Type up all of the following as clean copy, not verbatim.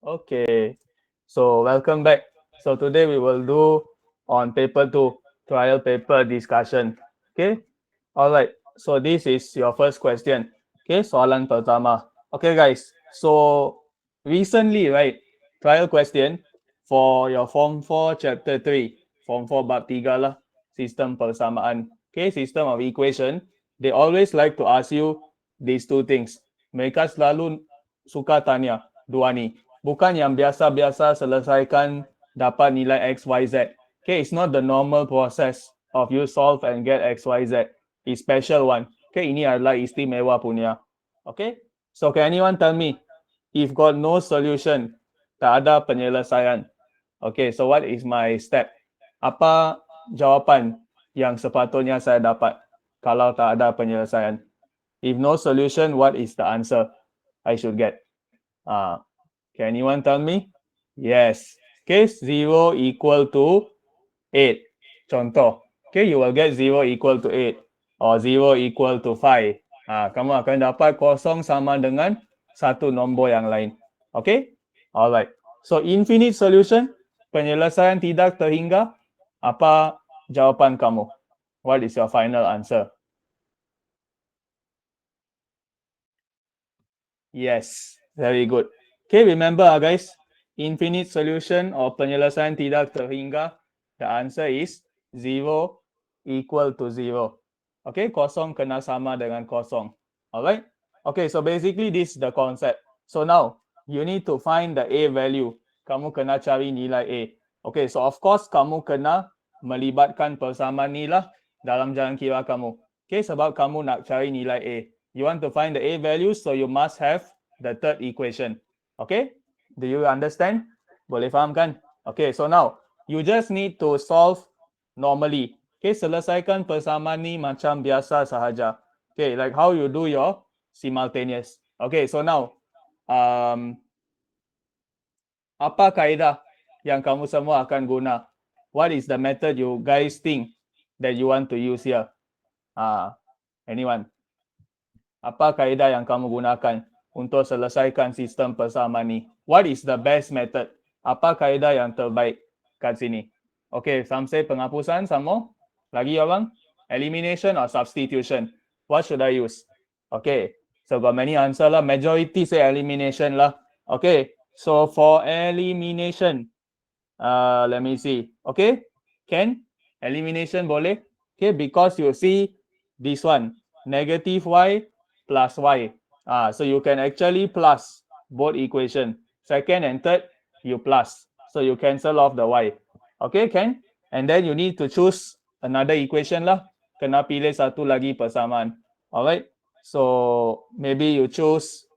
Okay, so welcome back. So today we will do on paper 2, trial paper discussion. Okay, all right. So this is your first question. Okay, soalan pertama. Okay guys, so recently, right, trial question for your Form 4 Chapter 3, Form 4 Bab 3 lah, sistem persamaan. Okay, system of equation. They always like to ask you these two things. Mereka selalu suka tanya dua ni. Bukan yang biasa-biasa selesaikan dapat nilai X, Y, Z. Okay, it's not the normal process of you solve and get X, Y, Z. It's special one. Okay, ini adalah istimewa punya. Okay, so can anyone tell me if got no solution, tak ada penyelesaian? Okay, so what is my step? Apa jawapan yang sepatutnya saya dapat kalau tak ada penyelesaian? If no solution, what is the answer I should get? Can anyone tell me? Yes. Okay, 0 equal to 8. Contoh. Okay, you will get 0 equal to 8 or 0 equal to 5. Kamu akan dapat kosong sama dengan satu nombor yang lain. Okay? Alright. So, infinite solution, penyelesaian tidak terhingga. Apa jawapan kamu? What is your final answer? Yes, very good. Okay, remember guys, infinite solution or penyelesaian tidak terhingga, the answer is 0 equal to 0. Okay, kosong kena sama dengan kosong. Alright? Okay, so basically this is the concept. So now, you need to find the A value. Kamu kena cari nilai A. Okay, so of course, kamu kena melibatkan persamaan ni lah dalam jalan kira kamu. Okay, sebab kamu nak cari nilai A. You want to find the A value, so you must have the third equation. Okay? Do you understand? Boleh faham kan? Okay, so now, you just need to solve normally. Okay, selesaikan persamaan ni macam biasa sahaja. Okay, like how you do your simultaneous. Okay, so now, apa kaedah yang kamu semua akan guna? What is the method you guys think that you want to use here? Anyone? Apa kaedah yang kamu gunakan untuk selesaikan sistem persamaan ni? What is the best method? Apa kaedah yang terbaik kat sini? Okay, some say penghapusan, sama. Lagi orang? Elimination or substitution? What should I use? Okay, so got many answer lah. Majority say elimination lah. Okay, so for elimination, let me see. Okay, can? Elimination boleh? Okay, because you see this one, negative y plus y. So you can actually plus both equation. Second and third, you plus. So you cancel off the y. Okay, can? And then you need to choose another equation lah. Kena pilih satu lagi persamaan. Alright. So maybe you choose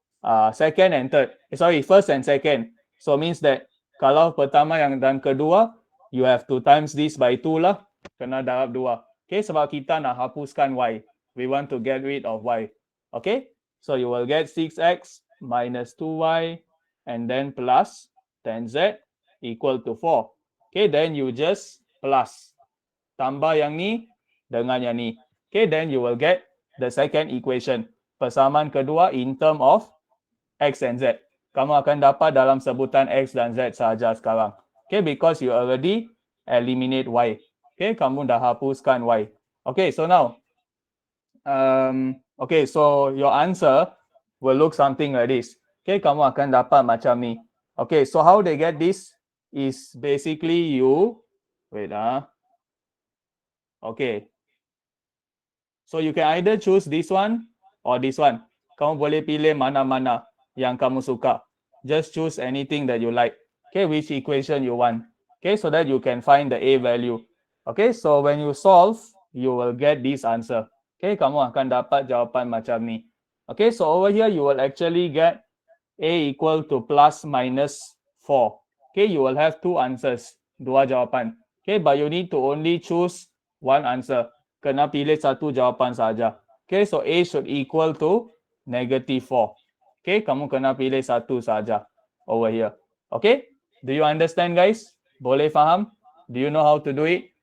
second and third. Sorry, first and second. So means that kalau pertama yang dan kedua, you have to times this by 2 lah. Kena darab 2. Okay, sebab kita nak hapuskan y. We want to get rid of y. Okay, so you will get 6x minus 2y and then plus 10z equal to 4. Okay, then you just plus. Tambah yang ni dengan yang ni. Okay, then you will get the second equation. Persamaan kedua in term of x and z. Kamu akan dapat dalam sebutan x dan z sahaja sekarang. Okay, because you already eliminate y. Okay, kamu dah hapuskan y. Okay, so now, okay, so your answer will look something like this. Okay, kamu akan dapat macam ni. Okay, so how they get this is basically you, wait okay. So you can either choose this one or this one. Kamu boleh pilih mana-mana yang kamu suka. Just choose anything that you like. Okay, which equation you want. Okay, so that you can find the A value. Okay, so when you solve, you will get this answer. Okay, kamu akan dapat jawapan macam ni. Okay, so over here you will actually get A equal to plus minus 4. Okay, you will have two answers. Dua jawapan. Okay, but you need to only choose one answer. Kena pilih satu jawapan saja. Okay, so A should equal to negative 4. Okay, kamu kena pilih satu saja over here. Okay, do you understand guys? Boleh faham? Do you know how to do it?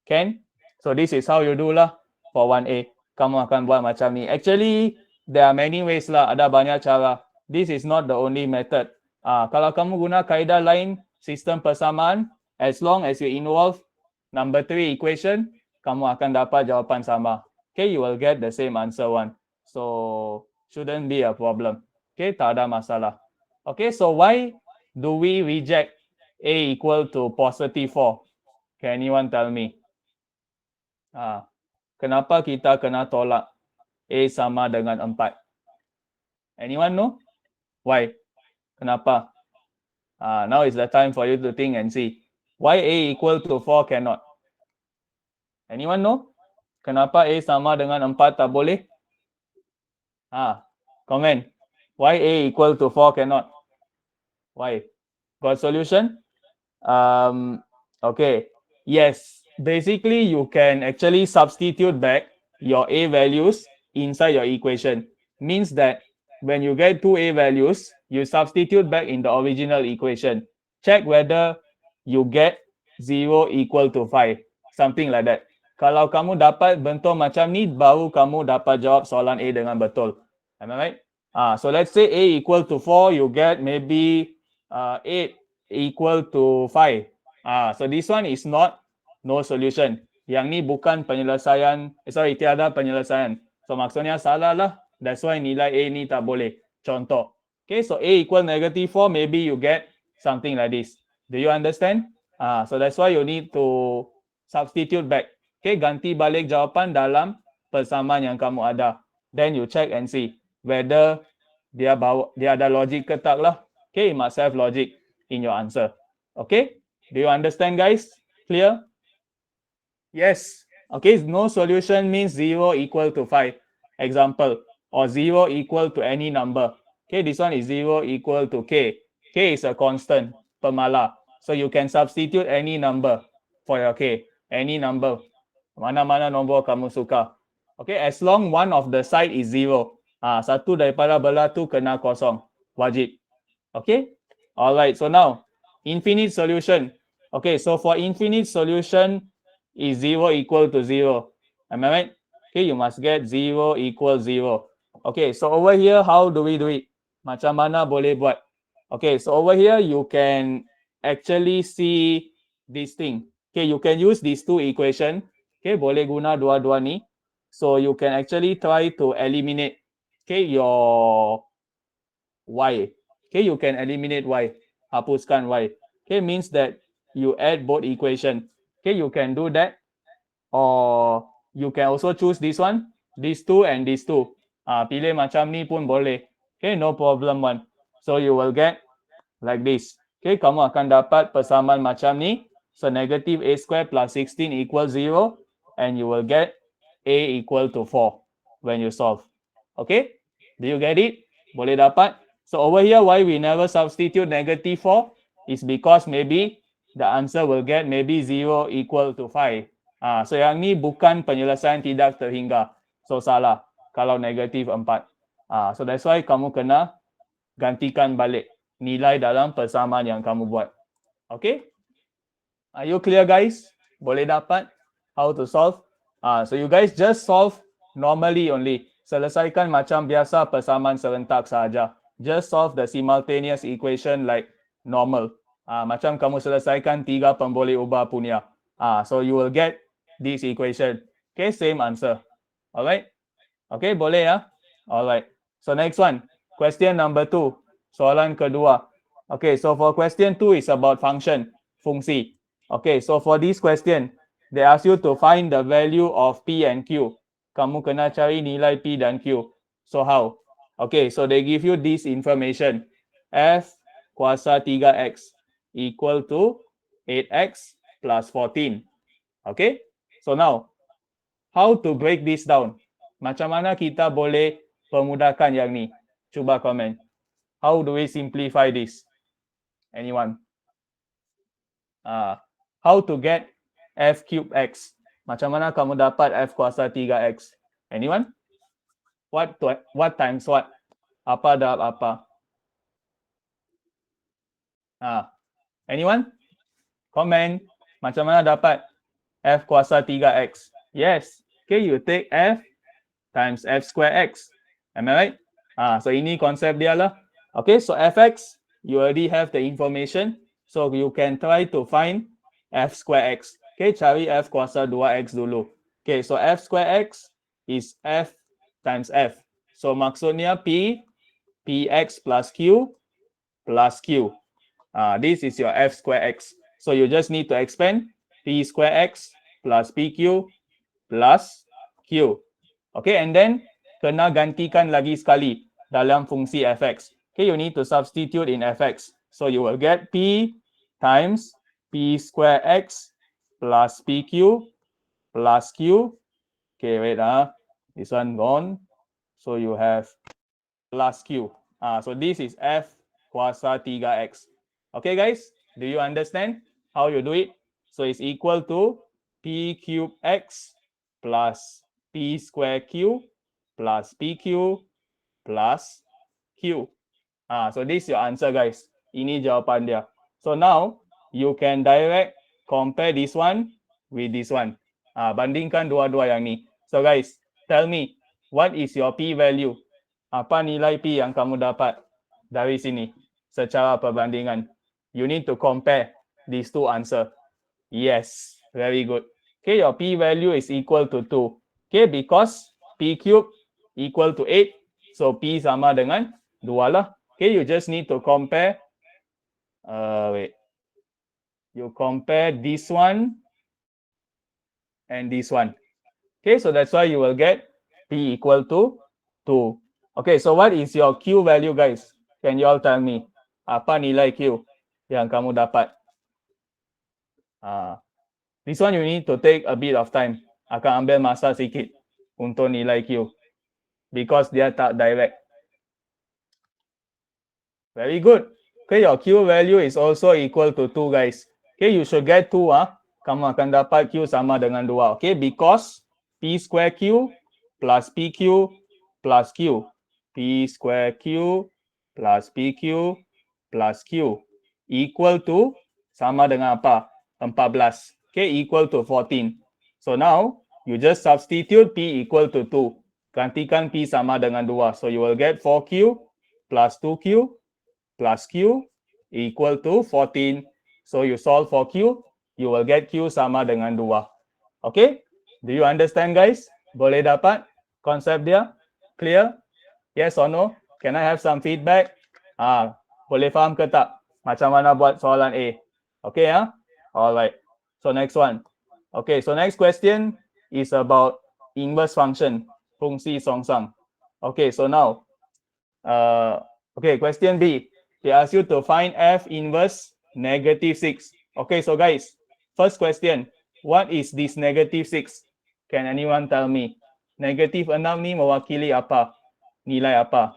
Can? So this is how you do lah for 1A. Kamu akan buat macam ni. Actually, there are many ways lah. Ada banyak cara. This is not the only method. Kalau kamu guna kaedah lain, sistem persamaan, as long as you involve number 3 equation, kamu akan dapat jawapan sama. Okay, you will get the same answer one. So, shouldn't be a problem. Okay, tak ada masalah. Okay, so why do we reject A equal to positive 4? Can anyone tell me? Kenapa kita kena tolak A sama dengan 4? Anyone know? Why? Kenapa? Now is the time for you to think and see. Why A equal to 4 cannot? Anyone know? Kenapa A sama dengan 4 tak boleh? Comment. Why A equal to 4 cannot? Why? Got solution? Okay. Yes. Basically, you can actually substitute back your A values inside your equation. Means that when you get two A values, you substitute back in the original equation. Check whether you get 0 equal to 5. Something like that. Kalau kamu dapat bentuk macam ni, baru kamu dapat jawab soalan A dengan betul. Am I right? So let's say A equal to 4, you get maybe 8 equal to 5. So this one is not no solution. Yang ni bukan penyelesaian, tiada penyelesaian. So maksudnya salah lah. That's why nilai A ni tak boleh. Contoh. Okay, so A equal negative 4, maybe you get something like this. Do you understand? So that's why you need to substitute back. Okay, ganti balik jawapan dalam persamaan yang kamu ada. Then you check and see whether dia ada logik ke tak lah. Okay, you must have logic in your answer. Okay, do you understand, guys? Clear? Yes. Okay, no solution means 0 equal to 5. Example, or 0 equal to any number. Okay, this one is 0 equal to k. K is a constant, pemala. So you can substitute any number for your k. Any number. Mana-mana nombor kamu suka. Okay, as long one of the side is 0. Satu daripada belah tu kena kosong. Wajib. Okay? Alright, so now, infinite solution. Okay, so for infinite solution is 0 equal to 0. Am I right? Okay, you must get 0 equals 0. Okay, so over here, how do we do it? Macam mana boleh buat? Okay, so over here, you can actually see this thing. Okay, you can use these two equation. Okay, boleh guna dua-dua ni. So you can actually try to eliminate, okay, your y. Okay, you can eliminate y. Hapuskan y. Okay, means that you add both equation. Okay, you can do that. Or you can also choose this one, these two and these two. Pilih macam ni pun boleh. Okay, no problem one. So you will get like this. Okay, kamu akan dapat persamaan macam ni. So negative a square plus 16 equals 0. And you will get a equal to 4 when you solve. Okay, do you get it? Boleh dapat? So over here, why we never substitute negative 4 is because maybe the answer will get maybe 0 equal to 5. So yang ni bukan penyelesaian tidak terhingga. So salah kalau negatif 4. So that's why kamu kena gantikan balik nilai dalam persamaan yang kamu buat. Okay? Are you clear, guys? Boleh dapat how to solve? So you guys just solve normally only. Selesaikan macam biasa persamaan serentak saja. Just solve the simultaneous equation like normal. Macam kamu selesaikan 3 pemboleh ubah punya. So you will get this equation. Okay, same answer. Alright? Okay, boleh ya? Alright. So next one, question number 2. Soalan kedua. Okay, so for question 2 is about function, fungsi. Okay, so for this question, they ask you to find the value of P and Q. Kamu kena cari nilai P dan Q. So how? Okay, so they give you this information. F kuasa 3x equal to 8x plus 14. Okay, so now, how to break this down? Macam mana kita boleh permudahkan yang ni? Cuba komen. How do we simplify this? Anyone? How to get f cube x? Macam mana kamu dapat f kuasa 3x? Anyone? What times what? Apa darab apa? Anyone? Comment. Macam mana dapat f kuasa 3x? Yes. Okay, you take f times f square x. Am I right? So ini konsep dia lah. Okay, so fx you already have the information. So you can try to find f square x. Okay, cari f kuasa 2x dulu. Okay, so f square x is f times f. So maksudnya px plus q plus q. This is your f square x. So you just need to expand p square x plus pq plus q. Okay, and then kena gantikan lagi sekali dalam fungsi fx. Okay, you need to substitute in fx. So you will get p times p square x plus pq plus q. Okay, wait, this one gone. So you have plus q. So this is f kuasa 3x. Okay, guys, do you understand how you do it? So it's equal to p cube x plus p square q plus pq plus q. So this is your answer, guys. Ini jawapan dia. So now you can direct compare this one with this one. Bandingkan dua-dua yang ni. So guys, tell me, what is your p value? Apa nilai p yang kamu dapat dari sini secara perbandingan? You need to compare these two answer. Yes, very good. Okay, your p value is equal to 2. Okay, because p cube equal to 8, so p sama dengan 2 lah. Okay, you just need to compare. Wait. You compare this one and this one. Okay, so that's why you will get p equal to 2. Okay, so what is your q value, guys? Can you all tell me? Apa nilai q yang kamu dapat? This one you need to take a bit of time. Akan ambil masa sikit untuk nilai q. Because dia tak direct. Very good. Okay, your q value is also equal to 2, guys. Okay, you should get 2. Kamu akan dapat q sama dengan 2. Okay, because p square q plus pq plus q. P square q plus pq plus q equal to sama dengan apa? 14. Okay, equal to 14. So now, you just substitute p equal to 2. Gantikan p sama dengan 2. So you will get 4q plus 2q plus q equal to 14. So you solve for q, you will get q sama dengan 2. Okay? Do you understand, guys? Boleh dapat konsep dia? Clear? Yes or no? Can I have some feedback? Boleh faham ke tak? Macam mana buat soalan A? Okay, Alright. So next one. Okay, so next question is about inverse function, fungsi songsang. Okay, so now, okay, question B. They ask you to find f inverse negative 6. Okay, so guys, first question, what is this negative 6? Can anyone tell me? Negative 6 ni mewakili apa? Nilai apa?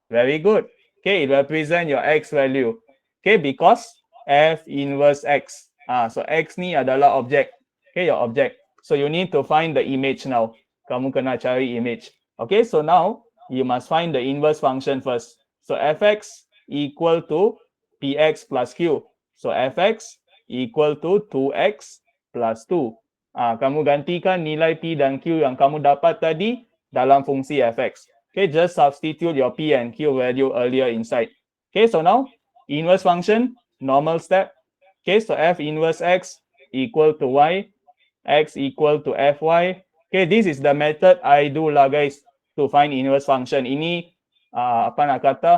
Very good. Okay, it represents your x value. Okay, because f inverse x. So x ni adalah object. Okay, your object. So you need to find the image now. Kamu kena cari image. Okay, so now you must find the inverse function first. So fx equal to px plus q. So fx equal to 2x plus 2. Kamu gantikan nilai p dan q yang kamu dapat tadi dalam fungsi fx. Okay, just substitute your p and q value earlier inside. Okay, so now inverse function, normal step. Okay, so f inverse x equal to y, x equal to fy. Okay, this is the method I do lah, guys, to find inverse function. Ini apa nak kata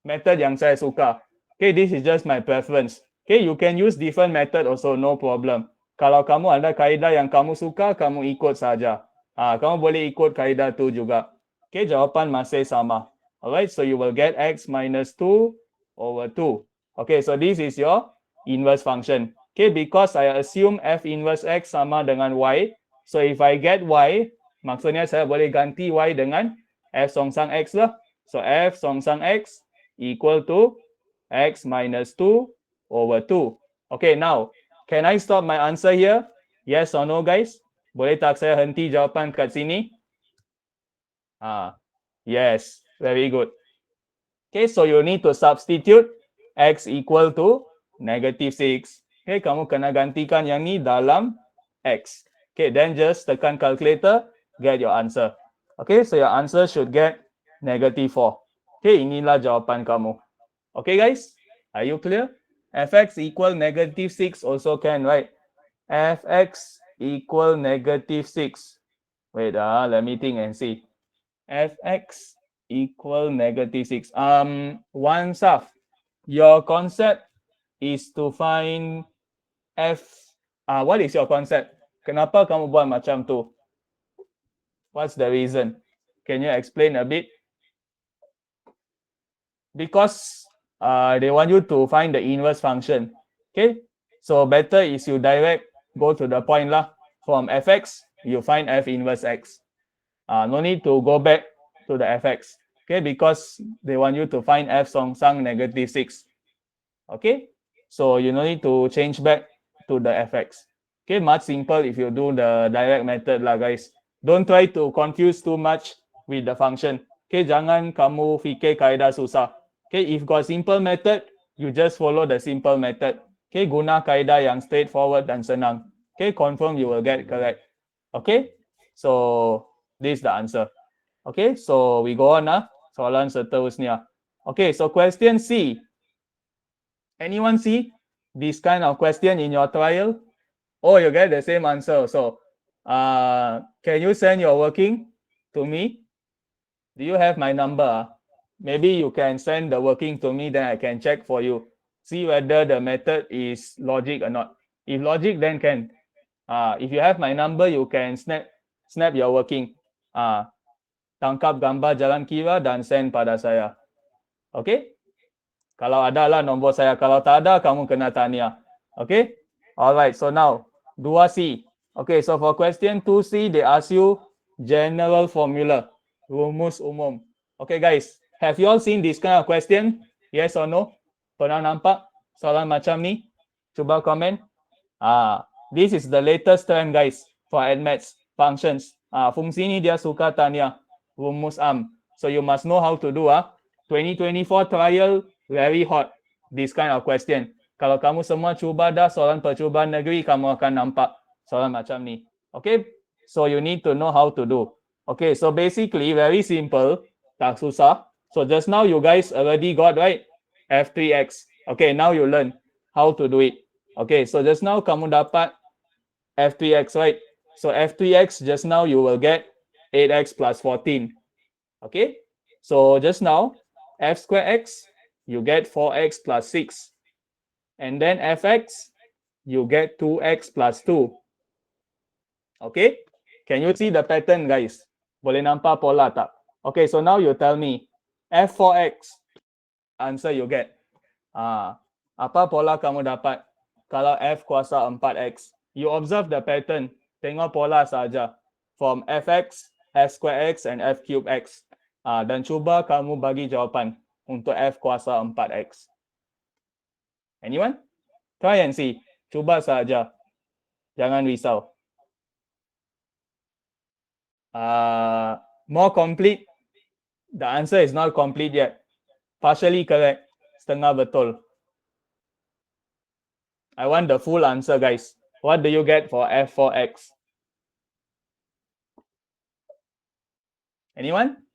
method yang saya suka. Okay, this is just my preference. Okay, you can use different method also, no problem. Kalau kamu ada kaedah yang kamu suka, kamu ikut saja. Kamu boleh ikut kaedah tu juga. Okay, jawapan masih sama. Alright, so you will get x minus 2 over 2. Okay, so this is your inverse function. Okay, because I assume f inverse x sama dengan y. So if I get y, maksudnya saya boleh ganti y dengan f songsang x lah. So f songsang x equal to x minus 2 over 2. Okay, now, can I stop my answer here? Yes or no, guys? Boleh tak saya henti jawapan kat sini? Yes, very good. Okay, so you need to substitute x equal to negative 6. Okay, kamu kena gantikan yang ni dalam x. Okay, then just tekan calculator, get your answer. Okay, so your answer should get negative 4. Okay, inilah jawapan kamu. Okay, guys? Are you clear? Fx equal negative 6 also can, right? Fx equal negative 6. Wait, let me think and see. Fx equal negative 6. One Saf, your concept is to find F. What is your concept? Kenapa kamu buat macam tu? What's the reason? Can you explain a bit? Because they want you to find the inverse function. Okay, so better is you direct go to the point lah. From fx, you find f inverse x. No need to go back to the fx. Okay, because they want you to find f song sang negative 6. Okay, so you no need to change back to the fx. Okay, much simple if you do the direct method lah, guys. Don't try to confuse too much with the function. Okay, jangan kamu fikir kaedah susah. Okay, if got simple method, you just follow the simple method. Okay, guna kaedah yang straightforward dan senang. Okay, confirm you will get correct. Okay, so this is the answer. Okay, so we go on. Soalan seterusnya. Okay, so question C. Anyone see this kind of question in your trial? Oh, you get the same answer. So, can you send your working to me? Do you have my number? Maybe you can send the working to me, then I can check for you. See whether the method is logic or not. If logic, then can. If you have my number, you can snap your working. Tangkap gambar jalan kira dan send pada saya. Okay? Kalau ada lah nombor saya. Kalau tak ada, kamu kena tanya. Okay? Alright, so now 2C. Okay, so for question 2C, they ask you general formula. Rumus umum. Okay guys, have you all seen this kind of question? Yes or no? Pernah nampak soalan macam ni? Cuba komen. This is the latest trend guys for admaths functions. Fungsi ni dia suka tanya rumus So you must know how to do. 2024 trial very hot this kind of question. Kalau kamu semua cuba dah soalan percubaan negeri, kamu akan nampak soalan macam ni. Okay, so you need to know how to do. Okay, so basically very simple, tak susah. So just now you guys already got right f3x. Okay, now you learn how to do it. Okay, so just now kamu dapat f3x, right? So f3x just now you will get 8x plus 14. Okay, so just now f square x, you get 4x plus 6. And then fx, you get 2x plus 2. Okay, can you see the pattern guys? Boleh nampak pola tak? Okay, so now you tell me f4x, answer you get. Apa pola kamu dapat? Kalau f kuasa 4x, you observe the pattern. Tengok pola saja. From fx, f square x, and f cube x. Dan cuba kamu bagi jawapan untuk f kuasa 4x. Anyone? Try and see. Cuba saja. Jangan risau. More complete. The answer is not complete yet. Partially correct. Setengah betul. I want the full answer, guys. What do you get for f4x? Anyone?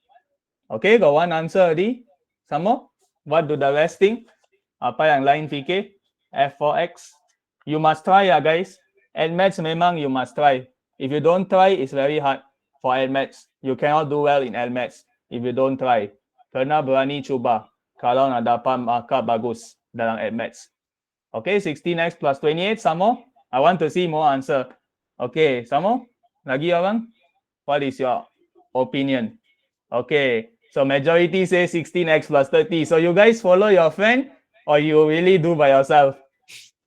Okay, got one answer already. Some more? What do the rest think? Apa yang lain fikir? f4x. You must try guys. Admaths memang you must try. If you don't try, it's very hard for admaths. You cannot do well in admaths if you don't try. Kena berani cuba kalau nak dapat markah bagus dalam admaths. Okay, 16x plus 28, some more? I want to see more answer. Okay, some more? Lagi orang? What is your opinion? Okay, so majority say 16x plus 30. So you guys follow your friend or you really do by yourself?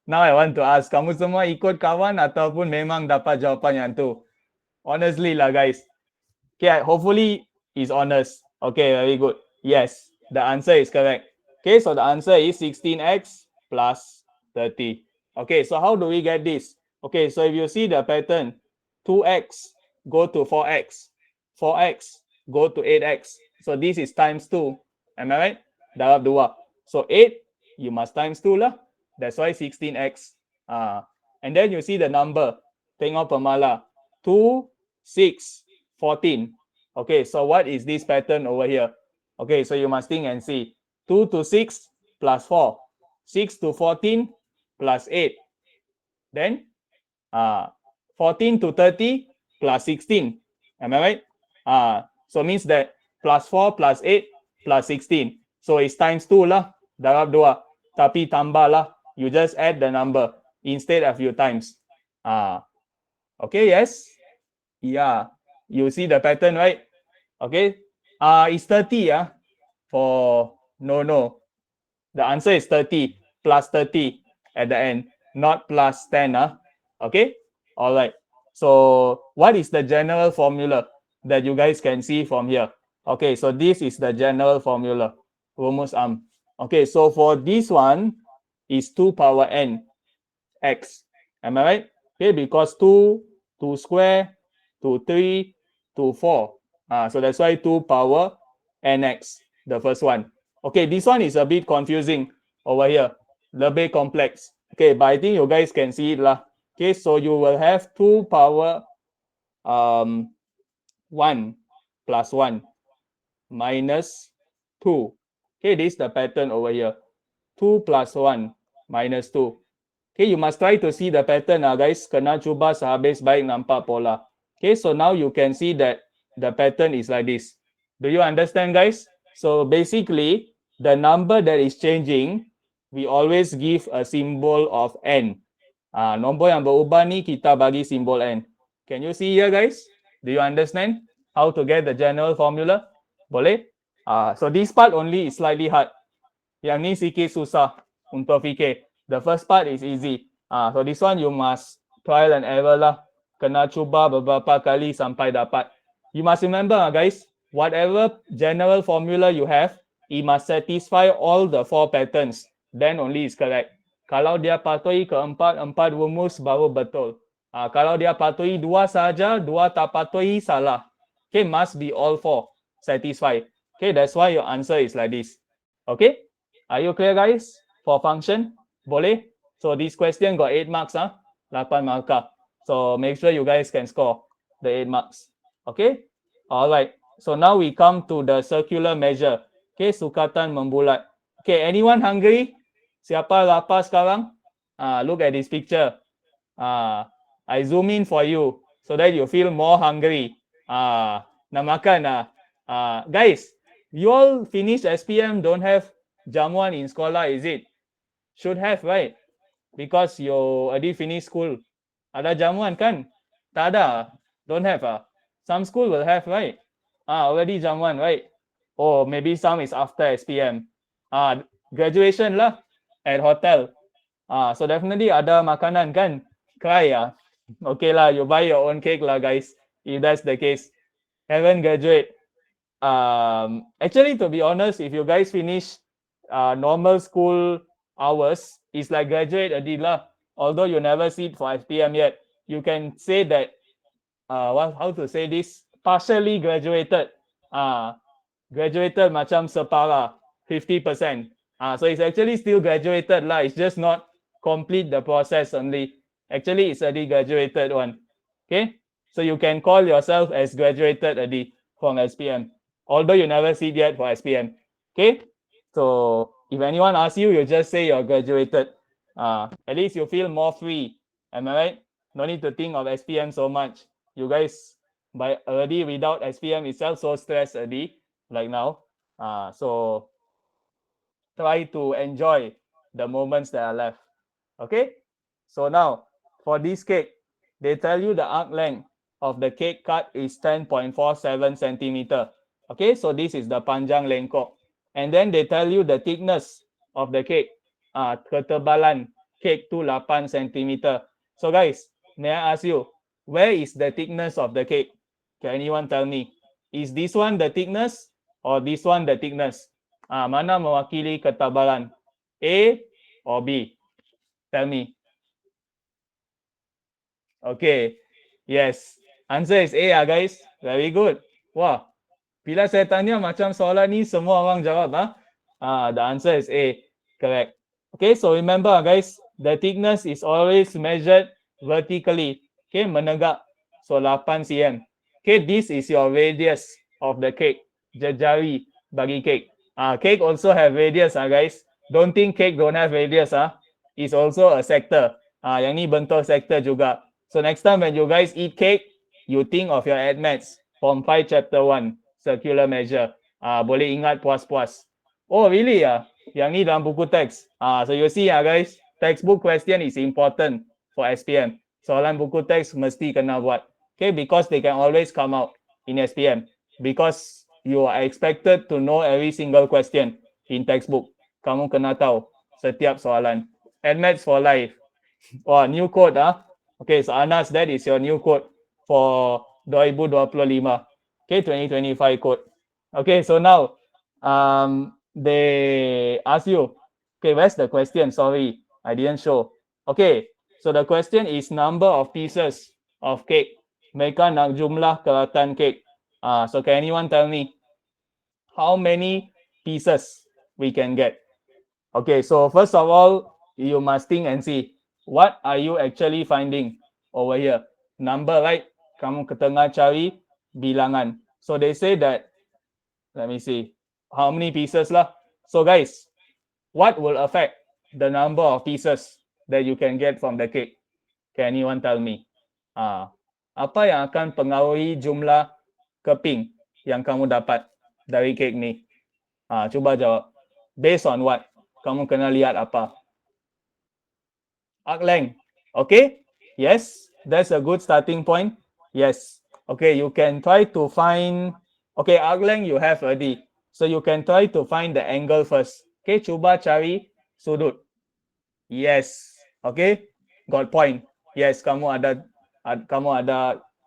Now I want to ask, kamu semua ikut kawan ataupun memang dapat jawapan yang tu? Honestly lah guys. Okay, hopefully is honest. Okay, very good. Yes, the answer is correct. Okay, so the answer is 16x plus 30. Okay, so how do we get this? Okay, so if you see the pattern, 2x go to 4x, 4x go to 8x. So this is times 2. Am I right? Darab 2. So 8, you must times 2 lah. That's why 16x. And then you see the number. Tengok pemala. 2, 6, 14. Okay, so what is this pattern over here? Okay, so you must think and see. 2 to 6 plus 4. 6 to 14 plus 8. Then 14 to 30 plus 16. Am I right? So means that plus 4 plus 8 plus 16. So it's times 2 lah. Darab 2. Tapi tambah lah. You just add the number instead of you times. Okay, yes? Yeah. You see the pattern, right? Okay. It's 30 for no. The answer is 30 plus 30 at the end, not plus 10. Okay. All right. So what is the general formula that you guys can see from here? Okay. So this is the general formula. Rumus am. Okay. So for this one is 2 power n x. Am I right? Okay. Because 2 square, 3, 4. So that's why 2 power nx, the first one. Okay, this one is a bit confusing over here. Lebih complex. Okay, but I think you guys can see it lah. Okay, so you will have 2 power 1 plus 1 minus 2. Okay, this is the pattern over here. 2 plus 1 minus 2. Okay, you must try to see the pattern guys. Kena cuba sehabis baik nampak pola. Okay, so now you can see that the pattern is like this. Do you understand, guys? So basically, the number that is changing, we always give a symbol of n. Nombor yang berubah ni kita bagi simbol n. Can you see here, guys? Do you understand how to get the general formula? Boleh? So this part only is slightly hard. Yang ni sikit susah untuk fikir. The first part is easy. So this one you must trial and error lah. Kena cuba beberapa kali sampai dapat. You must remember guys, whatever general formula you have, it must satisfy all the 4 patterns. Then only is correct. Kalau dia patuhi keempat, 4 rumus baru betul. Kalau dia patuhi 2 saja, 2 tak patuhi salah. Okay, must be all 4 satisfied. Okay, that's why your answer is like this. Okay, are you clear guys? For function, boleh? So this question got 8 marks 8 markah. So make sure you guys can score the 8 marks. Okay, all right. So now we come to the circular measure. Okay, sukatan membulat. Okay, anyone hungry? Siapa lapar sekarang? Look at this picture. I zoom in for you so that you feel more hungry. Nak makan guys, you all finish SPM, don't have jamuan in sekolah, is it? Should have, right? Because you already finish school. Ada jamuan kan? Tak ada. Don't have. Some school will have, right? Already jamuan, right? Or maybe some is after SPM. Graduation lah at hotel. So definitely ada makanan kan? Cry Okay lah, you buy your own cake lah guys. If that's the case. Haven't graduate. Actually, to be honest, if you guys finish normal school hours, it's like graduate already lah. Although you never sit for SPM yet, you can say that how to say this? Partially graduated. Graduated macam separa, 50%. So it's actually still graduated lah. It's just not complete the process only. Actually, it's already graduated one. Okay, so you can call yourself as graduated already from SPM, although you never sit yet for SPM. Okay, so if anyone asks you, you just say you're graduated. At least you feel more free. Am I right? No need to think of SPM so much. You guys by already without SPM itself so stressed already like now. So try to enjoy the moments that are left. Okay, so now for this cake, they tell you the arc length of the cake cut is 10.47 centimeter. Okay, so this is the panjang lengkok. And then they tell you the thickness of the cake. Ketebalan cake to 8 centimeter. So guys, may I ask you, where is the thickness of the cake? Can anyone tell me? Is this one the thickness or this one the thickness? Mana mewakili ketebalan? A or B? Tell me. Okay. Yes. Answer is A guys. Very good. Wah. Bila saya tanya macam soalan ni semua orang jawab the answer is A. Correct. Okay, so remember guys, the thickness is always measured vertically. Okay, menegak. So 8 cm. Okay, this is your radius of the cake. Jari bagi cake. Cake also have radius guys. Don't think cake don't have radius It's also a sector. Yang ni bentuk sector juga. So next time when you guys eat cake, you think of your admats from 5 chapter 1 circular measure. Boleh ingat puas-puas. Oh really Yang ni dalam buku teks. So you see guys, textbook question is important for SPM. Soalan buku teks mesti kena buat. Okay, because they can always come out in SPM. Because you are expected to know every single question in textbook. Kamu kena tahu setiap soalan. Admats for life. Wah, new code Okay, so Anas, that is your new code for 2025. Okay, 2025 code. Okay, so now they ask you, okay, where's the question? Sorry, I didn't show. Okay, so the question is number of pieces of cake. Mereka nak jumlah keratan cake. So can anyone tell me how many pieces we can get? Okay, so first of all, you must think and see, what are you actually finding over here? Number, right? Kamu ketengah cari bilangan. So they say that, let me see, how many pieces lah? So guys, what will affect the number of pieces that you can get from the cake? Can anyone tell me? Apa yang akan pengaruhi jumlah keping yang kamu dapat dari cake ni? Cuba jawab. Based on what? Kamu kena lihat apa? Arc length. Okay? Yes, that's a good starting point. Yes. Okay, you can try to find, okay, arc length you have already. So you can try to find the angle first. Okay, cuba cari sudut. Yes. Okay, got point. Yes, kamu ada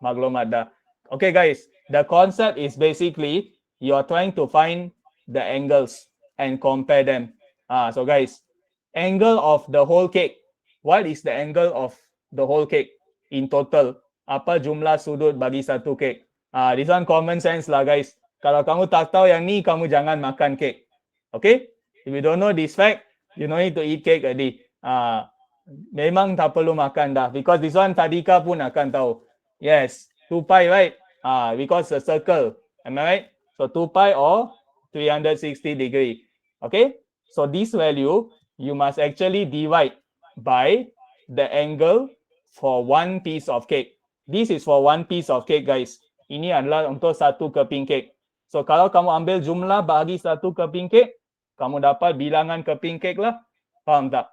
maklumat dah. Okay guys, the concept is basically you're trying to find the angles and compare them. So guys, angle of the whole cake. What is the angle of the whole cake in total? Apa jumlah sudut bagi satu cake? This one common sense lah guys. Kalau kamu tak tahu yang ni, kamu jangan makan cake. Okay? If you don't know this fact, you don't need to eat cake already. Memang tak perlu makan dah. Because this one Tadika pun akan tahu. Yes, 2 pi, right? Because a circle. Am I right? So 2 pi or 360 degree. Okay? So this value, you must actually divide by the angle for one piece of cake. This is for one piece of cake, guys. Ini adalah untuk satu keping cake. So kalau kamu ambil jumlah bagi satu keping cake, kamu dapat bilangan keping cake lah. Faham tak?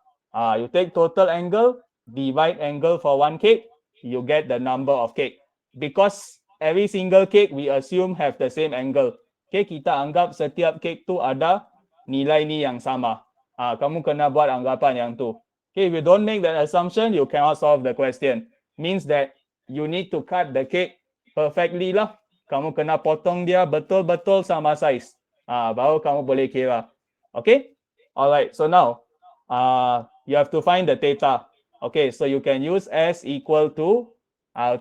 You take total angle, divide angle for one cake, you get the number of cake. Because every single cake we assume have the same angle. Okay, kita anggap setiap cake tu ada nilai ni yang sama. Kamu kena buat anggapan yang tu. Okay, if you don't make that assumption, you cannot solve the question. Means that you need to cut the cake perfectly lah. Kamu kena potong dia betul-betul sama size. Baru kamu boleh kira. Okay? Alright, so now you have to find the theta. Okay, so you can use S equal to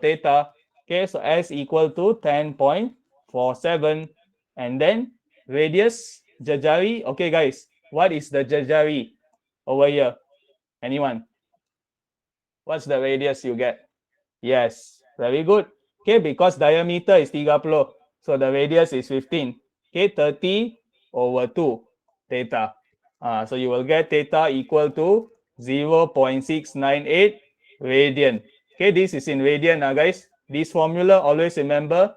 theta. Okay, so S equal to 10.47. And then radius, jejari. Okay, guys, what is the jejari over here? Anyone? What's the radius you get? Yes, very good. Okay, because diameter is 30, so the radius is 15. Okay, 30 over 2 theta. So you will get theta equal to 0.698 radian. Okay, this is in radian guys. This formula, always remember,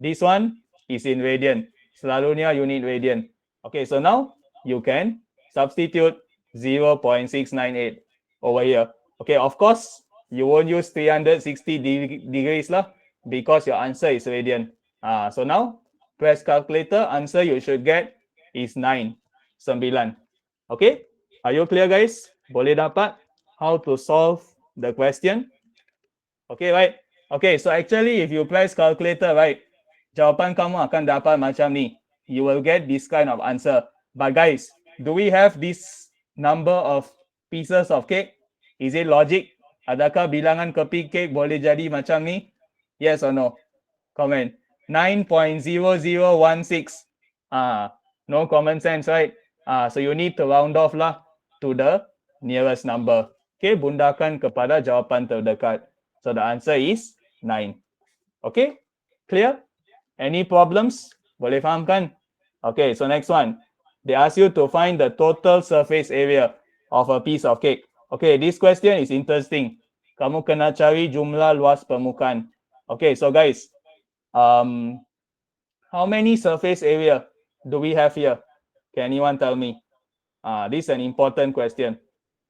this one is in radian. Selalunya unit radian. Okay, so now you can substitute 0.698 over here. Okay, of course, you won't use 360 degrees lah, because your answer is radian. So now, press calculator, answer you should get is 9. Okay, are you clear guys? Boleh dapat how to solve the question? Okay, right? Okay, so actually if you press calculator, right, jawapan kamu akan dapat macam ni. You will get this kind of answer. But guys, do we have this number of pieces of cake? Is it logic? Adakah bilangan keping cake boleh jadi macam ni? Yes or no? Comment. 9.0016. No common sense, right? So you need to round off lah to the nearest number. Okay, bundakan kepada jawapan terdekat. So the answer is 9. Okay, clear? Any problems? Boleh faham kan? Okay, so next one. They ask you to find the total surface area of a piece of cake. Okay, this question is interesting. Kamu kena cari jumlah luas permukaan. Okay, so guys, how many surface area do we have here? Can anyone tell me? This is an important question.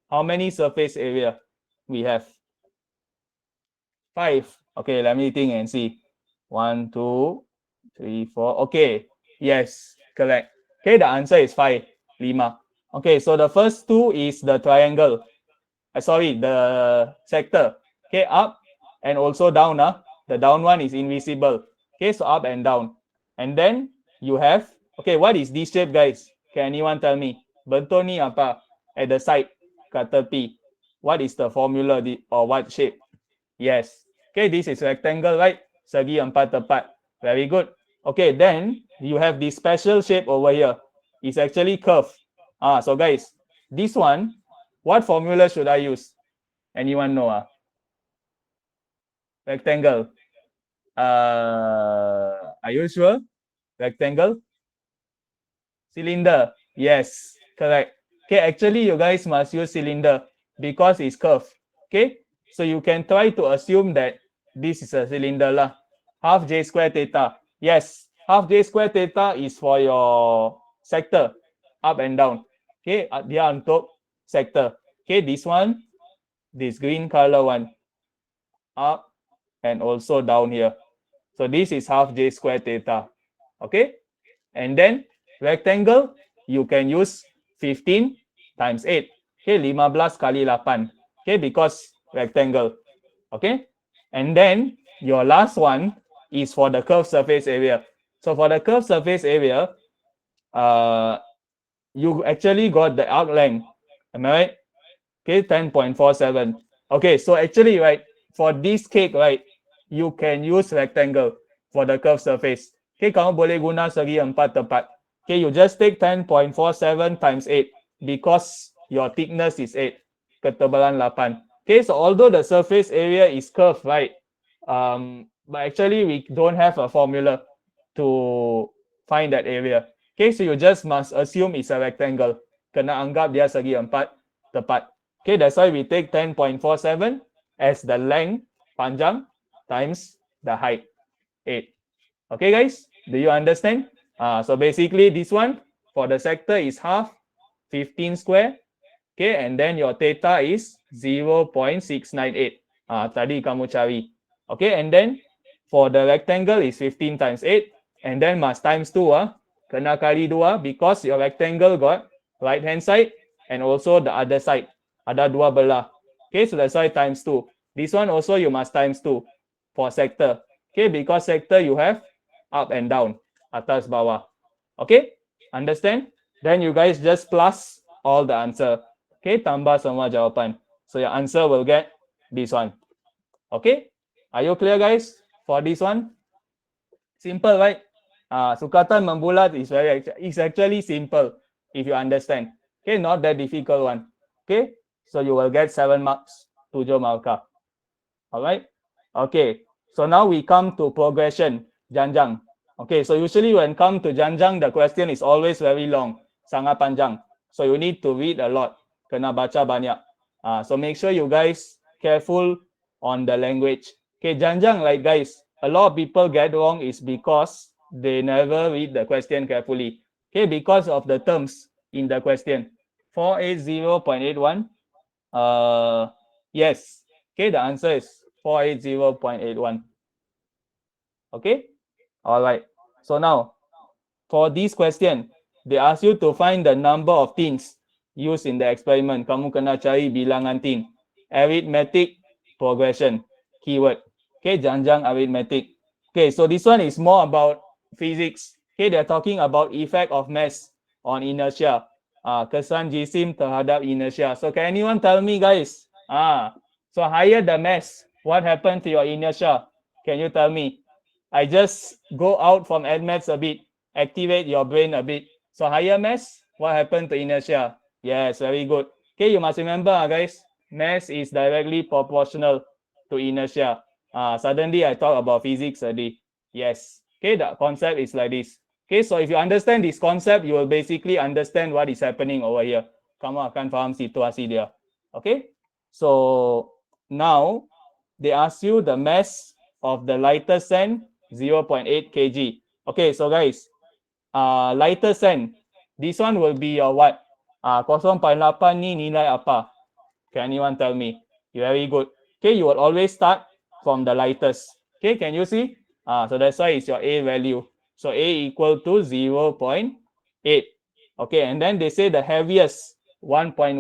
How many surface area we have? 5. Okay, let me think and see. 1, 2, 3, 4. Okay, yes, correct. Okay, the answer is 5. 5. Okay, so the first two is the triangle. Sorry, the sector. Okay, up and also down. The down one is invisible. Okay, so up and down. And then you have, okay, what is this shape, guys? Can anyone tell me? Bentuk ni apa? At the side, kat tepi. What is the formula or what shape? Yes. Okay, this is rectangle, right? Segi 4 tepat. Very good. Okay, then you have this special shape over here. It's actually curve. So guys, this one, what formula should I use? Anyone know? Rectangle. Are you sure? Rectangle? Cylinder. Yes, correct. Okay, actually you guys must use cylinder because it's curved. Okay, so you can try to assume that this is a cylinder lah. Half j square theta. Yes, half j square theta is for your sector, up and down. Okay, dia untuk sector. Okay, this one, this green color one, up and also down here. So this is half j square theta. Okay, and then rectangle, you can use 15 times 8. Okay, 15 kali 8. Okay, because rectangle. Okay, and then your last one is for the curved surface area. So for the curved surface area, you actually got the arc length. Am I right? Okay, 10.47. Okay, so actually, right, for this cake, right, you can use rectangle for the curved surface. Okay, kamu boleh guna segi 4 tepat. Okay, you just take 10.47 times 8 because your thickness is 8. Ketebalan 8. Okay, so although the surface area is curved, right, but actually we don't have a formula to find that area. Okay, so you just must assume it's a rectangle. Kena anggap dia segi 4 tepat. Okay, that's why we take 10.47 as the length, panjang, times the height, 8. Okay, guys, do you understand? So basically this one for the sector is half 15 square. Okay, and then your theta is 0.698. Tadi kamu cari. Okay, and then for the rectangle is 15 times 8, and then must times 2. Kena kali 2 because your rectangle got right hand side and also the other side. Ada 2 belah. Okay, so that's why times 2. This one also you must times 2 for sector. Okay, because sector you have up and down, atas bawah. Okay, understand? Then you guys just plus all the answer. Okay, tambah semua jawapan. So your answer will get this one. Okay, are you clear, guys, for this one? Simple, right? Sukatan membulat is actually simple if you understand. Okay, not that difficult one. Okay, so you will get 7 marks, 7 markah. All right. Okay, so now we come to progression, janjang. Okay, so usually when come to janjang, the question is always very long, sangat panjang. So you need to read a lot, kena baca banyak. So make sure you guys careful on the language. Okay, janjang, like guys, a lot of people get wrong is because they never read the question carefully. Okay, because of the terms in the question. 480.81. Yes. Okay, the answer is 480.81. Okay, all right. So now for this question, they ask you to find the number of tins used in the experiment. Kamu kena cari bilangan tin. Arithmetic progression keyword. Okay, janjang arithmetic. Okay, so this one is more about physics. Okay, they're talking about effect of mass on inertia. Kesan jisim terhadap inertia. So can anyone tell me, guys? So higher the mass, what happened to your inertia? Can you tell me? I just go out from admaths a bit, activate your brain a bit. So higher mass, what happened to inertia? Yes, very good. Okay, you must remember, guys, mass is directly proportional to inertia. Suddenly I talk about physics already. Yes. Okay, the concept is like this. Okay, so if you understand this concept, you will basically understand what is happening over here. Kamu akan faham situasi dia. Okay, so now they ask you the mass of the lighter sand 0.8 kg. Okay, so guys, lighter sand, this one will be your what? 0.8 ni nilai apa? Can anyone tell me? Very good. Okay, you will always start from the lightest. Okay, can you see? So that's why it's your A value. So A equal to 0.8. Okay, and then they say the heaviest 1.18.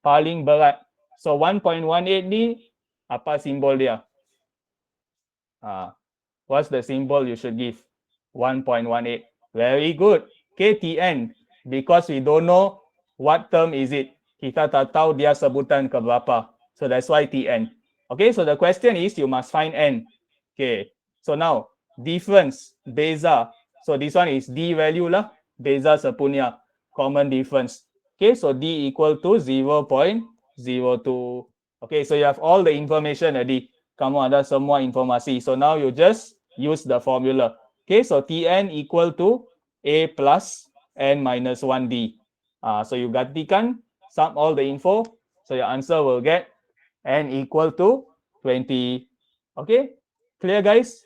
Paling berat. So 1.18 ni apa simbol dia? What's the symbol you should give? 1.18. Very good. KTN. Because we don't know what term is it. Kita tak tahu dia sebutan ke berapa. So that's why TN. Okay, so the question is you must find N. Okay, so now difference, beza. So this one is D value lah. Beza sepunya. Common difference. Okay, so D equal to 0.02. Okay, so you have all the information already. Kamu ada semua informasi. So now you just use the formula. Okay, so Tn equal to A plus N minus 1D. So you gantikan, sum all the info. So your answer will get N equal to 20. Okay, clear guys?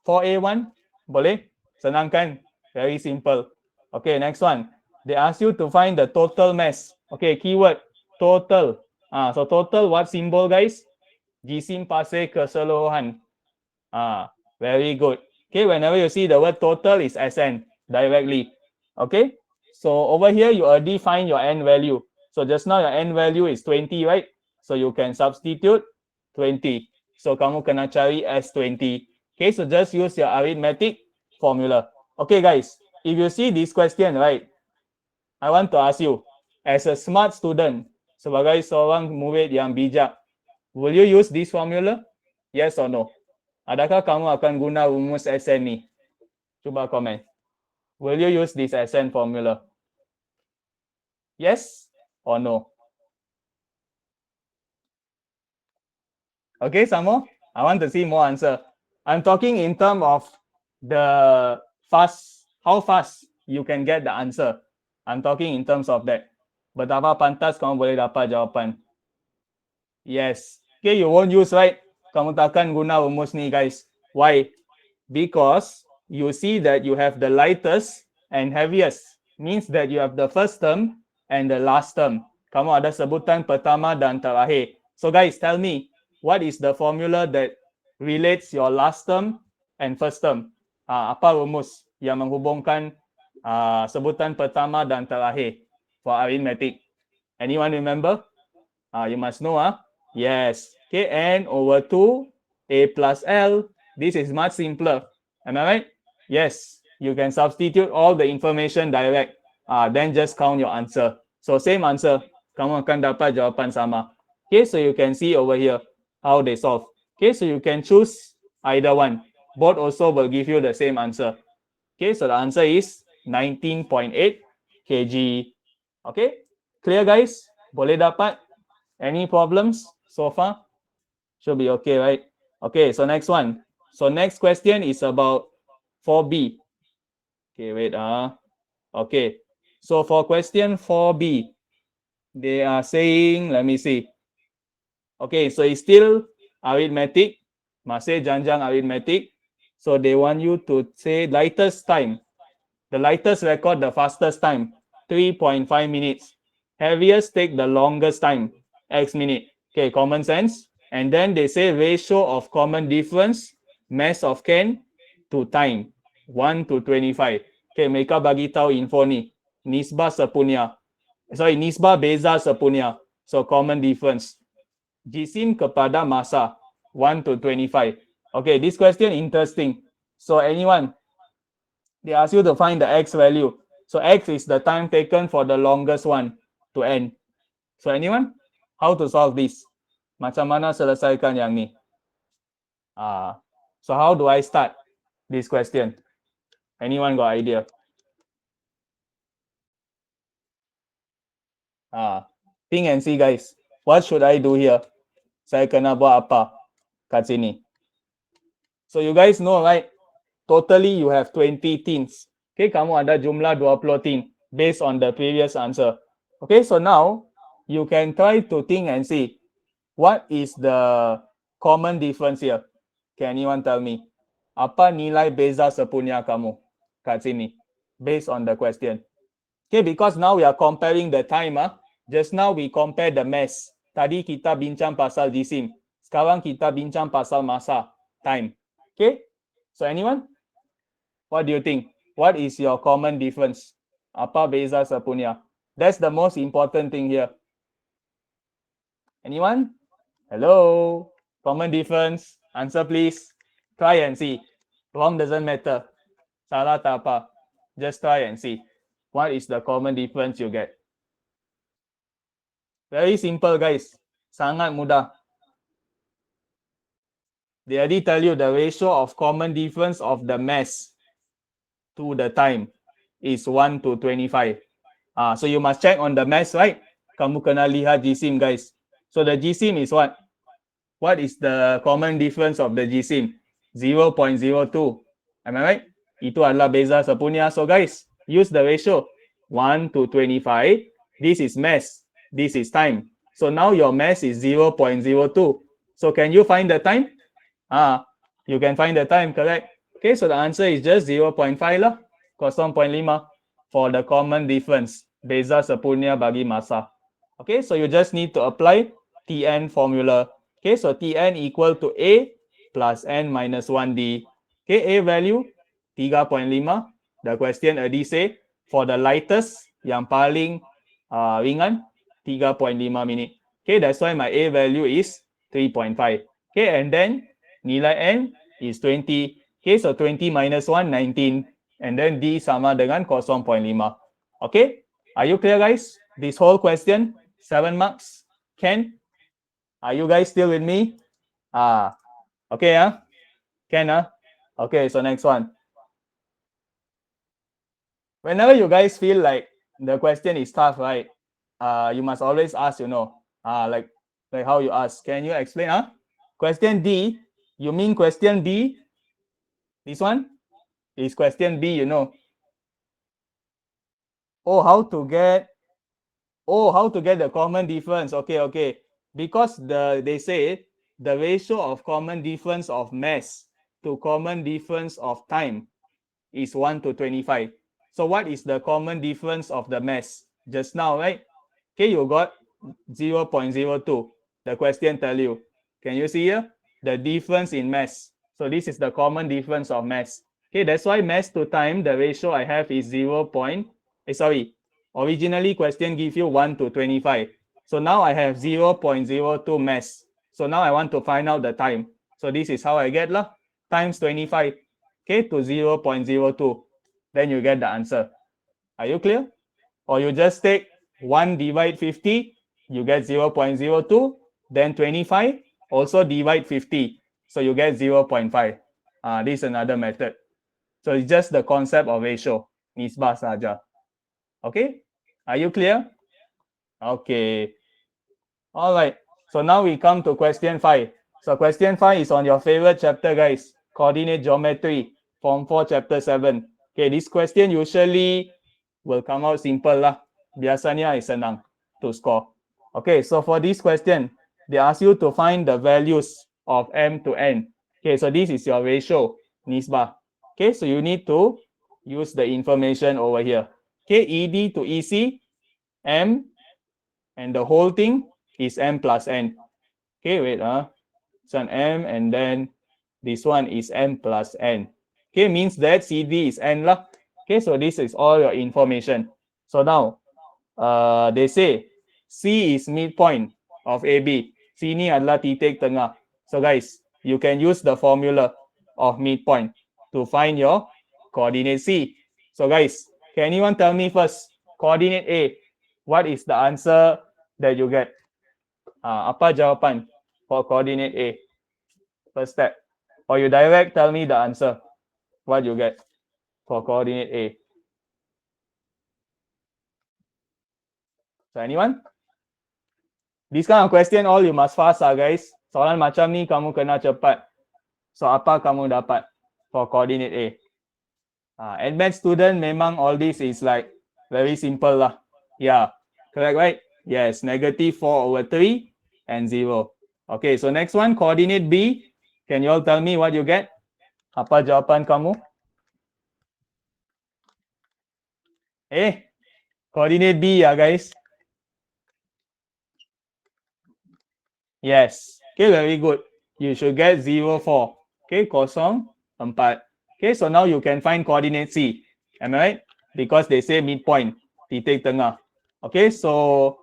4A1, boleh? Senang kan? Very simple. Okay, next one. They ask you to find the total mass. Okay, keyword, total. So total, what symbol guys? Jisim pasir keseluruhan. Very good. Okay, whenever you see the word total is SN directly. Okay, so over here you already find your N value. So just now your N value is 20, right? So you can substitute 20. So kamu kena cari S20. Okay, so just use your arithmetic formula. Okay guys, if you see this question, right, I want to ask you, as a smart student, sebagai seorang murid yang bijak, will you use this formula? Yes or no? Adakah kamu akan guna rumus SN ni? Cuba komen. Will you use this SN formula? Yes or no? Okay, some more? I want to see more answer. I'm talking in terms of the how fast you can get the answer. I'm talking in terms of that. Betapa pantas kamu boleh dapat jawapan? Yes. Okay, you won't use, right? Kamu takkan guna rumus ni, guys. Why? Because you see that you have the lightest and heaviest. Means that you have the first term and the last term. Kamu ada sebutan pertama dan terakhir. So guys, tell me, what is the formula that relates your last term and first term? Apa rumus yang menghubungkan sebutan pertama dan terakhir for arithmetic? Anyone remember? You must know. Yes. Okay, N over 2, A plus L. This is much simpler. Am I right? Yes. You can substitute all the information direct. Then just count your answer. So same answer. Kamu akan dapat jawapan sama. Okay, so you can see over here how they solve. Okay, so you can choose either one. Both also will give you the same answer. Okay, so the answer is 19.8 kg. Okay, clear guys? Boleh dapat? Any problems so far? Should be okay, right? Okay, so next one. So next question is about 4B. Okay, wait. Okay, so for question 4B, they are saying, let me see. Okay, so it's still arithmetic, masih janjang arithmetic. So they want you to say lightest time. The lightest record the fastest time, 3.5 minutes. Heaviest take the longest time, X minute. Okay, common sense. And then they say ratio of common difference, mass of can to time, 1 to 25. Okay, mereka bagi tahu info ni. Nisbah sepunya. Sorry, nisbah beza sepunya. So common difference. Jisim kepada masa, 1 to 25. Okay, this question interesting. So anyone, they ask you to find the X value. So X is the time taken for the longest one to end. So anyone? How to solve this? Macam mana selesaikan yang ni? So how do I start this question? Anyone got idea? Think and see guys. What should I do here? Saya kena buat apa kat sini? So you guys know, right? Totally you have 20 teens. Okay, kamu ada jumlah 20 based on the previous answer. Okay, so now you can try to think and see what is the common difference here. Can anyone tell me? Apa nilai beza sepunya kamu kat sini based on the question? Okay, because now we are comparing the time. Just now we compare the mass. Tadi kita bincang pasal jisim. Sekarang kita bincang pasal masa, time. Okay, so anyone? What do you think? What is your common difference? Apa beza sepunya? That's the most important thing here. Anyone? Hello? Common difference? Answer please. Try and see. Wrong doesn't matter. Salah tak apa. Just try and see. What is the common difference you get? Very simple, guys. Sangat mudah. They already tell you the ratio of common difference of the mass to the time is 1 to 25. So you must check on the mass, right? Kamu kena lihat jisim, guys. So the jisim is what? What is the common difference of the jisim? 0.02. Am I right? Itu adalah beza sepunya. So guys, use the ratio 1 to 25. This is mass. This is time. So now your mass is 0.02. So can you find the time? You can find the time, correct? Okay, so the answer is just 0.5 lah. 0.5 for the common difference. Beza sepunya bagi masa. Okay, so you just need to apply Tn formula. Okay, so Tn equal to A plus N minus 1D. Okay, A value 3.5. The question already say for the lightest, yang paling ringan, 3.5 minit. Okay, that's why my A value is 3.5. Okay, and then nilai N is 20. Okay, so 20 minus 1, 19. And then D sama dengan 0.5. Okay, are you clear, guys? This whole question, 7 marks. Can? Are you guys still with me? Okay, Can, Okay, so next one. Whenever you guys feel like the question is tough, right? You must always ask, like how you ask. Can you explain, Question D, you mean question B? This one is question B, Oh, how to get the common difference? Okay. Because they say the ratio of common difference of mass to common difference of time is 1 to 25. So what is the common difference of the mass? Just now, right? Okay, you got 0.02. The question tell you. Can you see here? The difference in mass. So this is the common difference of mass. Okay, that's why mass to time, the ratio I have is Originally question give you 1 to 25. So now I have 0.02 mass. So now I want to find out the time. So this is how I get lah. Times 25. Okay, to 0.02. Then you get the answer. Are you clear? Or you just take 1 divide 50, you get 0.02, then 25, also divide 50. So you get 0.5. This is another method. So it's just the concept of ratio. Nisbah saja. Okay? Are you clear? Okay. All right. So now we come to question 5. So question 5 is on your favorite chapter, guys. Coordinate geometry, Form 4, chapter 7. Okay, this question usually will come out simple lah. Biasanya is senang to score. Okay, so for this question, they ask you to find the values of m to n. Okay, so this is your ratio, nisbah. Okay, so you need to use the information over here. Okay, ED to EC, m, and the whole thing is m plus n. Okay, wait, it's an m, and then this one is m plus n. Okay, means that CD is n lah. Okay, so this is all your information. So now, they say C is midpoint of AB. C ni adalah titik tengah. So guys, you can use the formula of midpoint to find your coordinate C. So guys, can anyone tell me first, coordinate A, what is the answer that you get? Apa jawapan for coordinate A? First step. Or you direct tell me the answer, what you get for coordinate A. So anyone? This kind of question all you must fast guys. Soalan macam ni kamu kena cepat. So apa kamu dapat for coordinate A? Advanced student memang all this is like very simple lah. Yeah, correct, right? Yes, negative 4 over 3 and 0. Okay, so next one, coordinate B. Can you all tell me what you get? Apa jawapan kamu? Coordinate B ya guys. Yes. Okay, very good. You should get 0, 4. Okay, 0, 4. Okay, so now you can find coordinate C. Am I right? Because they say midpoint, titik tengah. Okay, so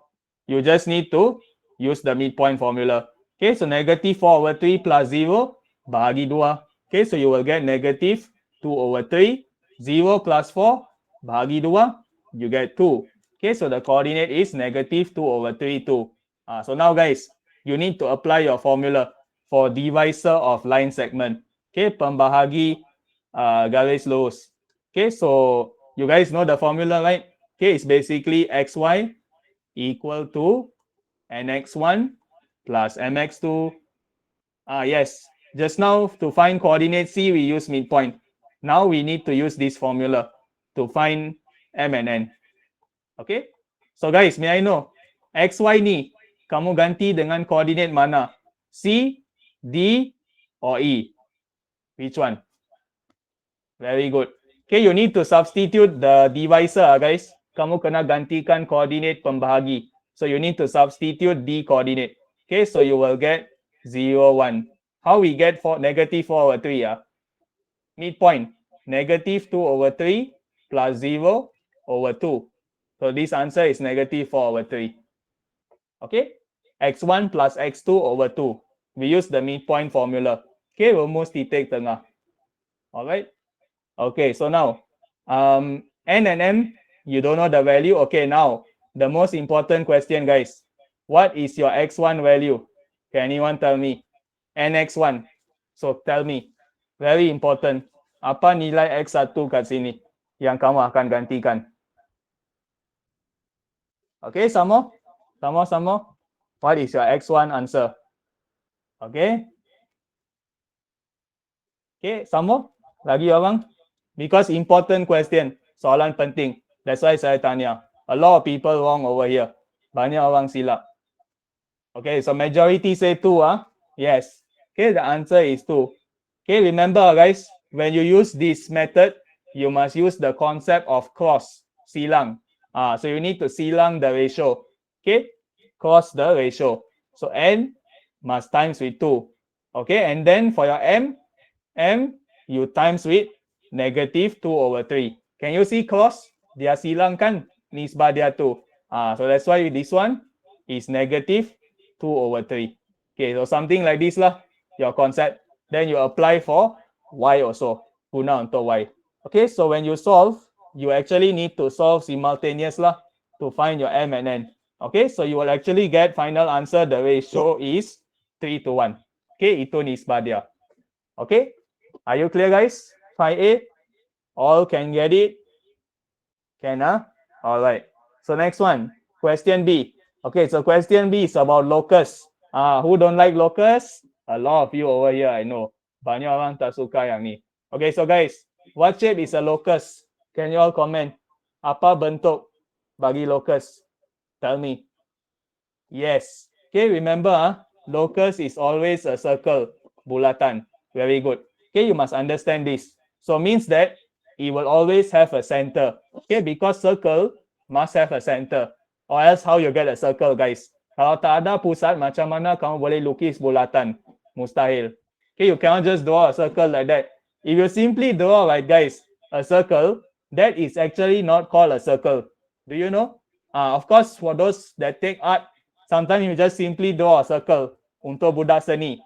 you just need to use the midpoint formula. Okay, so negative 4 over 3 plus 0, bahagi 2. Okay, so you will get negative 2 over 3. 0 plus 4, bahagi 2, you get 2. Okay, so the coordinate is negative 2 over 3, 2. So now guys, you need to apply your formula for divisor of line segment. Okay, pembahagi garis lurus. Okay, so you guys know the formula, right? Okay, it's basically xy equal to nx1 plus mx2. Yes, just now to find coordinate C, we use midpoint. Now we need to use this formula to find m and n. Okay, so guys, may I know xy ni kamu ganti dengan coordinate mana? C, D, or E? Which one? Very good. Okay, you need to substitute the divisor, guys. Kamu kena gantikan coordinate pembahagi. So you need to substitute D coordinate. Okay, so you will get 0, 1. How we get for negative 4 over 3? Midpoint, negative 2 over 3 plus 0 over 2. So this answer is negative 4 over 3. Okay, x1 plus x2 over 2. We use the midpoint formula. Okay, rumus titik tengah. All right. Okay, so now n and m, you don't know the value. Okay, now the most important question, guys. What is your x1 value? Can anyone tell me? nx1. So tell me. Very important. Apa nilai x1 kat sini yang kamu akan gantikan? Okay, sama? Sama? What is your x1 answer? Okay? Okay, sama? Lagi orang? Because important question. Soalan penting. That's why saya tanya. A lot of people wrong over here. Banyak orang silap. Okay, so majority say 2. Yes. Okay, the answer is 2. Okay, remember guys, when you use this method, you must use the concept of cross, silang. So you need to silang the ratio. Okay, cross the ratio. So n must times with 2. Okay, and then for your m you times with negative 2 over 3. Can you see cross? Dia silang kan nisbah dia 2. So that's why this one is negative 2 over 3. Okay, so something like this lah, your concept. Then you apply for y also, guna untuk y. Okay, so when you solve, you actually need to solve simultaneous lah to find your m and n. Okay, so you will actually get final answer, the ratio is 3 to 1. Okay, itu nisbah dia. Okay, are you clear guys? 5A, all can get it? Can, all right. So next one, question B. Okay, so question B is about locus. Who don't like locus? A lot of you over here, I know. Banyak orang tak suka yang ni. Okay, so guys, what shape is a locus? Can you all comment? Apa bentuk bagi locus? Tell me. Yes. Okay, remember, locus is always a circle, bulatan. Very good. Okay, you must understand this. So means that it will always have a center. Okay, because circle must have a center. Or else how you get a circle, guys? Kalau tak ada pusat, macam mana kamu boleh lukis bulatan? Mustahil. Okay, you cannot just draw a circle like that. If you simply draw, right, guys, a circle, that is actually not called a circle. Do you know? Of course, for those that take art, sometimes you just simply draw a circle. Untuk budak seni,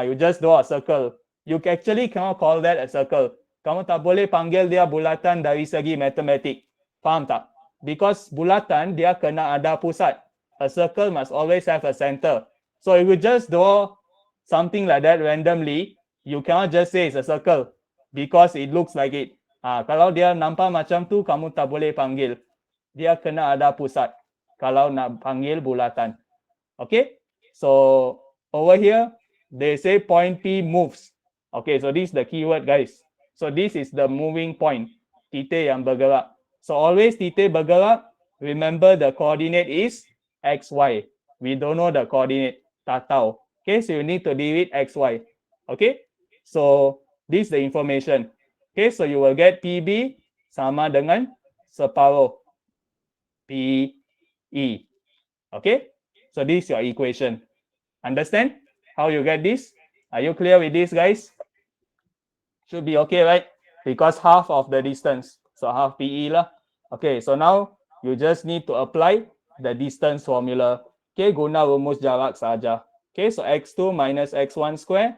you just draw a circle. You actually cannot call that a circle. Kamu tak boleh panggil dia bulatan dari segi matematik. Faham tak? Because bulatan dia kena ada pusat. A circle must always have a center. So if you just draw something like that randomly, you cannot just say it's a circle because it looks like it. Kalau dia nampak macam tu, kamu tak boleh panggil. Dia kena ada pusat kalau nak panggil bulatan. Okay? So over here, they say point P moves. Okay, so this is the keyword, guys. So this is the moving point. titik yang bergerak. So always titik bergerak, remember the coordinate is XY. We don't know the coordinate, tak tahu. Okay, so you need to deal with XY. Okay, so this is the information. Okay, so you will get PB sama dengan separuh PE. Okay, so this is your equation. Understand how you get this? Are you clear with this, guys? Should be okay, right? Because half of the distance, so half PE lah. Okay, so now you just need to apply the distance formula. Okay, guna rumus jarak saja. Okay, so x2 minus x1 square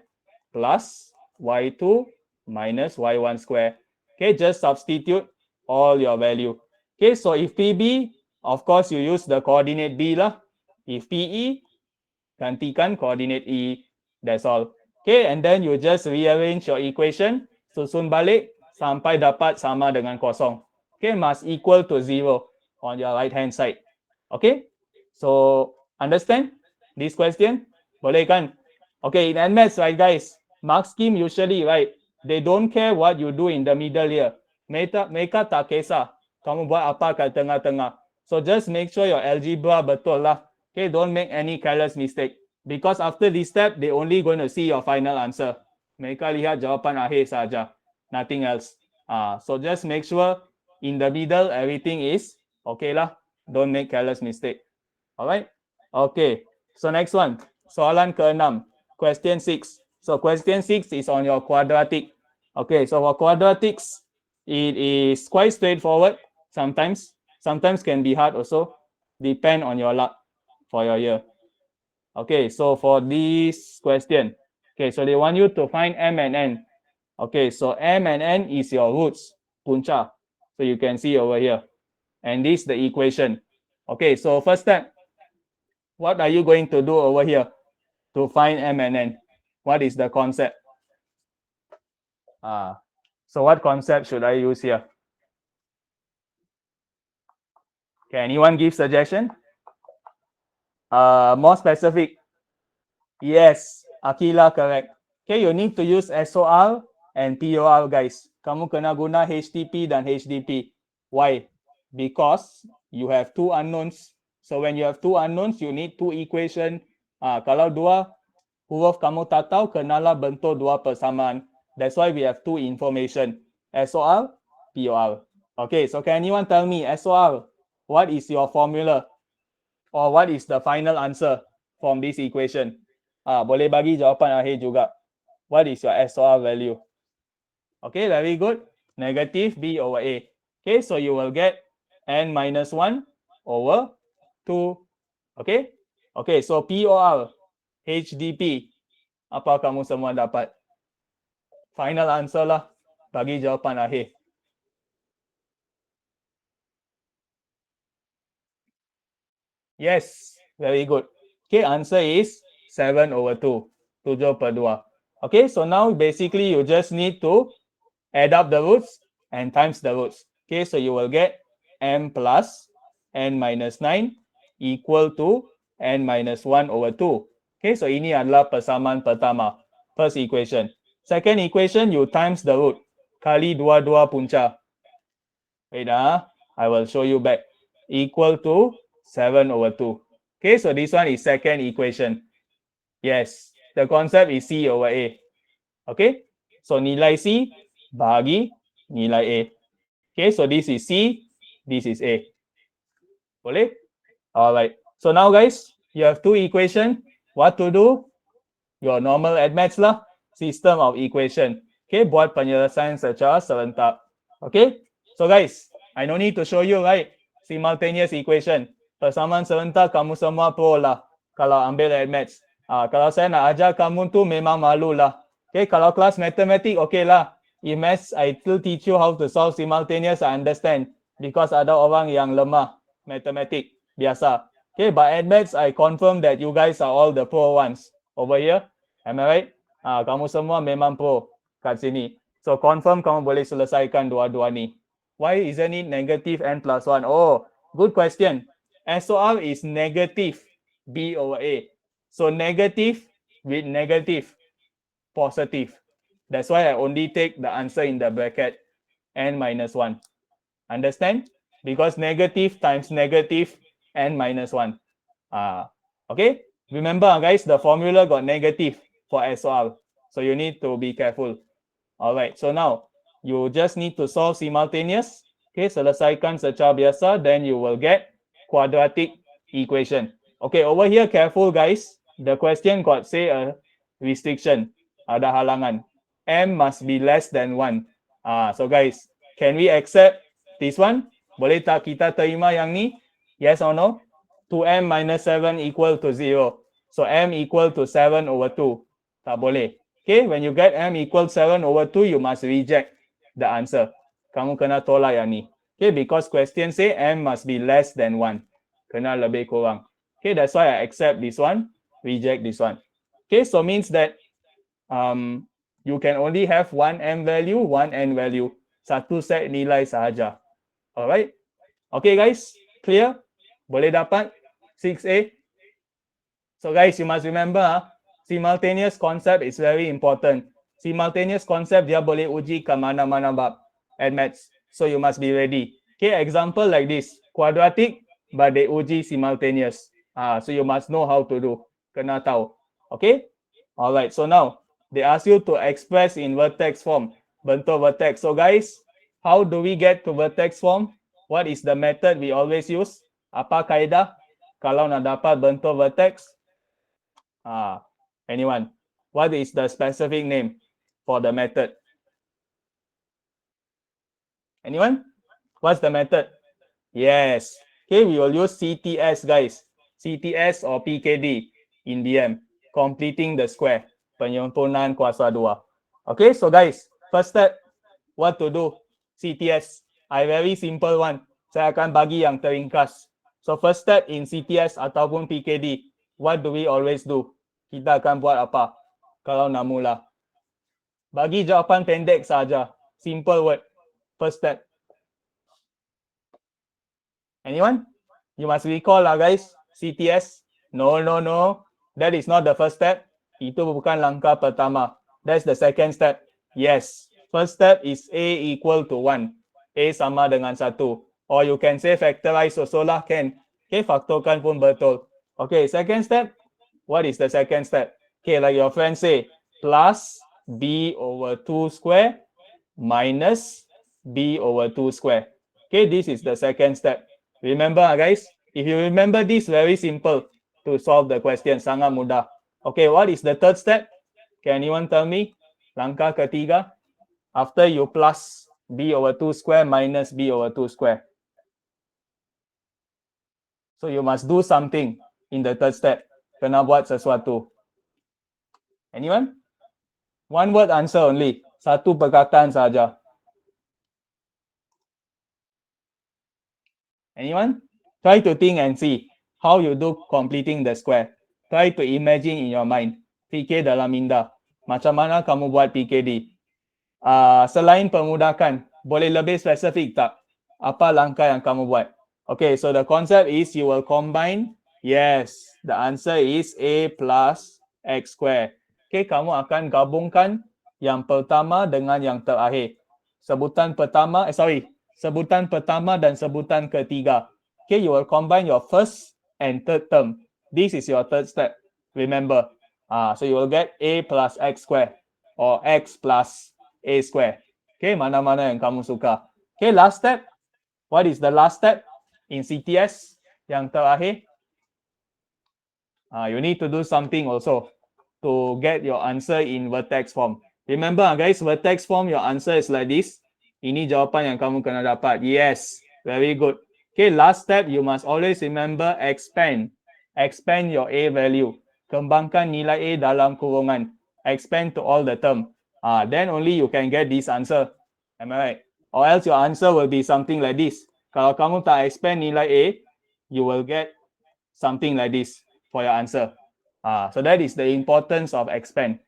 plus y2 minus y1 square. Okay, just substitute all your value. Okay, so if PB, of course you use the coordinate B lah. If PE, gantikan coordinate E. That's all. Okay, and then you just rearrange your equation, susun balik sampai dapat sama dengan kosong. Okay, must equal to 0 on your right hand side. Okay, so understand this question? Boleh kan? Okay, in NMATS, right guys, mark scheme usually, right, they don't care what you do in the middle here. Mereka tak kisah kamu buat apa kat tengah-tengah. So just make sure your algebra betul lah. Okay, don't make any careless mistake. Because after this step, they only going to see your final answer. Mereka lihat jawapan akhir saja, nothing else. So just make sure in the middle everything is okay lah. Don't make careless mistake. Alright. Okay. So next one. Soalan ke-6. Question 6. So question 6 is on your quadratic. Okay. So for quadratics, it is quite straightforward. Sometimes can be hard also. Depend on your luck for your year. Okay, so for this question, okay, so they want you to find M and N. Okay, so M and N is your roots, punca. So you can see over here. And this is the equation. Okay, so first step, what are you going to do over here to find M and N? What is the concept? So what concept should I use here? Can anyone give suggestion? More specific. Yes, Akila correct. Okay, you need to use SOR and POR, guys. Kamu kena guna HTP dan HDP. Why? Because you have two unknowns. So when you have two unknowns, you need two equation. Kalau dua huruf kamu tak tahu, kenalah bentuk dua persamaan. That's why we have two information. SOR, POR. Okay, so can anyone tell me, SOR, what is your formula? Or what is the final answer from this equation? Boleh bagi jawapan akhir juga. What is your SOR value? Okay, very good. Negative B over A. Okay, so you will get N minus 1 over 2. Okay? Okay, so POR, HDP. Apa kamu semua dapat? Final answer lah. Bagi jawapan akhir. Yes, very good. Okay, answer is 7 over 2. 7 per 2. Okay, so now basically you just need to add up the roots and times the roots. Okay, so you will get M plus N minus 9 equal to N minus 1 over 2. Okay, so ini adalah persamaan pertama. First equation. Second equation, you times the root. Kali dua-dua punca. Wait, I will show you back. Equal to 7 over 2. Okay, so this one is second equation. Yes, the concept is C over A. Okay, so nilai C bagi nilai A. Okay, so this is C, this is A. Boleh? Alright, so now guys, you have two equation. What to do? Your normal admaths lah, system of equation. Okay, buat penyelesaian secara serentak. Okay, so guys, I no need to show you, right? Simultaneous equation. Persamaan serentak kamu semua pro lah kalau ambil admaths. Kalau saya nak ajar kamu tu memang malu lah. Okay, kalau kelas matematik, okay lah. In maths, I still teach you how to solve simultaneous, I understand. Because ada orang yang lemah matematik, biasa. Okay, but admaths, I confirm that you guys are all the pro ones. Over here, am I right? Kamu semua memang pro kat sini. So confirm kamu boleh selesaikan dua-dua ni. Why isn't it negative N plus 1? Oh, good question. SOR is negative B over A. So negative with negative, positive. That's why I only take the answer in the bracket. n minus 1. Understand? Because negative times negative n minus 1. Okay? Remember, guys, the formula got negative for SOR. So you need to be careful. All right. So now you just need to solve simultaneous. Okay, selesaikan secara biasa, then you will get quadratic equation. Okay, over here, careful guys. The question got say a restriction, ada halangan. M must be less than 1. So guys, can we accept this one? Boleh tak kita terima yang ni? Yes or no? 2m minus 7 equal to 0. So m equal to 7 over 2. Tak boleh. Okay, when you get m equals 7 over 2, you must reject the answer. Kamu kena tolak yang ni. Okay, because question say m must be less than 1. Kena lebih kurang. Okay, that's why I accept this one, reject this one. Okay, so means that you can only have one m value, one n value. Satu set nilai sahaja. Alright? Okay guys, clear? Boleh dapat 6A? So guys, you must remember, simultaneous concept is very important. Simultaneous concept dia boleh uji ke mana-mana bab at maths. So you must be ready. Okay, example like this. Quadratic, but they uji simultaneous. So you must know how to do. Kena tahu. Okay? Alright, so now they ask you to express in vertex form. Bentuk vertex. So guys, how do we get to vertex form? What is the method we always use? Apa kaedah kalau nak dapat bentuk vertex? Anyone? What is the specific name for the method? Anyone? What's the method? Yes. Okay, we will use CTS, guys. CTS or PKD in BM. Completing the square. Penyempurnaan kuasa 2. Okay, so guys, first step, what to do? CTS. I very simple one. Saya akan bagi yang teringkas. So first step in CTS ataupun PKD, what do we always do? Kita akan buat apa kalau nak mula? Bagi jawapan pendek saja. Simple word. First step. Anyone? You must recall lah guys. CTS. No. That is not the first step. Itu bukan langkah pertama. That's the second step. Yes. First step is A equal to 1. A sama dengan 1. Or you can say factorize also lah, can. Okay, faktorkan pun betul. Okay, second step. What is the second step? Okay, like your friend say, plus B over 2 square minus B over 2 square. Okay, this is the second step. Remember guys, if you remember this, very simple to solve the question, sangat mudah. Okay, what is the third step? Can anyone tell me? Langkah ketiga, after you plus B over 2 square minus B over 2 square. So you must do something in the third step. Kena buat sesuatu. Anyone? One word answer only. Satu perkataan saja. Anyone? Try to think and see how you do completing the square. Try to imagine in your mind. Fikir dalam minda. Macam mana kamu buat PKD? Selain permudahkan, boleh lebih spesifik tak? Apa langkah yang kamu buat? Okay, so the concept is you will combine. Yes, the answer is A plus X square. Okay, kamu akan gabungkan yang pertama dengan yang terakhir. Sebutan pertama dan sebutan ketiga. Okay, you will combine your first and third term. This is your third step. Remember. So you will get A plus X square or X plus A square. Okay, mana-mana yang kamu suka. Okay, last step. What is the last step in CTS? Yang terakhir. You need to do something also to get your answer in vertex form. Remember guys, vertex form, your answer is like this. Ini jawapan yang kamu kena dapat. Yes, very good. Okay, last step, you must always remember expand. Expand your A value. Kembangkan nilai A dalam kurungan. Expand to all the term. Then only you can get this answer. Am I right? Or else your answer will be something like this. Kalau kamu tak expand nilai A, you will get something like this for your answer. So that is the importance of expand.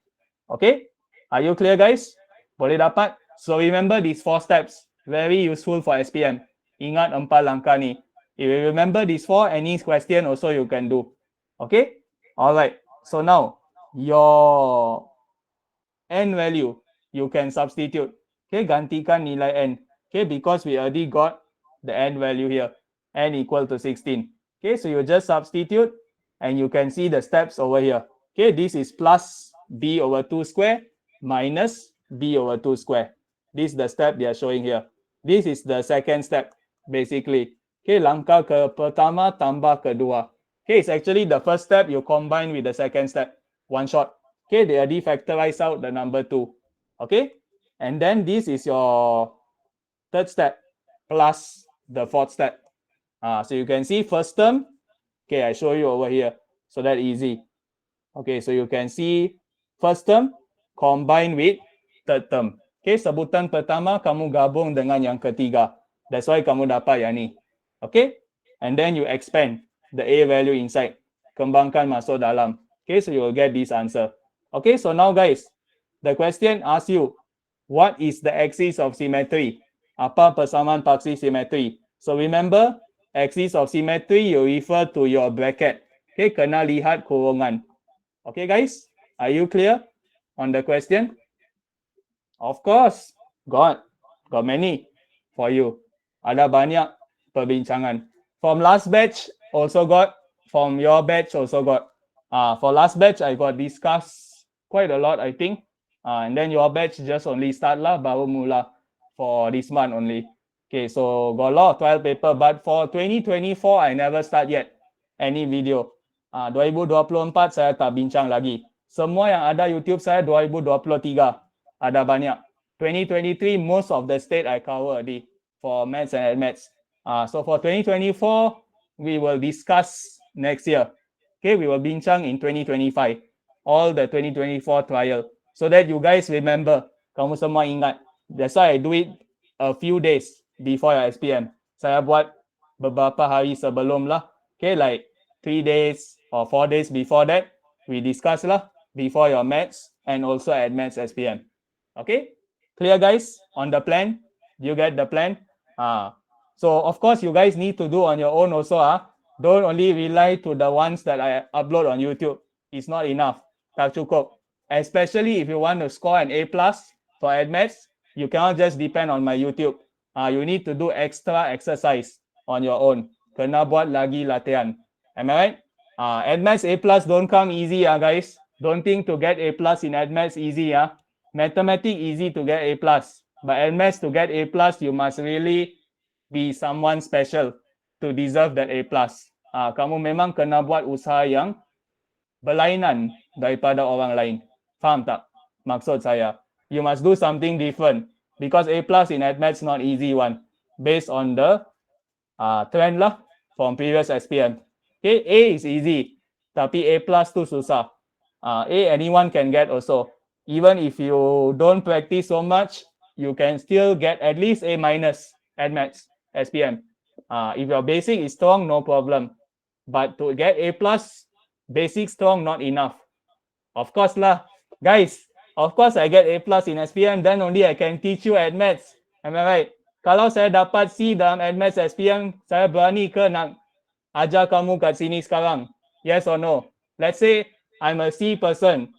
Okay? Are you clear guys? Boleh dapat? So remember these 4 steps. Very useful for SPM. Ingat 4 langkah ni. If you remember these 4, any question also you can do. Okay? Alright. So now, your N value, you can substitute. Okay, gantikan nilai N. Okay, because we already got the n value here, n equal to 16. Okay, so you just substitute and you can see the steps over here. Okay, this is plus b over 2 square minus b over 2 square. This is the step they are showing here. This is the second step, basically. Okay, langkah ke pertama tambah kedua. Okay, it's actually the first step you combine with the second step. One shot. Okay, they already factorize out the number 2. Okay, and then this is your third step plus the fourth step. So you can see first term. Okay, I show you over here. So that easy. Okay, so you can see first term combined with third term. Okay, sebutan pertama kamu gabung dengan yang ketiga. That's why kamu dapat yang ni. Okay, and then you expand the A value inside. Kembangkan masuk dalam. Okay, so you will get this answer. Okay, so now guys, the question asks you, what is the axis of symmetry? Apa persamaan paksi symmetry? So remember, axis of symmetry you refer to your bracket. Okay, kena lihat kurungan. Okay guys, are you clear on the question? Of course, got many for you. Ada banyak perbincangan. From last batch also got, from your batch also got. For last batch I got discussed quite a lot I think. And then your batch just only start lah, baru mula for this month only. Okay, so got a lot of trial paper, but for 2024 I never start yet any video. 2024 saya tak bincang lagi. Semua yang ada YouTube saya 2023 ada banyak. 2023 most of the state I cover already for maths and admaths. So for 2024 we will discuss next year. Okay, we will bincang in 2025 all the 2024 trial so that you guys remember. Kamu semua ingat. That's why I do it a few days before your SPM. Saya buat beberapa hari sebelum lah. Okay, like 3 days or 4 days before that, we discuss lah before your maths and also admaths SPM. Okay, clear guys on the plan? You get the plan? So of course you guys need to do on your own also. Don't only rely to the ones that I upload on YouTube. It's not enough. Tak cukup. Especially if you want to score an A+ for admaths, you cannot just depend on my YouTube. You need to do extra exercise on your own. Kena buat lagi latihan. Am I right? Admaths A+ don't come easy, guys. Don't think to get A+ in admaths easy. Mathematics easy to get A+. But admaths to get A+, you must really be someone special to deserve that A+. Kamu memang kena buat usaha yang berlainan daripada orang lain. Faham tak? Maksud saya, you must do something different because A+ in admaths not easy one based on the trend lah from previous SPM. Okay, A is easy, tapi A+ tu susah. A anyone can get also. Even if you don't practice so much, you can still get at least A- admaths SPM. If your basic is strong, no problem. But to get A+, basic strong not enough. Of course lah, guys. Of course I get A+ in SPM, then only I can teach you admaths. Am I right? Kalau saya dapat C dalam admaths SPM, saya berani ke nak ajar kamu kat sini sekarang? Yes or no? Let's say I'm a C person.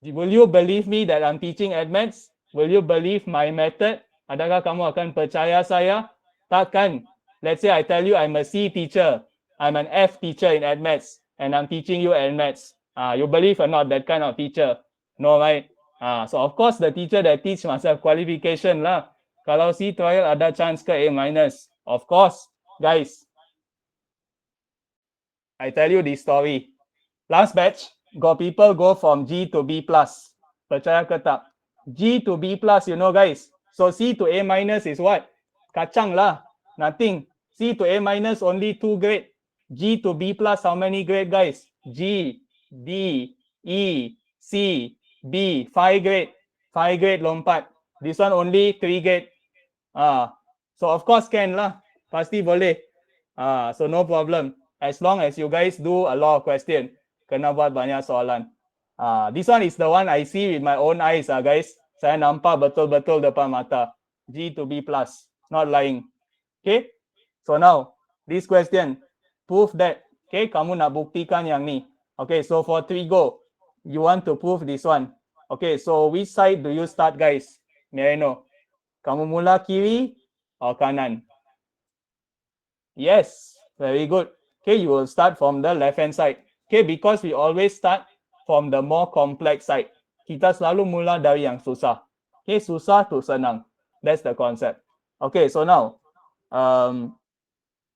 Will you believe me that I'm teaching admaths? Will you believe my method? Adakah kamu akan percaya saya? Takkan. Let's say I tell you I'm a C teacher. I'm an F teacher in admaths and I'm teaching you admaths. You believe or not that kind of teacher? No, right? So of course the teacher that teach must have qualification lah. Kalau C trial ada chance ke A-. Of course, guys. I tell you this story. Last batch, got people go from G to B+. Percaya ke tak? G to B+, you know guys. So C to A- is what? Kacang lah. Nothing. C to A- only 2 grade. G to B+, how many grade guys? G, D, E, C, B, 5 grade. 5 grade lompat. This one only 3 grade. So of course can lah. Pasti boleh. So no problem. As long as you guys do a lot of question. Kena buat banyak soalan. This one is the one I see with my own eyes, guys. Saya nampak betul-betul depan mata. G to B+. Not lying. Okay. So now, this question. Prove that. Okay, kamu nak buktikan yang ni. Okay, so for 3 go. You want to prove this one. Okay, so which side do you start, guys? May I know? Kamu mula kiri or kanan? Yes, very good. Okay, you will start from the left hand side. Okay, because we always start from the more complex side. Kita selalu mula dari yang susah. Okay, susah to senang. That's the concept. Okay, so now,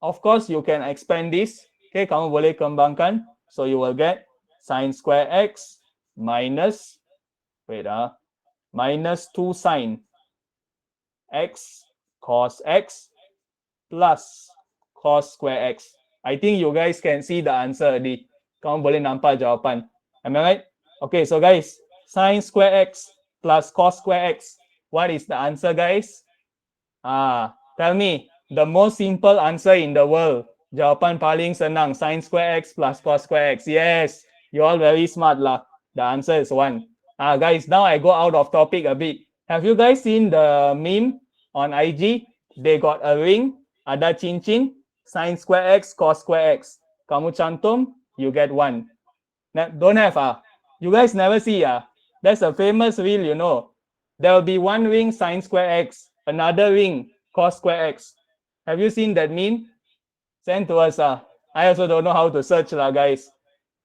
of course, you can expand this. Okay, kamu boleh kembangkan. So you will get sine square x minus, minus 2 sine x cos x plus cos square x. I think you guys can see the answer already. Kamu boleh nampak jawapan. Am I right? Okay, so guys, sine square x plus cos square x. What is the answer, guys? Tell me, the most simple answer in the world. Jawapan paling senang, sine square x plus cos square x. Yes, you all very smart lah. The answer is 1. Guys, now I go out of topic a bit. Have you guys seen the meme on IG? They got a ring, ada cincin, sine square x, cos square x. Kamu cantum, you get 1. Don't have You guys never see That's a famous reel, you know. There will be one ring sine square x, another ring cos square x. Have you seen that meme? Send to us. I also don't know how to search lah, guys.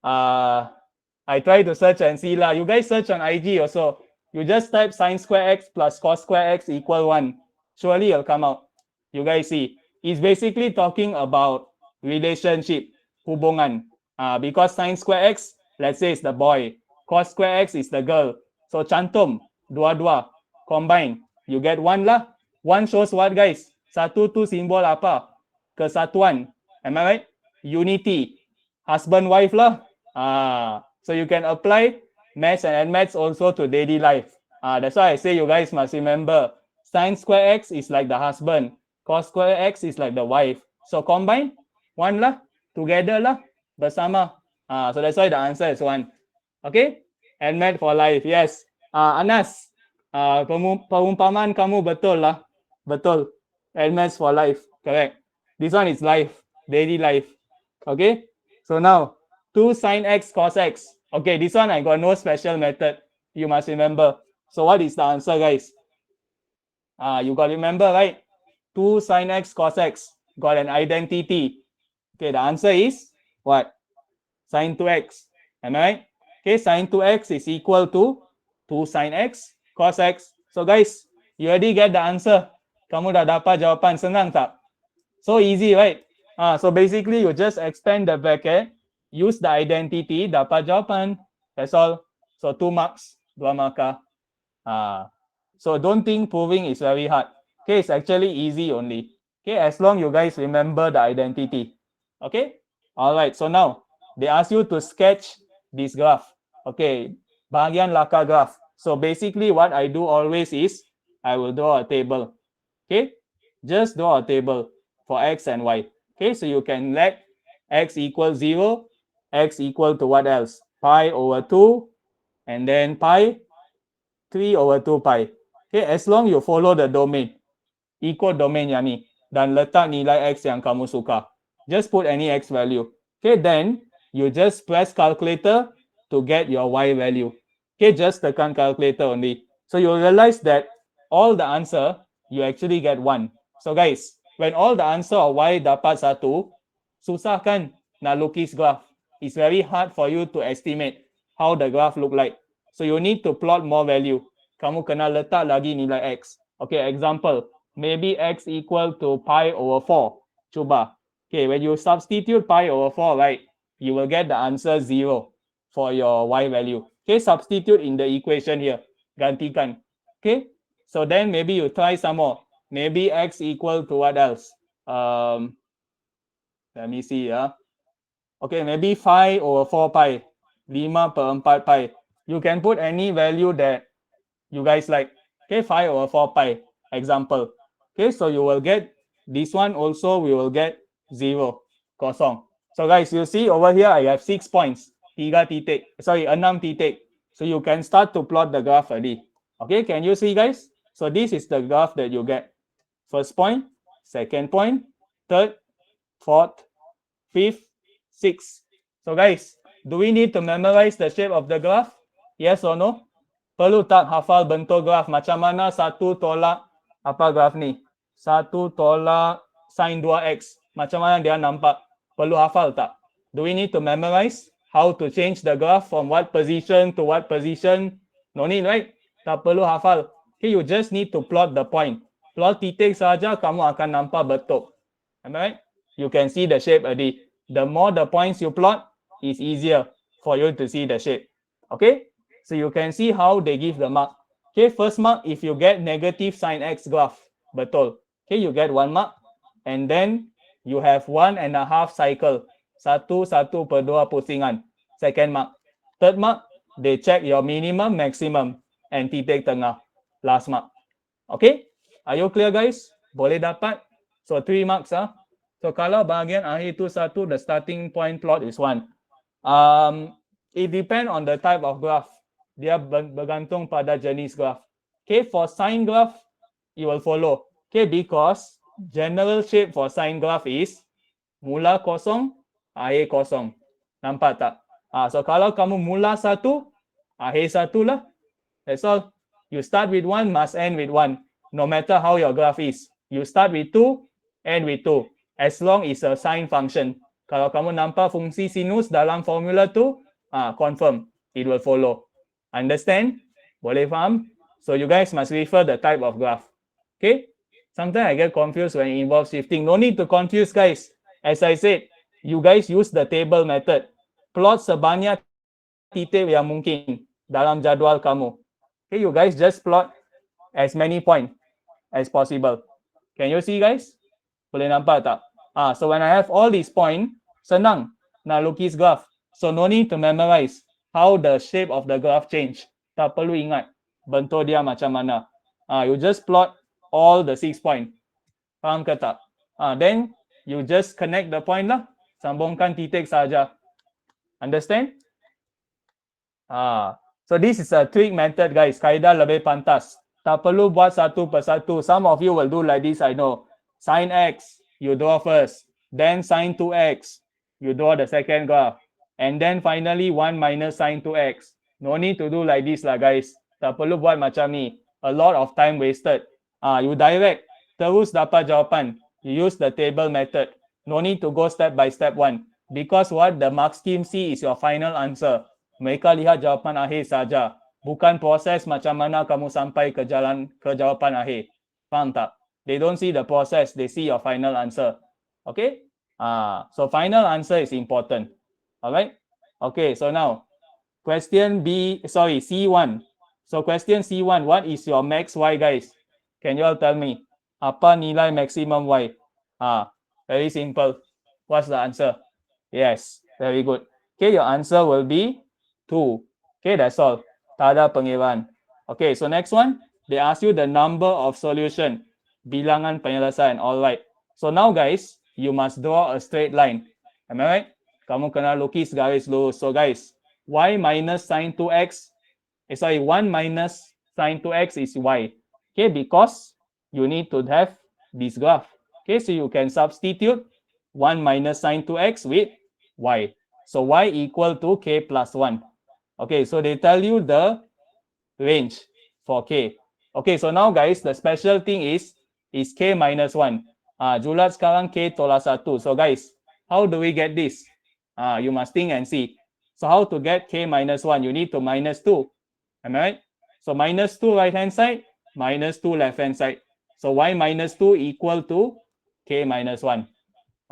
I try to search and see lah. You guys search on IG also. You just type sine square x plus cos square x equal 1. Surely it'll come out. You guys see. It's basically talking about relationship, hubungan. Because sine square x, let's say it's the boy. Cos square x is the girl. So cantum, dua-dua, combine. You get 1 lah. 1 shows what, guys? Satu tu simbol apa? Kesatuan. Am I right? Unity. Husband, wife lah. So you can apply maths and maths also to daily life. That's why I say you guys must remember. Sine square x is like the husband. Cos square x is like the wife. So combine, 1 lah. Together lah. Bersama. So that's why the answer is 1. Okay? And math for life. Yes. Anas, perumpamaan kamu betul lah. Betul. And maths for life. Correct. This one is life. Daily life. Okay? So now, 2 sine x cos x. Okay, this one I got no special method. You must remember. So what is the answer, guys? You got to remember, right? 2 sine x cos x. Got an identity. Okay, the answer is what? Sine 2x. Am I right? Okay, sine 2x is equal to 2 sine x cos x. So guys, you already get the answer. Kamu dah dapat jawapan, senang tak? So easy, right? So basically, you just expand the bracket, use the identity, dapat jawapan. That's all. So 2 marks, 2 markah. So don't think proving is very hard. Okay, it's actually easy only. Okay, as long you guys remember the identity. Okay? All right, so now, they ask you to sketch this graph. Okay, bahagian laka graph. So basically, what I do always is, I will draw a table. Okay, just draw a table for x and y. Okay, so you can let x equal 0, x equal to what else? Pi over 2, and then pi, 3 over 2 pi. Okay, as long you follow the domain, ikut domain yang ni, dan letak nilai x yang kamu suka. Just put any x value. Okay, then you just press calculator to get your y value. Okay, just tekan calculator only. So you'll realize that all the answer, you actually get 1. So guys, when all the answer of y dapat 1, susah kan nak lukis graph. It's very hard for you to estimate how the graph look like. So you need to plot more value. Kamu kena letak lagi nilai x. Okay, example, maybe x equal to pi over 4. Cuba. Okay, when you substitute pi over 4, right, you will get the answer 0 for your y value. Okay, substitute in the equation here. Gantikan. Okay, so then maybe you try some more. Maybe x equal to what else? Let me see. Okay, maybe 5 over 4 pi. 5/4 pi. You can put any value that you guys like. Okay, 5 over 4 pi. Example. Okay, so you will get this one also, we will get 0. Kosong. So guys, you see over here, I have 6 points. 6 titik. Sorry, 6 titik. So you can start to plot the graph already. Okay, can you see, guys? So this is the graph that you get. First point, second point, third, fourth, fifth, sixth. So guys, do we need to memorize the shape of the graph? Yes or no? Perlu tak hafal bentuk graph? Macam mana satu tolak apa graph ni? 1 tolak sin 2x. Macam mana dia nampak? Perlu hafal tak? Do we need to memorize how to change the graph from what position to what position? No need, right? Tak perlu hafal. Okay, you just need to plot the point. Plot titik saja kamu akan nampak betul. Am I right? You can see the shape already. The more the points you plot, is easier for you to see the shape. Okay? So you can see how they give the mark. Okay, first mark, if you get negative sin x graph, betul. Okay, you get 1 mark. And then you have 1.5 cycle. 1/2 pusingan. Second mark. Third mark, they check your minimum, maximum, and titik tengah. Last mark. Okay? Are you clear, guys? Boleh dapat? So 3 marks. So kalau bahagian akhir itu 1, the starting point plot is 1. It depends on the type of graph. Dia bergantung pada jenis graph. Okay, for sine graph, you will follow. Okay, because general shape for sine graph is mula kosong, akhir kosong. Nampak tak? So kalau kamu mula 1, akhir 1 lah. That's all. You start with 1, must end with 1. No matter how your graph is. You start with 2, end with 2. As long it's a sine function. Kalau kamu nampak fungsi sinus dalam formula tu, confirm. It will follow. Understand? Boleh faham? So you guys must refer the type of graph. Okay? Sometimes I get confused when it involves shifting. No need to confuse, guys. As I said, you guys use the table method. Plot sebanyak titik yang mungkin dalam jadual kamu. Okay, you guys just plot as many points as possible. Can you see, guys? Boleh nampak tak? So when I have all these points, senang nak lukis graph. So no need to memorize how the shape of the graph change. Tak perlu ingat bentuk dia macam mana. You just plot all the 6 points. Faham ke tak? Then you just connect the point lah. Sambungkan titik saja. Understand? So this is a trick method, guys. Kaedah lebih pantas. Tak perlu buat satu persatu. Some of you will do like this, I know. Sin x, you draw first. Then sin 2x, you draw the second graph. And then finally 1 minus sin 2x. No need to do like this lah, guys. Tak perlu buat macam ni. A lot of time wasted. You direct. Terus dapat jawapan. You use the table method. No need to go step by step 1. Because what the mark scheme see is your final answer. Mereka lihat jawapan akhir saja. Bukan proses macam mana kamu sampai ke jawapan akhir. Faham tak? They don't see the process, they see your final answer. Okay? So final answer is important. Alright? Okay, so now question C1. So question C1, what is your max y, guys? Can you all tell me? Apa nilai maximum y? Very simple. What's the answer? Yes, very good. Okay, your answer will be 2. Okay, that's all. Tak ada pengiraan. Okay, so next one, they ask you the number of solution. Bilangan penyelesaian. All right. So now, guys, you must draw a straight line. Am I right? Kamu kena lukis garis lurus. So, guys, y minus sin 2x, 1 minus sin 2x is y. Okay, because you need to have this graph. Okay, so you can substitute 1 minus sin 2x with y. So y equal to k plus 1. Okay, so they tell you the range for k. Okay, so now, guys, the special thing is k minus 1. Julat sekarang k tolak 1. So, guys, how do we get this? You must think and see. So how to get k minus 1? You need to minus 2. Am I right? So minus 2 right-hand side, minus 2 left-hand side. So y minus 2 equal to k minus 1.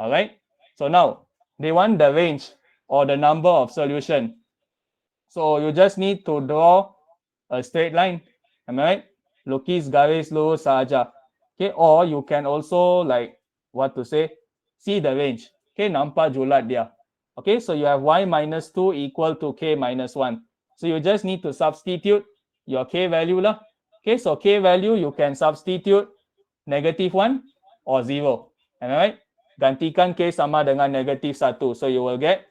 All right? So now, they want the range or the number of solution. So you just need to draw a straight line. Am I right? Lukis garis lurus saja. Okay, or you can also see the range. Okay, nampak julat dia. Okay, so you have y minus 2 equal to k minus 1. So you just need to substitute your k value lah. Okay, so k value you can substitute negative 1 or 0. Am I right? Gantikan k sama dengan negative 1. So you will get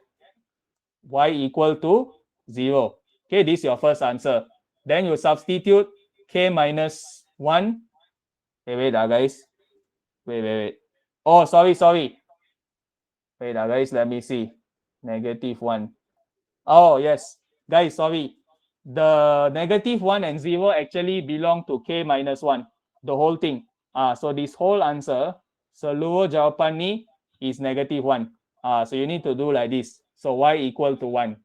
y equal to 0. Okay, this is your first answer. Then you substitute k minus 1. Wait, guys. Wait. Oh, sorry. Wait, guys, let me see. Negative 1. Oh, yes. Guys, sorry. The negative 1 and 0 actually belong to k minus 1. The whole thing. So this whole answer, seluruh jawapan ni is -1. So you need to do like this. So y equal to 1.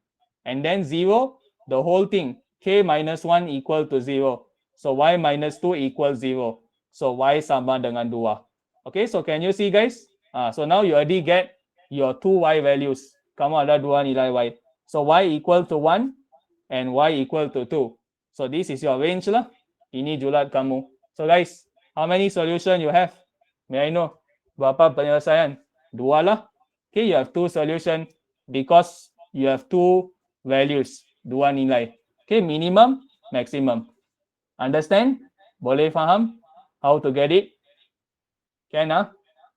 And then 0, the whole thing, k minus 1 equal to 0. So y minus 2 equals 0. So y sama dengan 2. Okay, so can you see guys? So now you already get your 2y values. Kamu ada 2 nilai y. So y equal to 1 and y equal to 2. So this is your range lah. Ini julat kamu. So guys, how many solution you have? May I know? Berapa penyelesaian? 2 lah. Okay, you have 2 solution because you have 2 values. 2 nilai. Okay, minimum, maximum. Understand? Boleh faham? How to get it? Can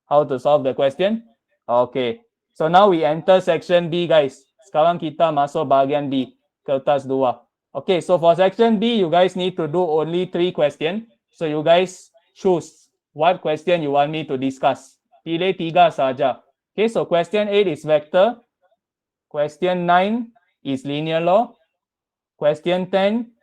How to solve the question? Okay. So now we enter section B guys. Sekarang kita masuk bahagian B. Kertas 2. Okay, so for section B, you guys need to do only 3 questions. So you guys choose what question you want me to discuss. Pilih 3 saja. Okay, so question 8 is vector. Question 9 is linear law. Question 10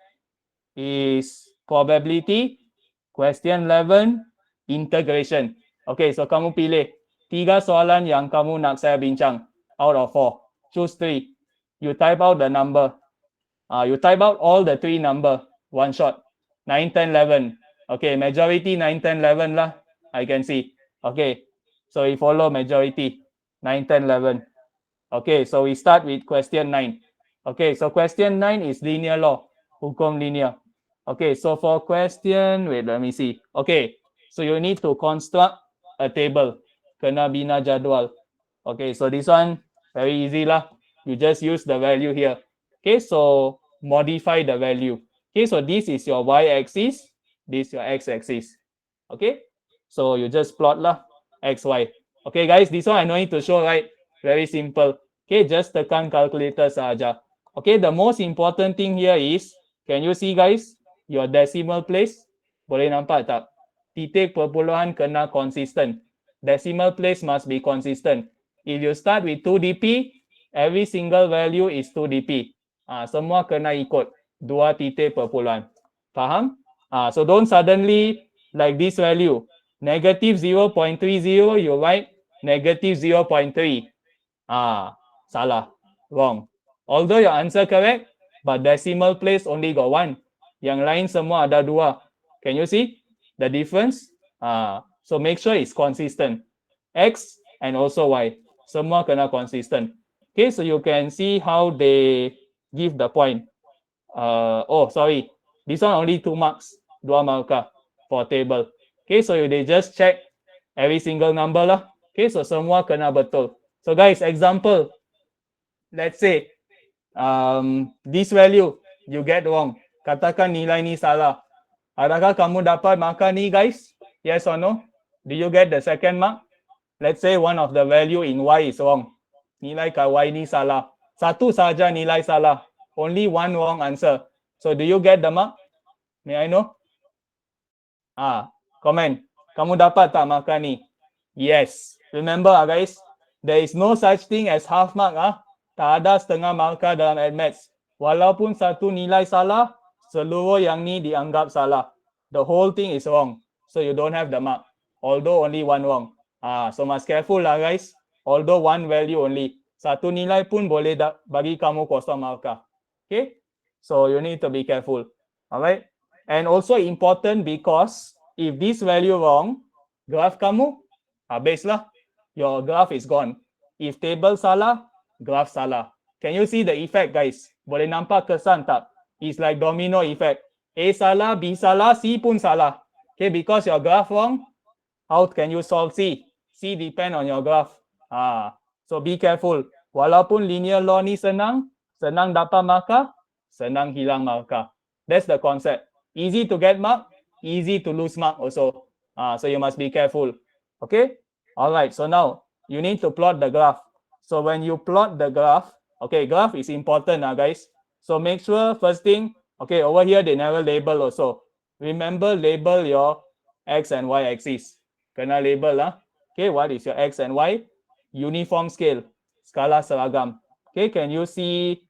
is probability. Question 11, integration. Okay, so kamu pilih 3 soalan yang kamu nak saya bincang out of 4. Choose 3. You type out the number. You type out all the 3 number, one shot. 9, 10, 11. Okay, majority 9, 10, 11 lah. I can see. Okay, so we follow majority. 9, 10, 11. Okay, so we start with question 9. Okay, so question 9 is linear law. Hukum linear. Okay, so for question, wait, let me see. Okay, so you need to construct a table. Kena bina jadual. Okay, so this one, very easy lah. You just use the value here. Okay, so modify the value. Okay, so this is your y-axis, this is your x-axis. Okay, so you just plot lah, x, y. Okay, guys, this one I don't need to show, right? Very simple. Okay, just tekan calculator saja. Okay, the most important thing here is, can you see guys, your decimal place? Boleh nampak tak? Titik perpuluhan kena consistent. Decimal place must be consistent. If you start with 2 dp, every single value is 2 dp. Semua kena ikut 2 titik perpuluhan. Faham? So don't suddenly like this value. Negative 0.30, you write negative 0.3. Salah. Wrong. Although your answer correct, but decimal place only got 1. Yang lain semua ada 2. Can you see the difference? So make sure it's consistent. X and also Y. Semua kena consistent. Okay, so you can see how they give the point. Sorry. This one only 2 marks. 2 markah for table. Okay, so they just check every single number lah. Okay, so semua kena betul. So guys, example. Let's say this value you get wrong. Katakan nilai ni salah. Adakah kamu dapat markah ni guys? Yes or no? Do you get the second mark? Let's say one of the value in Y is wrong. Nilai kat Y ni salah. Satu saja nilai salah. Only one wrong answer. So do you get the mark? May I know? Comment. Kamu dapat tak markah ni? Yes. Remember guys, there is no such thing as half mark. Tak ada setengah markah dalam admaths. Walaupun satu nilai salah, seluruh yang ni dianggap salah. The whole thing is wrong. So you don't have the mark. Although only one wrong. So must careful lah guys. Although one value only. Satu nilai pun boleh bagi kamu kosong markah. Okay? So you need to be careful. Alright? And also important because if this value wrong, graph kamu, habislah. Your graph is gone. If table salah, graph salah. Can you see the effect guys? Boleh nampak kesan tak? It's like domino effect. A salah, B salah, C pun salah. Okay, because your graph wrong, how can you solve C? C depend on your graph. So be careful. Walaupun linear law ni senang dapat markah, senang hilang markah. That's the concept. Easy to get mark, easy to lose mark also. So you must be careful. Okay? Alright, so now you need to plot the graph. So when you plot the graph, okay, graph is important guys. So make sure first thing, okay, over here they never label also. Remember label your X and Y axis. Kena label Okay, what is your X and Y? Uniform scale. Skala seragam. Okay, can you see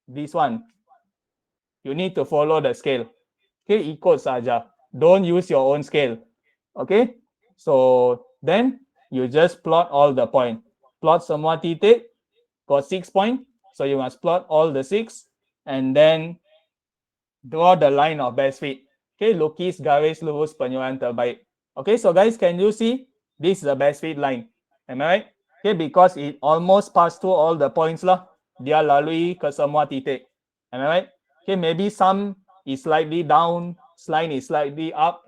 this one? You need to follow the scale. Okay, ikut saja. Don't use your own scale. Okay, so then you just plot all the point. Plot semua titik, got 6 point, so you must plot all the 6 and then draw the line of best fit. Okay, lukis garis lurus penyuaian terbaik. Okay, so guys, can you see? This is the best fit line. Am I right? Okay, because it almost passed through all the points lah. Dia lalui ke semua titik. Am I right? Okay, maybe some is slightly down, line is slightly up.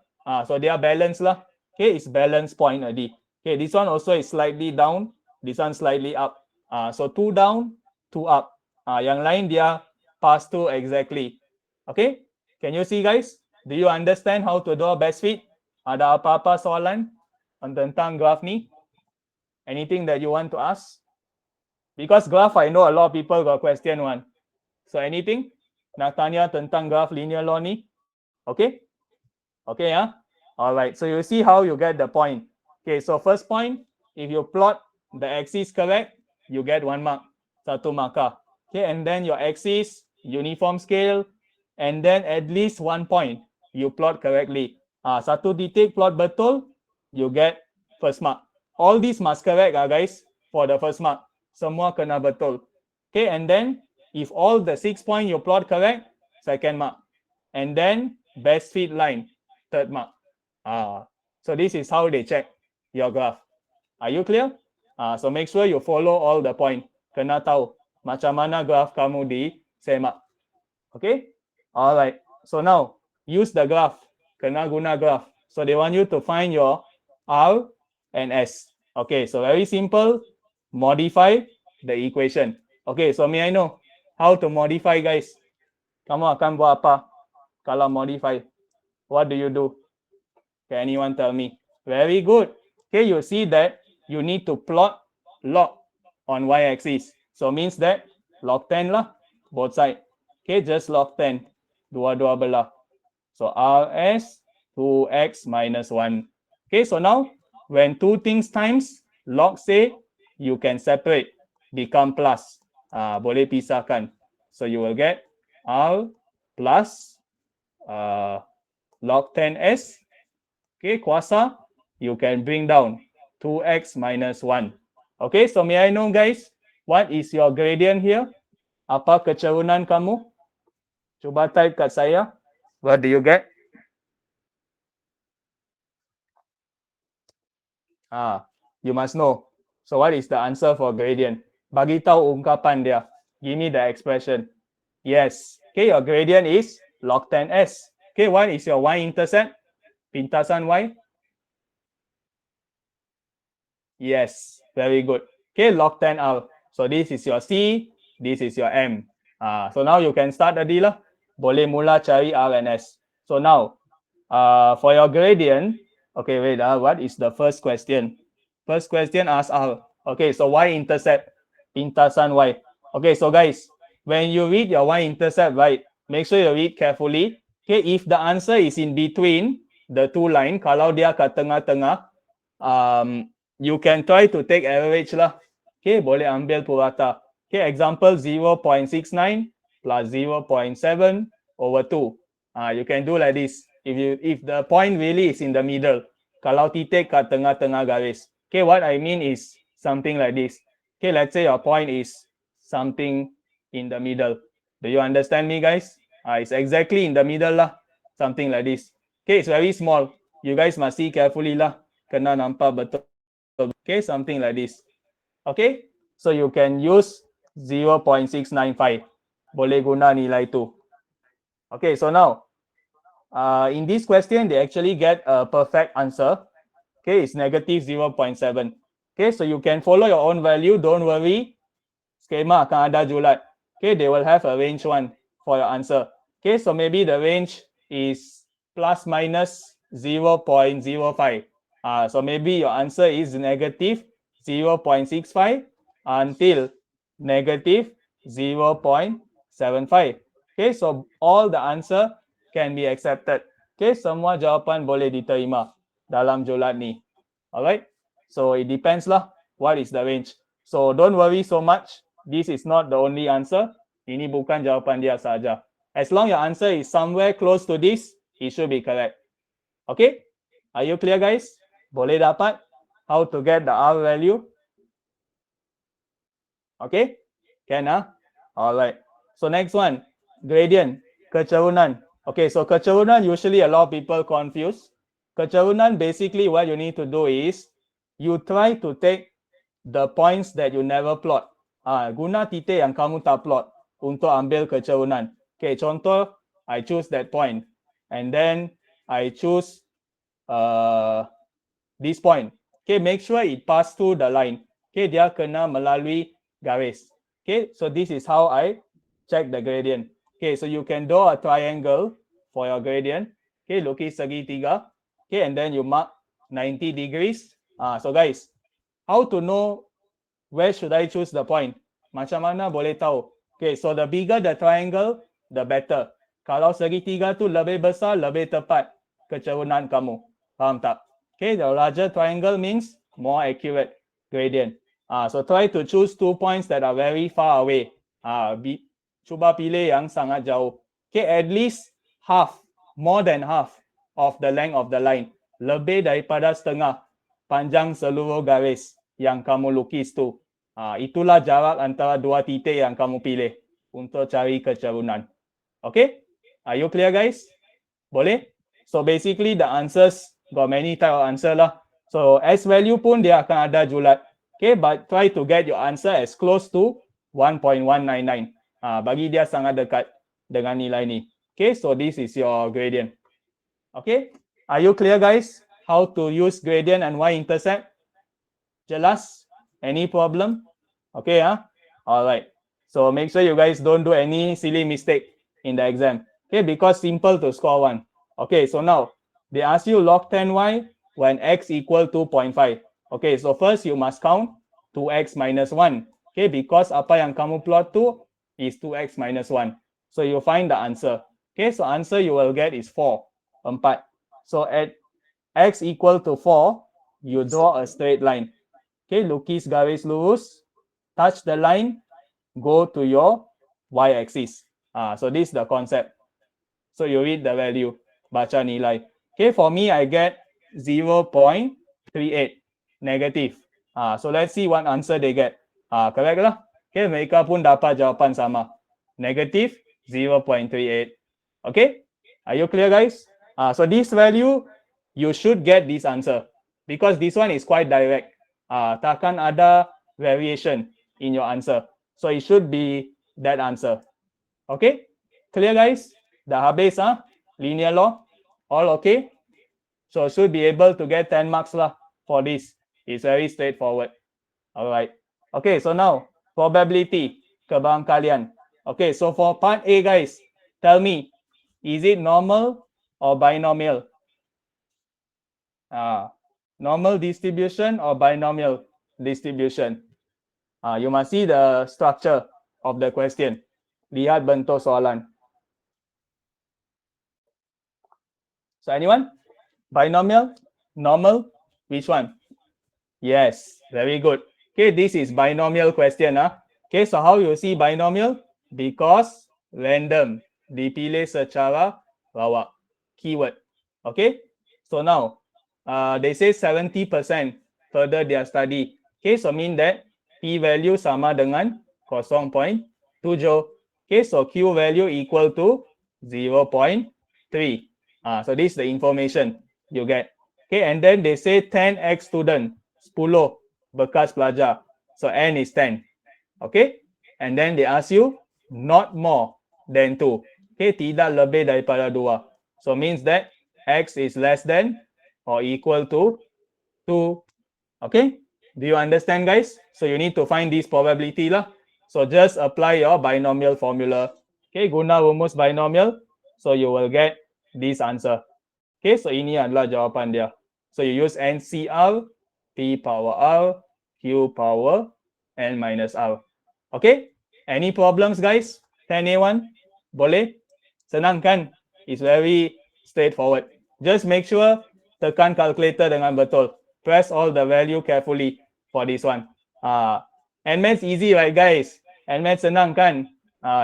So they are balanced lah. Okay, it's balance point already. Okay, this one also is slightly down, this one slightly up. So 2 down, 2 up. Yang lain dia pass through exactly. Okay, can you see guys? Do you understand how to draw best fit? Ada apa-apa soalan tentang graph ni? Anything that you want to ask? Because graph, I know a lot of people got question one. So anything? Nak tanya tentang graph linear law ni? Okay? Okay, yeah? All right, so you see how you get the point. Okay, so first point, if you plot the axis correct, you get 1 mark, 1 markah. Okay, and then your axis, uniform scale, and then at least 1 point, you plot correctly. 1 titik plot betul, you get first mark. All these must correct, guys, for the first mark. Semua kena betul. Okay, and then if all the 6 point you plot correct, second mark. And then best fit line, third mark. So this is how they check your graph. Are you clear? So make sure you follow all the point. Kena tahu macam mana graph kamu disemak. Okay? Alright. So now use the graph. Kena guna graph. So they want you to find your R and S. Okay, so very simple. Modify the equation. Okay, so may I know how to modify, guys? Kamu akan buat apa kalau modify? What do you do? Can anyone tell me? Very good. Okay, you see that you need to plot log on y-axis. So means that log 10 lah, both side. Okay, just log 10. Dua-dua belah. So rs 2x minus 1. Okay, so now when two things times log say, you can separate, become plus. Boleh pisahkan. So you will get r plus log 10s. Okay, kuasa, you can bring down 2x minus 1. Okay, so may I know, guys, what is your gradient here? Apa kecerunan kamu? Cuba type kat saya. What do you get? You must know. So what is the answer for gradient? Bagi tahu ungkapan dia. Give me the expression. Yes. Okay, your gradient is log 10s. Okay, what is your y-intercept? Pintasan y? Yes, very good. Okay, log 10R. So this is your C, this is your M. So now you can start the deal. Boleh mula cari R and S. So now, for your gradient, okay, wait, what is the first question? First question asks R. Okay, so y-intercept, pintasan Y. Okay, so guys, when you read your y-intercept, right, make sure you read carefully. Okay, if the answer is in between the two line, kalau dia kat tengah-tengah, you can try to take average lah. Okay, boleh ambil purata. Okay, example 0.69 plus 0.7 over 2. You can do like this. If the point really is in the middle, kalau titik kat tengah-tengah garis. Okay, what I mean is something like this. Okay, let's say your point is something in the middle. Do you understand me, guys? It's exactly in the middle lah. Something like this. Okay, it's very small. You guys must see carefully lah. Kena nampak betul. Okay, something like this. Okay, so you can use 0.695. Boleh guna nilai tu. Okay, so now, in this question, they actually get a perfect answer. Okay, it's negative 0.7. Okay, so you can follow your own value. Don't worry. Skema akan ada julat. Okay, they will have a range one for your answer. Okay, so maybe the range is plus minus 0.05. So maybe your answer is negative 0.65 until negative 0.75. Okay, so all the answer can be accepted. Okay, semua jawapan boleh diterima dalam julat ni. Alright, so it depends lah what is the range. So don't worry so much. This is not the only answer. Ini bukan jawapan dia saja. As long your answer is somewhere close to this, it should be correct. Okay? Are you clear, guys? Boleh dapat how to get the R value? Okay, can all right. So next one, gradient, kecerunan. Okay, so kecerunan usually a lot of people confuse. Kecerunan basically what you need to do is you try to take the points that you never plot. Guna titik yang kamu tak plot untuk ambil kecerunan. Okay, contoh, I choose that point and then I choose this point. Okay, make sure it pass through the line. Okay, dia kena melalui garis. Okay, so this is how I check the gradient. Okay, so you can draw a triangle for your gradient. Okay, lukis segitiga. Okay, and then you mark 90 degrees. So guys, how to know where should I choose the point? Macam mana boleh tahu? Okay, so the bigger the triangle, the better. Kalau segitiga tu lebih besar, lebih tepat kecerunan kamu. Faham tak? Okay, the larger triangle means more accurate gradient. So try to choose 2 points that are very far away. Cuba pilih yang sangat jauh. Okay, at least half, more than half of the length of the line. Lebih daripada setengah panjang seluruh garis yang kamu lukis tu. Itulah jarak antara dua titik yang kamu pilih untuk cari kecerunan. Okay? Are you clear, guys? Boleh? So basically the answers got many type of answer lah. So S value pun dia akan ada julat. Okay, but try to get your answer as close to 1.199. Bagi dia sangat dekat dengan nilai ni. Okay, so this is your gradient. Okay, are you clear, guys? How to use gradient and y-intercept? Jelas? Any problem? Okay, all right. So make sure you guys don't do any silly mistake in the exam. Okay, because simple to score 1. Okay, so now they ask you log 10y when x equal 2.5. Okay, so first you must count 2x minus 1. Okay, because apa yang kamu plot tu is 2x minus 1. So you find the answer. Okay, so answer you will get is 4. 4. So at x equal to 4, you draw a straight line. Okay, lukis garis lurus, touch the line, go to your y-axis. So this is the concept. So you read the value, baca nilai. Okay, for me, I get 0.38 negative. So let's see what answer they get. Correct lah. Okay, mereka pun dapat jawapan sama. Negative 0.38. Okay, are you clear, guys? So this value, you should get this answer because this one is quite direct. Takkan ada variation in your answer. So it should be that answer. Okay, clear, guys? Dah habis, linear law, all okay? So should be able to get 10 marks lah for this. It's very straightforward. All right. Okay, so now probability, kebarangkalian. Okay, so for part A, guys, tell me, is it normal or binomial? Normal distribution or binomial distribution? You must see the structure of the question. Lihat bentuk soalan. So anyone? Binomial? Normal? Which one? Yes, very good. Okay, this is binomial question. Okay, so how you see binomial? Because random. Dipilih secara lawak. Keyword. Okay, so now they say 70% further their study. Okay, so mean that P value sama dengan 0.7. Okay, so Q value equal to 0.3. So this is the information you get. Okay, and then they say 10 ex-student, 10 bekas pelajar. So N is 10. Okay, and then they ask you not more than 2. Okay, tidak lebih daripada 2. So means that X is less than or equal to 2. Okay, do you understand, guys? So you need to find this probability lah. So just apply your binomial formula. Okay, guna rumus binomial. So you will get this answer. Okay, so ini adalah jawapan dia. So you use NCR, P power R, Q power N minus R. Okay, any problems, guys? 10A1? Boleh? Senang kan? It's very straightforward. Just make sure tekan calculator dengan betul. Press all the value carefully for this one. NMaths easy, right, guys? NMaths senang kan?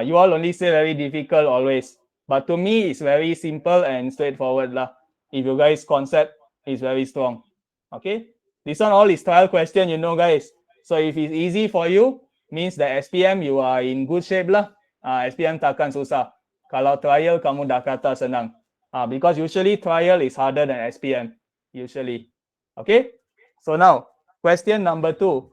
You all only say very difficult always. But to me, it's very simple and straightforward lah. If you guys concept is very strong. Okay, this one all is trial question, you know, guys. So if it's easy for you, means the SPM you are in good shape lah. SPM takkan susah. Kalau trial kamu dah kata senang. Because usually trial is harder than SPM usually. Okay, so now question number 2,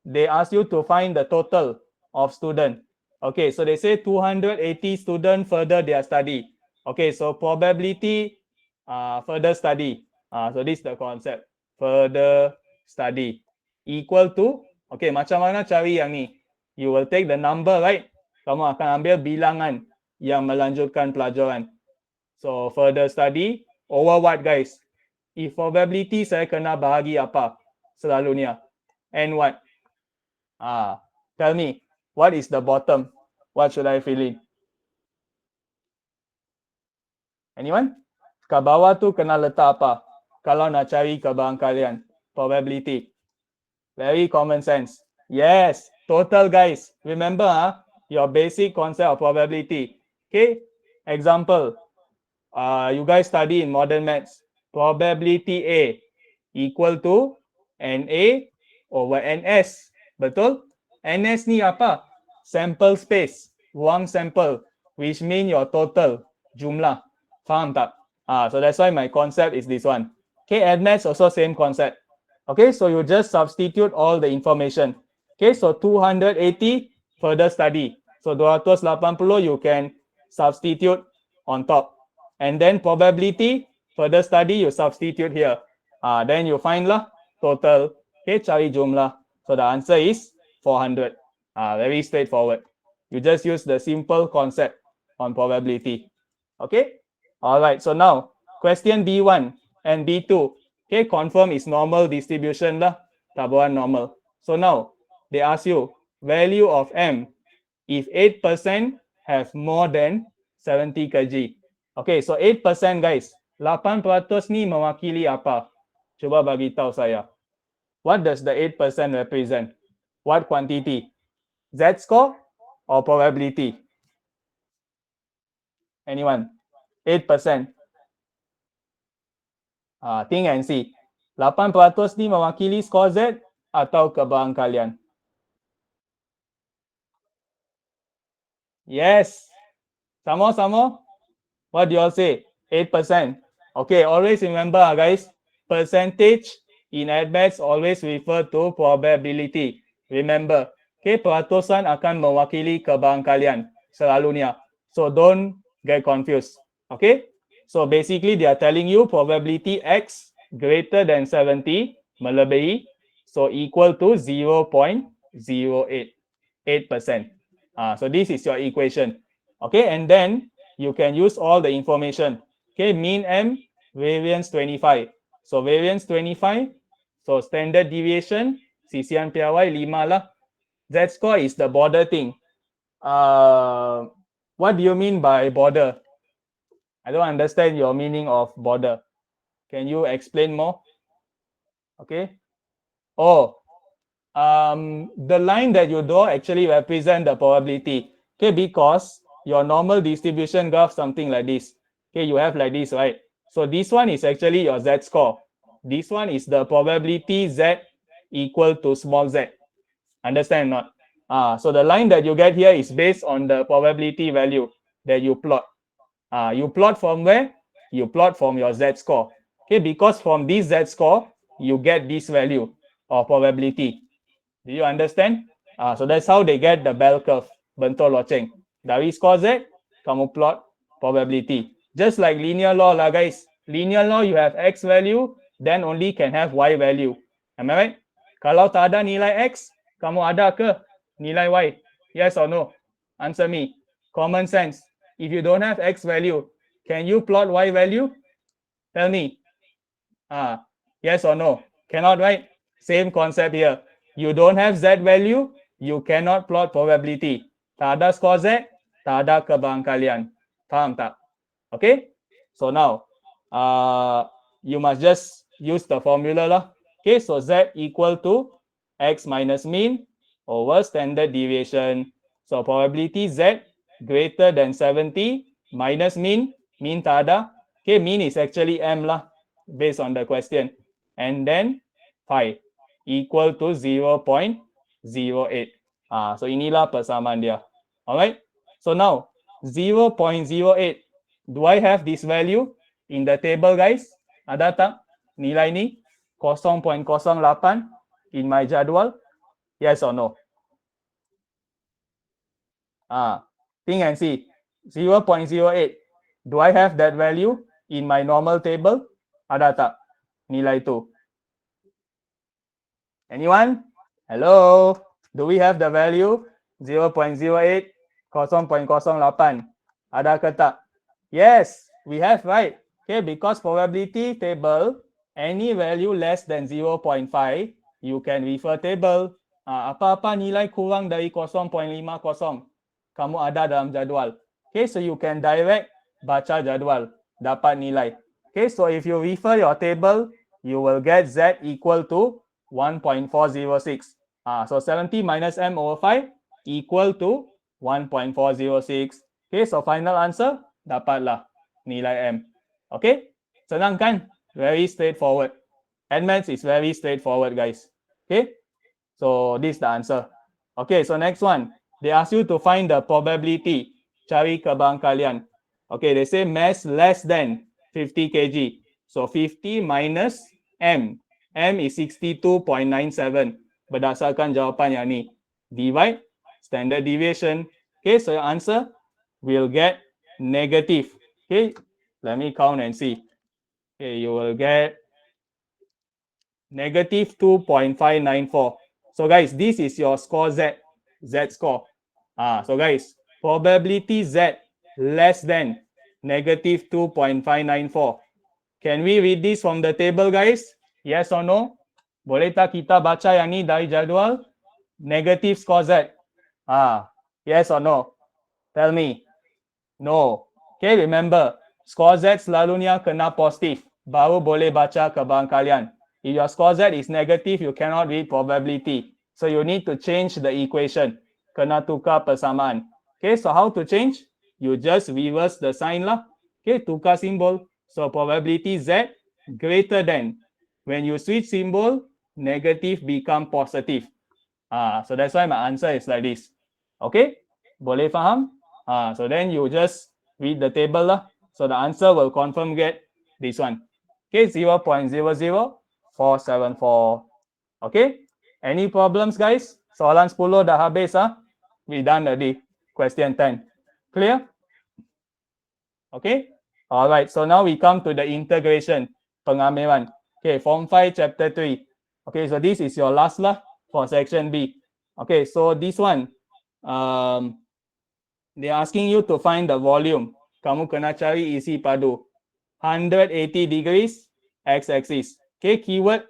they ask you to find the total of student. Okay, so they say 280 students further their study. Okay, so probability further study. So this is the concept. Further study equal to, okay, macam mana cari yang ni? You will take the number, right? Kamu akan ambil bilangan yang melanjutkan pelajaran. So further study over what, guys? If probability saya kena bahagi apa selalunya? And what? Tell me, what is the bottom? What should I fill in? Anyone? Kat bawah tu kena letak apa? Kalau nak cari kebarangkalian. Probability. Very common sense. Yes, total, guys. Remember your basic concept of probability. Okay, example. You guys study in modern maths. Probability A equal to NA over NS. Betul? NS ni apa? Sample space. Ruang sampel. Which mean your total. Jumlah. Faham tak? So that's why my concept is this one. Okay, and maths also same concept. Okay, so you just substitute all the information. Okay, so 280 further study. So 280 you can substitute on top. And then probability further study you substitute here. Then you find lah total. Okay, cari jumlah. So the answer is 400. Very straightforward. You just use the simple concept on probability. Okay. All right. So now question B1 and B2. Okay, confirm is normal distribution lah. Tabuhan normal. So now they ask you value of M if 8% have more than 70 kg. Okay, so 8%, guys. 8% ni mewakili apa? Cuba bagi tahu saya. What does the 8% represent? What quantity? Z score or probability? Anyone? 8%. Think and see. 8% ni mewakili skor Z atau kebarangkalian? Yes. Sama-sama. What do you all say? 8%. Okay, always remember, guys, percentage in admaths always refer to probability. Remember, okay, peratusan akan mewakili kebarangkalian selalunya. So don't get confused. Okay, so basically they are telling you probability X greater than 70 melebihi, so equal to 0.08, 8%. So this is your equation. Okay, and then you can use all the information. Okay, mean M, variance 25. So variance 25. So standard deviation, sisian piawai 5 lah. Z score is the border thing. What do you mean by border? I don't understand your meaning of border. Can you explain more? Okay. Oh, the line that you draw actually represent the probability. Okay, because your normal distribution graph something like this. Okay, you have like this, right? So this one is actually your Z score. This one is the probability Z equal to small z. Understand or not? So the line that you get here is based on the probability value that you plot. You plot from where? You plot from your Z score. Okay, because from this Z score, you get this value of probability. Do you understand? So that's how they get the bell curve. Bentul loceng. Dari score Z, kamu plot probability. Just like linear law lah, guys. Linear law, you have X value, then only can have Y value. Am I right? Kalau tak ada nilai X, kamu ada ke nilai Y? Yes or no? Answer me. Common sense. If you don't have X value, can you plot Y value? Tell me. Yes or no? Cannot, right? Same concept here. You don't have Z value, you cannot plot probability. Tak ada skor Z, tak ada kebarangkalian. Faham tak? Okay? So now, you must just use the formula lah. Okay, so Z equal to X minus mean over standard deviation. So probability Z greater than 70 minus mean tak ada. Okay, mean is actually M lah. based on the question. And then pi equal to 0.08. So inilah persamaan dia. Alright. So now 0.08. Do I have this value in the table, guys? Ada tak nilai ni 0.08 in my jadual? Yes or no? Think and see. 0.08. Do I have that value in my normal table? Ada tak nilai tu? Anyone? Hello? Do we have the value 0.08, 0.08? Ada ke tak? Yes, we have, right? Okay, because probability table, any value less than 0.5, you can refer table. Apa-apa nilai kurang dari 0.50, kamu ada dalam jadual. Okay, so you can direct baca jadual, dapat nilai. Okay, so if you refer your table, you will get Z equal to 1.406. So 70 minus M over 5 equal to 1.406. Okay, so final answer, dapatlah nilai M. Okay, senang kan? Very straightforward. NMaths is very straightforward, guys. Okay, so this is the answer. Okay, so next one, they ask you to find the probability, cari kebangkalian. Okay, they say mass less than 50 kg. So 50 minus M. M is 62.97. Berdasarkan jawapan yang ni. Divide standard deviation. Okay, so your answer will get negative. Okay, let me count and see. Okay, you will get negative 2.594. So guys, this is your score Z score. So guys, probability Z less than negative 2.594. Can we read this from the table, guys? Yes or no? Boleh tak kita baca yang ni dari jadual? Negative score Z. Yes or no? Tell me. No. Okay, remember, score Z selalunya kena positif. Baru boleh baca kebangkalian. If your score Z is negative, you cannot read probability. So you need to change the equation. Kena tukar persamaan. Okay, so how to change? You just reverse the sign lah. Okay, tukar simbol. So probability Z greater than. When you switch symbol, negative become positive. So that's why my answer is like this. Okay, boleh faham? So then you just read the table lah. So the answer will confirm get this one. Okay, 0.00474. Okay, any problems, guys? Soalan 10 dah habis We done already. Question 10. Clear? Okay. All right. So now we come to the integration, pengamilan. Okay, Form 5, Chapter 3. Okay, so this is your last lah for Section B. Okay, so this one, they're asking you to find the volume. Kamu kena cari isi padu. 180 degrees x-axis. Okay, keyword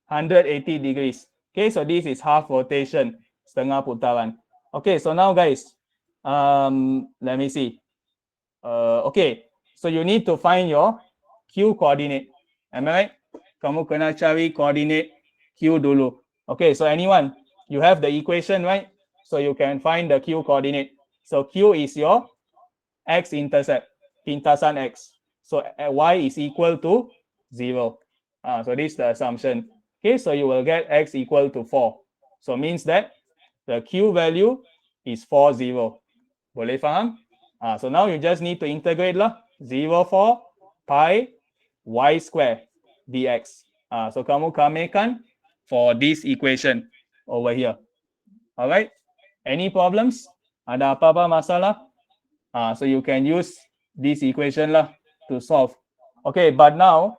180 degrees. Okay, so this is half rotation, setengah putaran. Okay, so now guys, let me see. Okay, so you need to find your Q coordinate. Am I right? Kamu kena cari coordinate Q dulu. Okay, so anyone, you have the equation, right? So you can find the Q coordinate. So Q is your x-intercept, pintasan x. So y is equal to 0. So this is the assumption. Okay, so you will get x equal to 4. So means that the Q value is 4, 0. Boleh faham? So now you just need to integrate lah. 0, 4 pi y square dx. So kamu kamikan for this equation over here. Alright? Any problems? Ada apa-apa masalah? So you can use this equation lah to solve. Okay, but now,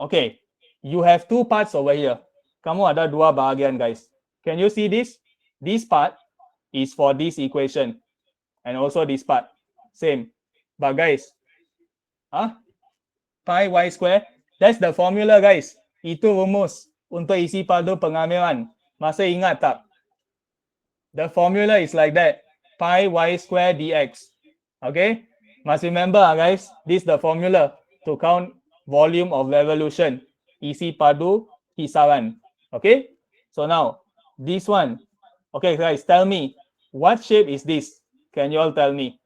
okay, you have two parts over here. Kamu ada dua bahagian, guys. Can you see this? This part is for this equation. And also this part. Same. But guys, pi y square, that's the formula, guys. Itu rumus untuk isi padu pengamilan. Masih ingat tak? The formula is like that. Pi y square dx. Okay? Must remember, guys, this is the formula to count volume of revolution. Isi padu kisaran. Okay? So now, this one. Okay, guys, tell me, what shape is this? Can you all tell me?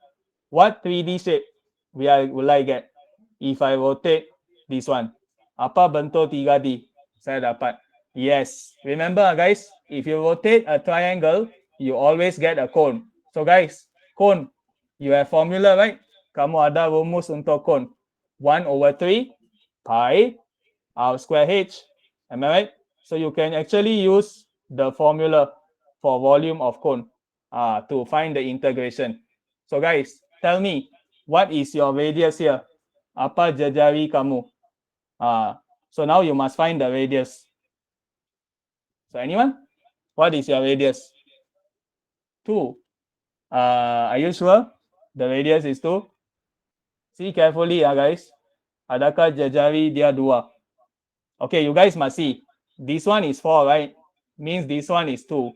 What 3D shape will I get? if I rotate this one, apa bentuk 3D? Saya dapat. Yes. Remember guys, if you rotate a triangle, you always get a cone. So guys, cone, you have formula, right? Kamu ada rumus untuk cone. 1/3 pi r square h. Am I right? So you can actually use the formula for volume of cone to find the integration. So guys, tell me, what is your radius here? Apa jejari kamu? So now you must find the radius. So anyone? What is your radius? 2. Are you sure? The radius is 2? See carefully guys. Adakah jejari dia 2? Okay, you guys must see. This one is 4, right? Means this one is 2.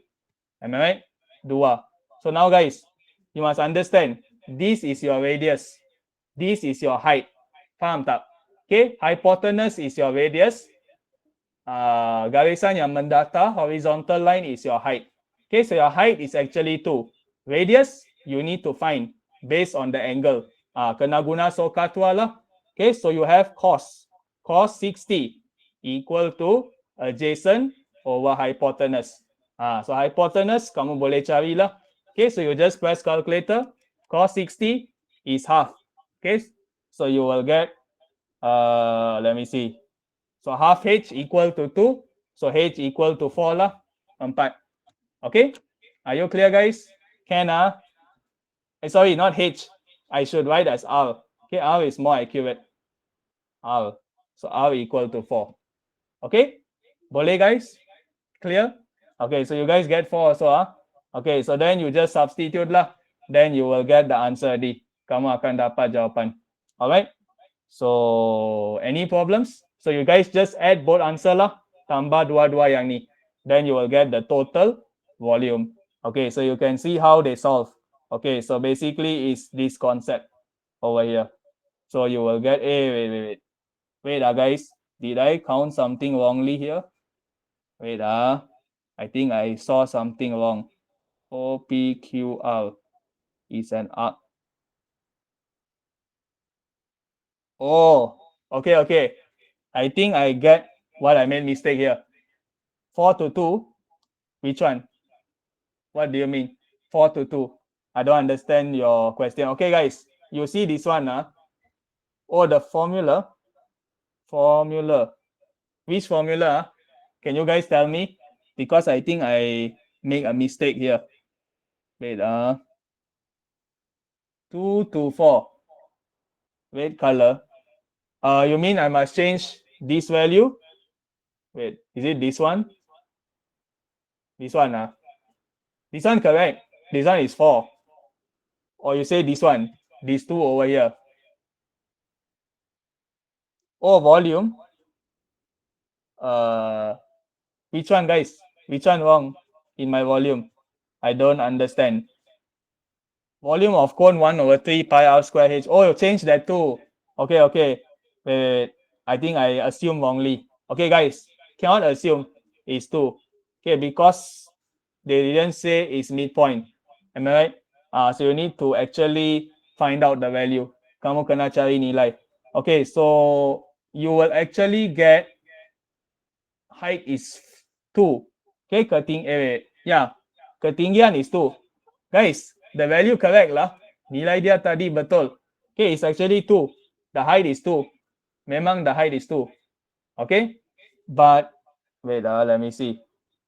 Am I right? 2. So now guys, you must understand. This is your radius. This is your height. Faham tak? Okay, hypotenuse is your radius. Garisan yang mendata, horizontal line is your height. Okay, so your height is actually 2. Radius, you need to find based on the angle. Kena guna sokatua lah. Okay, so you have cos. Cos 60 equal to adjacent over hypotenuse. So hypotenuse, kamu boleh cari lah. Okay, so you just press calculator. Cos 60 is half. Okay, so you will get, let me see. So half h equal to 2. So h equal to 4 lah. 4. Okay, are you clear guys? Can sorry, not h. I should write as r. Okay, r is more accurate. R. So r equal to 4. Okay, boleh guys? Clear? Okay, so you guys get 4 also. Okay, so then you just substitute lah. Then you will get the answer D. Kamu akan dapat jawapan. Alright. So any problems? So you guys just add both answer lah. Tambah dua-dua yang ni. Then you will get the total volume. Okay, so you can see how they solve. Okay, so basically is this concept over here. So you will get wait guys, did I count something wrongly here? Wait I think I saw something wrong. OPQR is an arc. Oh, okay. I think I get what I made mistake here. 4 to 2, which one? What do you mean? 4 to 2. I don't understand your question. Okay, guys, you see this one. Oh, the formula. Which formula? Can you guys tell me? Because I think I make a mistake here. Wait, 2 to 4. Red color. You mean I must change this value? Wait, is it this one? This one, This one correct. This one is 4. Or you say this one, these two over here. Oh, volume. Which one, guys? Which one wrong in my volume? I don't understand. Volume of cone 1/3 pi r square h. Oh, you changed that too. Okay. Wait. I think I assumed wrongly. Okay, guys, cannot assume it's 2. Okay, because they didn't say it's midpoint. Am I right? So you need to actually find out the value. Kamu kena cari nilai. Okay, so you will actually get height is 2. Okay, ketinggian is 2. Guys, the value correct lah. Nilai dia tadi betul. Okay, it's actually 2. The height is 2. Memang the height is 2. Okay, but wait, let me see.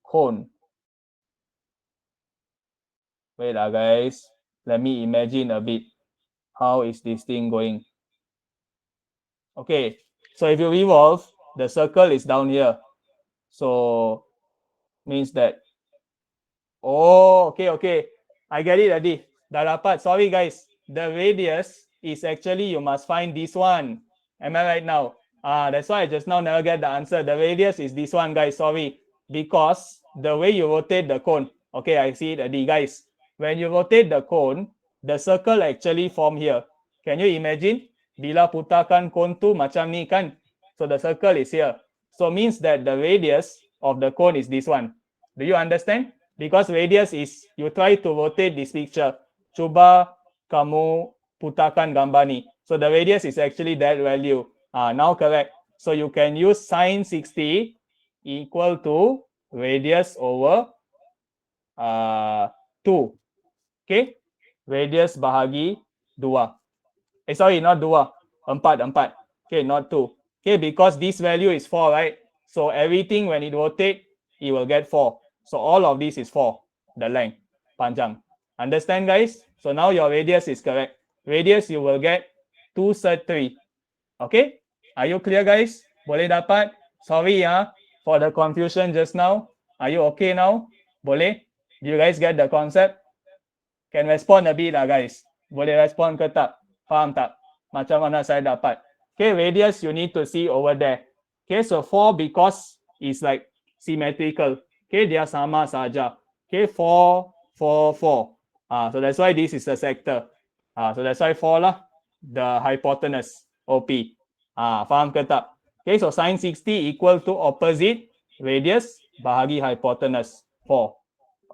Cone. Wait, guys. Let me imagine a bit. How is this thing going? Okay, so if you revolve, the circle is down here. So means that. Oh, okay. I get it, Adi. Dah dapat. Sorry, guys. The radius is actually, you must find this one. Am I right now? That's why I just now never get the answer. The radius is this one, guys. Sorry. Because the way you rotate the cone. Okay, I see it, Adi. Guys, when you rotate the cone, the circle actually form here. Can you imagine? Bila putarkan cone tu macam ni kan? So the circle is here. So means that the radius of the cone is this one. Do you understand? Because radius is, you try to rotate this picture. Cuba kamu putarkan gambar ni. So the radius is actually that value. Now correct. So you can use sine 60 equal to radius over 2. Okay. Radius bahagi 2. Sorry, not 2. 4. Okay, not 2. Okay, because this value is 4, right? So everything when it rotate, it will get 4. So all of this is 4, the length, panjang. Understand, guys? So now your radius is correct. Radius you will get 2/3. Okay? Are you clear, guys? Boleh dapat? Sorry for the confusion just now. Are you okay now? Boleh? Do you guys get the concept? Can respond a bit lah, guys. Boleh respond ke tak? Faham tak? Macam mana saya dapat? Okay, radius you need to see over there. Okay, so 4 because it's like symmetrical. Okay, dia sama saja. Okay, 4, 4, 4. So that's why this is the sector. So that's why 4 lah, the hypotenuse, OP. Faham ke tak? Okay, so sine 60 equal to opposite radius bahagi hypotenuse, 4.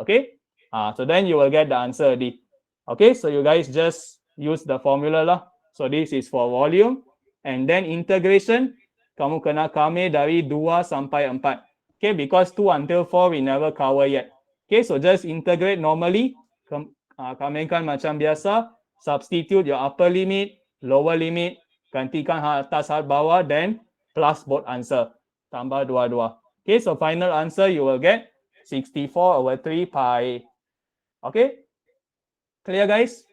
Okay, so then you will get the answer D. Okay, so you guys just use the formula lah. So this is for volume, and then integration, kamu kena kame dari 2 sampai 4. Okay, because 2 until 4 we never cover yet. Okay, so just integrate normally. Kamekan macam biasa, substitute your upper limit, lower limit, gantikan hal atas hal bawah, then plus both answer. Tambah dua-dua. Okay, so final answer you will get 64/3 pi. Okay? Clear, guys?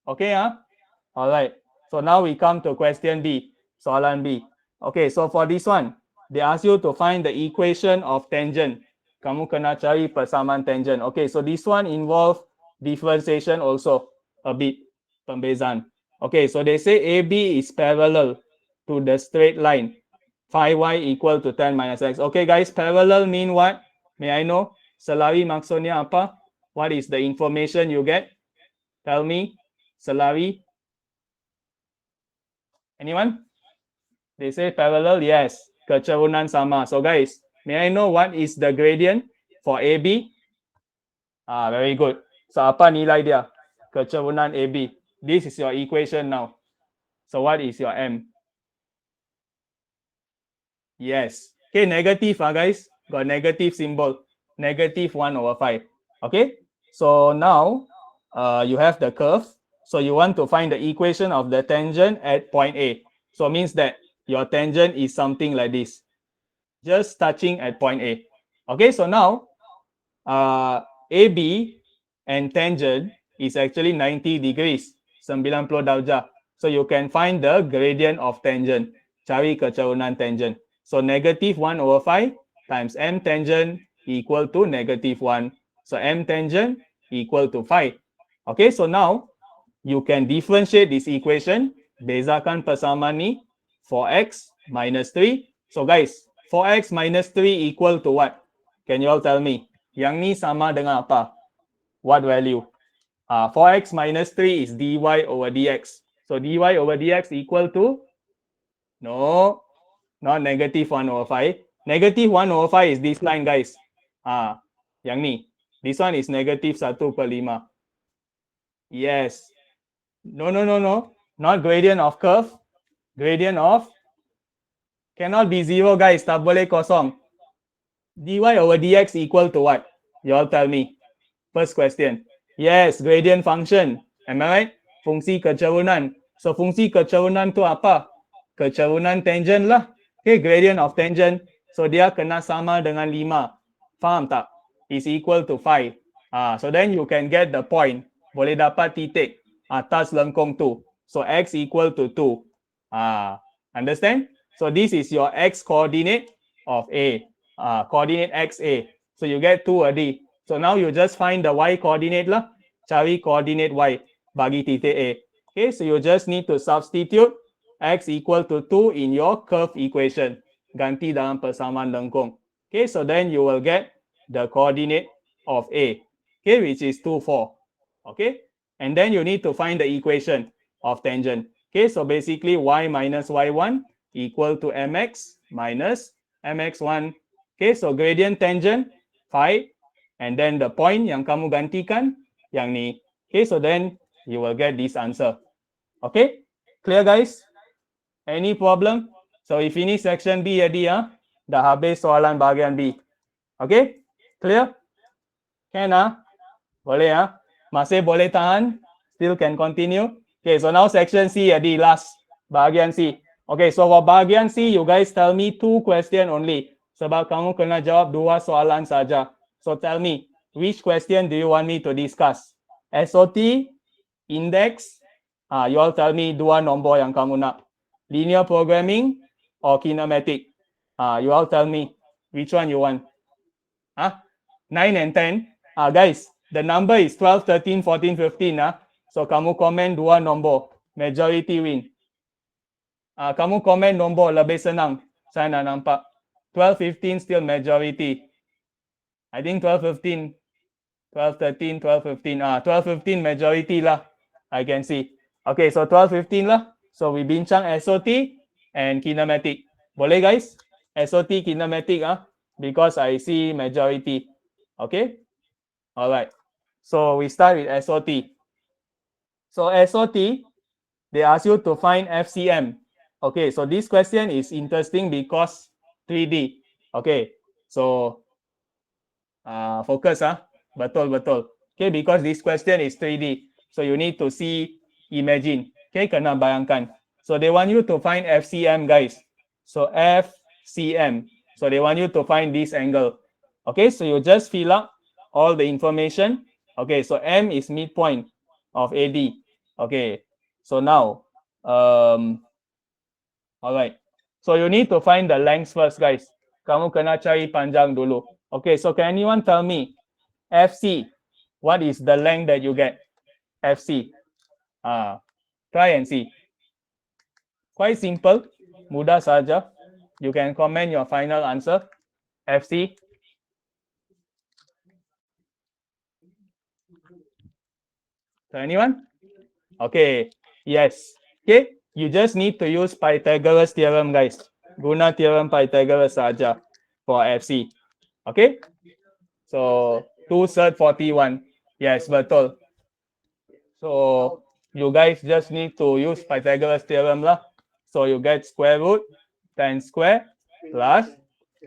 Okay, all right. So now we come to question B, soalan B. Okay, so for this one, they ask you to find the equation of tangent. Kamu kena cari persamaan tangent. Okay, so this one involve differentiation also a bit, pembezaan. Okay, so they say AB is parallel to the straight line phi y equal to 10 minus x. Okay, guys, parallel mean what? May I know? Selari maksudnya apa? What is the information you get? Tell me. Selari. Anyone? They say parallel, yes. Kecerunan sama. So guys, may I know what is the gradient for AB? Very good. So apa nilai dia? Kecerunan AB. This is your equation now. So what is your M? Yes. Okay, negative, guys. Got negative symbol. Negative 1/5. Okay. So now you have the curve. So you want to find the equation of the tangent at point A. So means that your tangent is something like this. Just touching at point A. Okay, so now AB and tangent is actually 90 degrees. 90 darjah. So you can find the gradient of tangent. Cari kecerunan tangent. So negative 1/5 times M tangent equal to negative 1. So M tangent equal to 5. Okay, so now you can differentiate this equation. Bezakan persamaan ni. 4x minus 3. So guys, 4x minus 3 equal to what? Can you all tell me? Yang ni sama dengan apa? What value? 4x minus 3 is dy over dx. So dy over dx equal to? No, not negative 1/5. Negative 1/5 is this line, guys. Yang ni. This one is negative 1/5. Yes. No. Not gradient of curve. Gradient of? Cannot be 0, guys. Tak boleh kosong. Dy over dx equal to what? You all tell me. First question. Yes, gradient function. Am I right? Fungsi kecerunan. So fungsi kecerunan tu apa? Kecerunan tangent lah. Okay, gradient of tangent. So dia kena sama dengan 5. Faham tak? Is equal to 5. So then you can get the point. Boleh dapat titik atas lengkung tu. So x equal to 2. Understand? So this is your x coordinate of A. Coordinate XA. So you get 2 already. So now you just find the y coordinate lah. Cari coordinate y bagi titik A. Okay, so you just need to substitute x equal to 2 in your curve equation. Ganti dalam persamaan lengkung. Okay, so then you will get the coordinate of A. Okay, which is 2, 4. Okay, and then you need to find the equation of tangent. Okay, so basically y minus y1 equal to mx minus mx1. Okay, so gradient tangent 5, and then the point yang kamu gantikan yang ni. Okay, so then you will get this answer. Okay, Clear, guys? Any problem? So we finish section B already, dah habis soalan bahagian B. Okay? Clear? Can, Boleh, Masih boleh tahan? Still can continue? Okay, so now section C already, last. Bahagian C. Okay, so for bahagian C, you guys tell me 2 question only. Sebab kamu kena jawab 2 soalan saja. So tell me, which question do you want me to discuss? SOT, index, you all tell me 2 nombor yang kamu nak. Linear programming or kinematic? You all tell me which one you want. 9 and 10. Guys, the number is 12, 13, 14, 15. So kamu komen 2 nombor. Majority win. Kamu komen nombor lebih senang. Saya nak nampak. 12, 15 still majority. I think 12, 15. 12, 13, 12, 15. 12, 15 majority lah. I can see. Okay, so 12, 15 lah. So we bincang SOT and kinematic. Boleh, guys? SOT, kinematic, because I see majority. Okay? All right. So we start with SOT. So SOT, they ask you to find FCM. Okay, so this question is interesting because 3D. Okay, so focus, betul. Okay, because this question is 3D. So you need to see, imagine. Okay, kena bayangkan. So they want you to find FCM, guys. So FCM. So they want you to find this angle. Okay, so you just fill up all the information. Okay, so M is midpoint of AD. Okay, so now, all right. So you need to find the length first, guys. Kamu kena cari panjang dulu. Okay, so can anyone tell me, FC, what is the length that you get? FC. Try and see. Quite simple. Mudah saja. You can comment your final answer. FC. So anyone? Okay. Yes. Okay. You just need to use Pythagoras theorem, guys. Guna theorem Pythagoras saja for FC. Okay. So 2 third 41. Yes, betul. So you guys just need to use Pythagoras theorem lah. So you get square root 10 square plus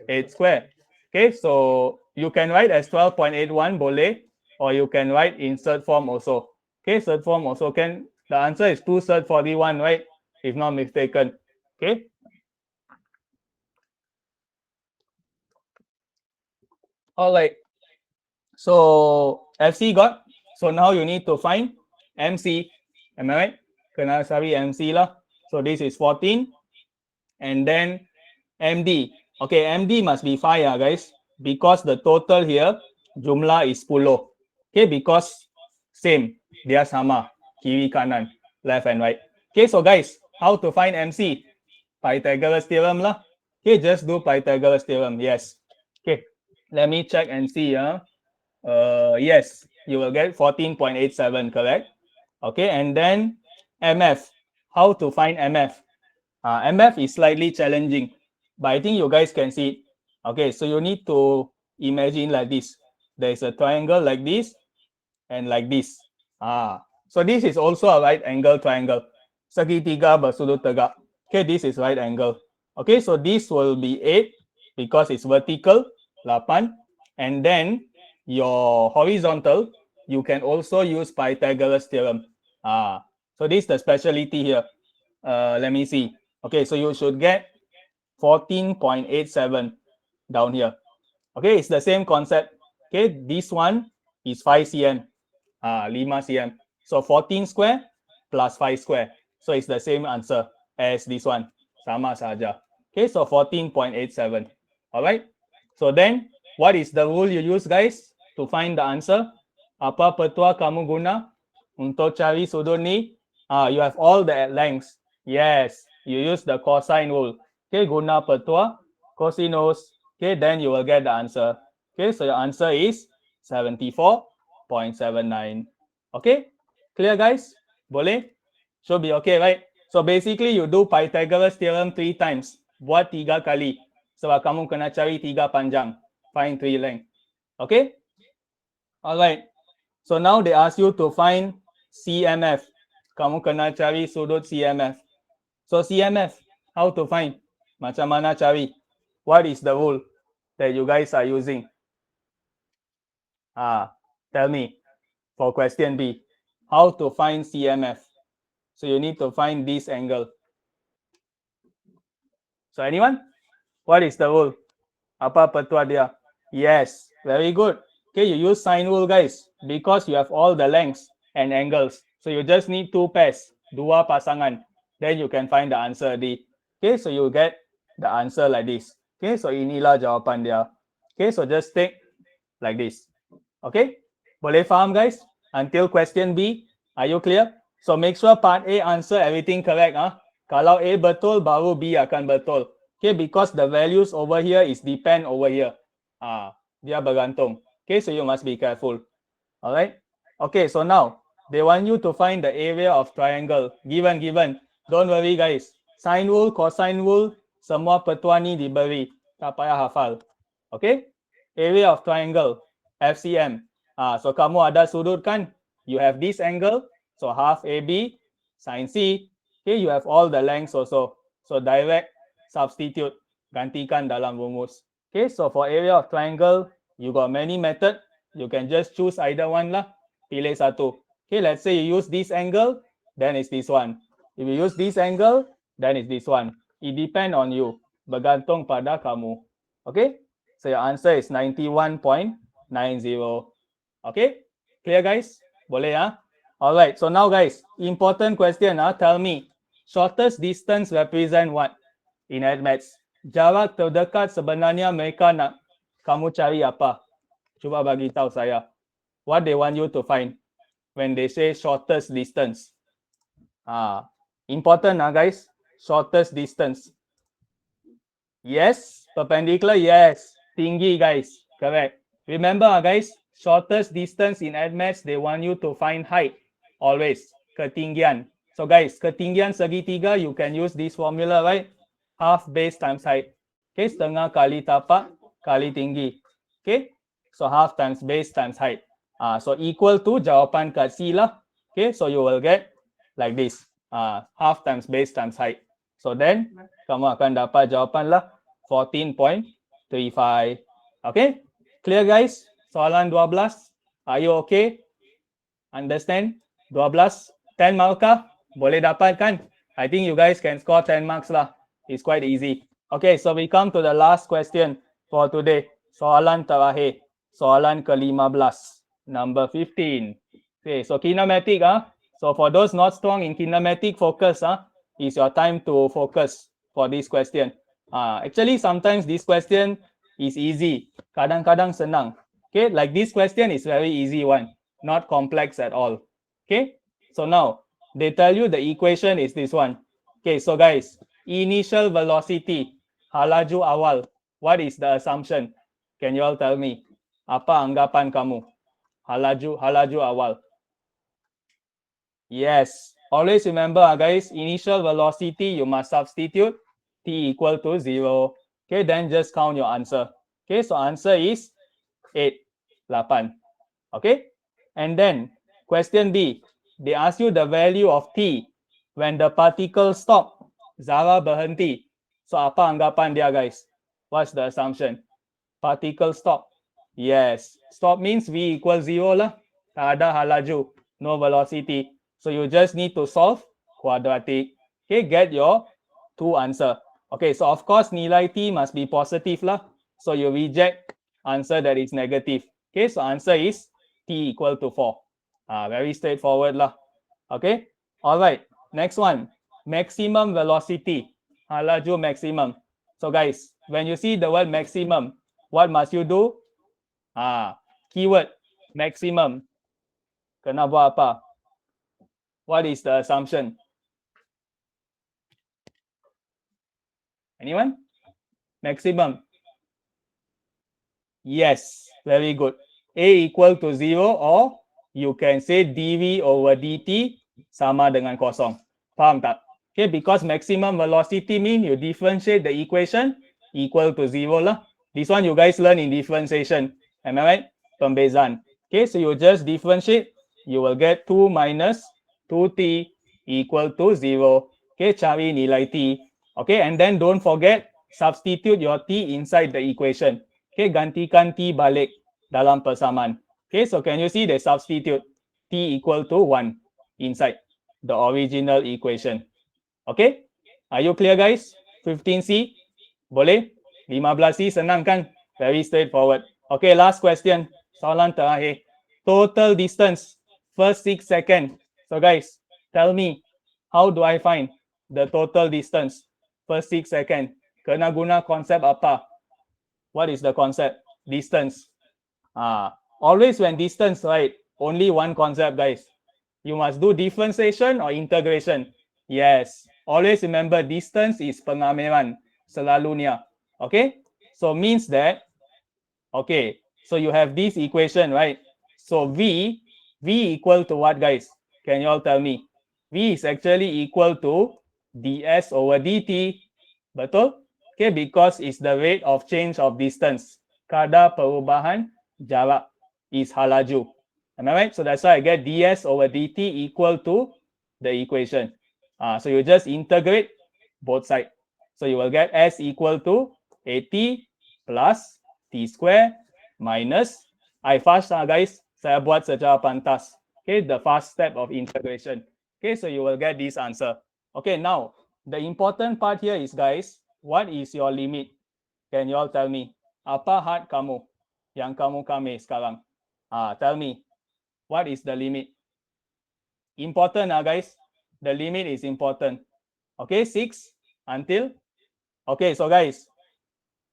8 square. Okay, so you can write as 12.81 boleh, or you can write in third form also. Okay, third form also can. The answer is 2 third 41, right? If not mistaken. Okay. All right. So FC got. So now you need to find MC. Am I right? Kena cari MC lah. So this is 14. And then MD. Okay, MD must be 5, guys. Because the total here, jumlah is 10. Okay, because same. Dia sama. Kiri kanan. Left and right. Okay, so guys, how to find MC? Pythagoras theorem lah. Okay, just do Pythagoras theorem. Yes. Okay, let me check and see. Yes, you will get 14.87, correct? Okay, and then MF. How to find MF? MF is slightly challenging, but I think you guys can see it. Okay, so you need to imagine like this. There is a triangle like this and like this. So this is also a right angle triangle. Segitiga bersudut tegak. Okay, this is right angle. Okay, so this will be 8 because it's vertical, 8. And then your horizontal, you can also use Pythagoras theorem. So this is the specialty here. Let me see. Okay, so you should get 14.87 down here. Okay, it's the same concept. Okay, this one is 5 cm, 5 cm. So 14 square plus 5 square. So it's the same answer as this one. Sama saja. Okay, so 14.87. All right. So then, what is the rule you use, guys, to find the answer? Apa petua kamu guna untuk cari sudut ni? You have all the lengths. Yes, you use the cosine rule. Okay, guna petua, cosinus. Okay, then you will get the answer. Okay, so your answer is 74.79. Okay, clear, guys? Boleh? Should be okay, right? So basically, you do Pythagoras theorem 3 times. Buat 3 kali. Sebab kamu kena cari 3 panjang. Find 3 length. Okay? Alright. So now they ask you to find CMF. Kamu kena cari sudut CMF. So CMF, how to find? Macam mana cari? What is the rule that you guys are using? Tell me for question B. How to find CMF? So you need to find this angle. So anyone? What is the rule? Apa petua dia? Yes, very good. Okay, you use sine rule, guys, because you have all the lengths and angles. So you just need two pairs, dua pasangan. Then you can find the answer D. Okay, so you get the answer like this. Okay, so inilah jawapan dia. Okay, so just take like this. Okay, boleh faham, guys? Until question B, are you clear? So make sure part A answer everything correct. Kalau A betul, baru B akan betul. Okay, because the values over here is depend over here. Dia bergantung. Okay, so you must be careful. Alright. Okay, so now they want you to find the area of triangle. Given. Don't worry, guys. Sine rule, cosine rule, semua petua ni diberi. Tak payah hafal. Okay. Area of triangle, FCM. So kamu ada sudut kan? You have this angle. So half AB, sine C. Okay, you have all the lengths also. So direct substitute. Gantikan dalam rumus. Okay, so for area of triangle, you got many method. You can just choose either one lah. Pilih satu. Okay, let's say you use this angle, then it's this one. If you use this angle, then it's this one. It depends on you. Bergantung pada kamu. Okay, so your answer is 91.90. Okay, clear, guys? Boleh ya? Alright, so now guys, important question. Tell me, shortest distance represent what in maths? Jarak terdekat sebenarnya mereka nak kamu cari apa? Cuba bagi tahu saya. What they want you to find when they say shortest distance. Important guys. Shortest distance. Yes, perpendicular. Yes, tinggi guys. Correct. Remember guys, shortest distance in maths they want you to find height. Always ketinggian. So guys, ketinggian segitiga you can use this formula, right? Half base times height. Okay, setengah kali tapak kali tinggi. Okay, so half times base times height. So equal to jawapan kat C lah. Okay, so you will get like this. Half times base times height. So then kamu akan dapat jawapan lah 14.35. Okay, clear guys? Soalan 12. Are you okay? Understand? 12, 10 markah boleh dapat kan? I think you guys can score 10 marks lah. It's quite easy. Okay, so we come to the last question for today. Soalan terakhir. Soalan ke-15. Number 15. Okay, so kinematic. So for those not strong in kinematic, focus. Is your time to focus for this question. Actually, sometimes this question is easy. Kadang-kadang senang. Okay, like this question is very easy one. Not complex at all. Okay, so now they tell you the equation is this one. Okay, so guys, initial velocity, halaju awal. What is the assumption? Can you all tell me? Apa anggapan kamu? Halaju awal. Yes, always remember guys, initial velocity you must substitute t equal to 0. Okay, then just count your answer. Okay, so answer is 8, 8. Okay, and then question B, they ask you the value of t when the particle stop, Zara berhenti. So apa anggapan dia guys? What's the assumption? Particle stop. Yes, stop means v equals 0 lah. Tak ada halaju, no velocity. So you just need to solve quadratic. Okay, get your two answer. Okay, so of course nilai t must be positive lah. So you reject answer that is negative. Okay, so answer is t equal to 4. Very straightforward lah. Okay, all right. Next one, maximum velocity. Halaju maximum. So guys, when you see the word maximum, what must you do? Keyword maximum. Kena buat apa? What is the assumption? Anyone? Maximum. Yes, very good. A equal to 0 or you can say dv over dt sama dengan kosong. Faham tak? Okay, because maximum velocity mean you differentiate the equation equal to 0 lah. This one you guys learn in differentiation. Am I right? Pembezaan. Okay, so you just differentiate. You will get 2 minus 2t equal to 0. Okay, cari nilai T. Okay, and then don't forget, substitute your T inside the equation. Okay, gantikan T balik dalam persamaan. Okay, so can you see they substitute T equal to 1 inside the original equation. Okay, are you clear guys? 15C, boleh? 15C senang kan? Very straightforward. Okay, last question. Soalan terakhir. Total distance, first 6 seconds. So guys, tell me, how do I find the total distance first 6 seconds? Kena guna konsep apa? What is the concept? Distance. Always when distance, right? Only one concept, guys. You must do differentiation or integration. Yes. Always remember distance is pengamiran selalunya. Okay. So means that, okay. So you have this equation, right? So V equal to what, guys? Can you all tell me? V is actually equal to ds over dt. Betul? Okay, because it's the rate of change of distance. Kadar perubahan jarak is hal laju. Am I right? So that's why I get ds over dt equal to the equation. So you just integrate both sides. So you will get s equal to at plus t square minus, I fast guys, saya buat secara pantas. Okay, the fast step of integration. Okay, so you will get this answer. Okay, now the important part here is, guys, what is your limit? Can you all tell me? Apa had kamu yang kamu kami sekarang? Tell me, what is the limit? Important, guys. The limit is important. Okay, 6 until. Okay, so guys,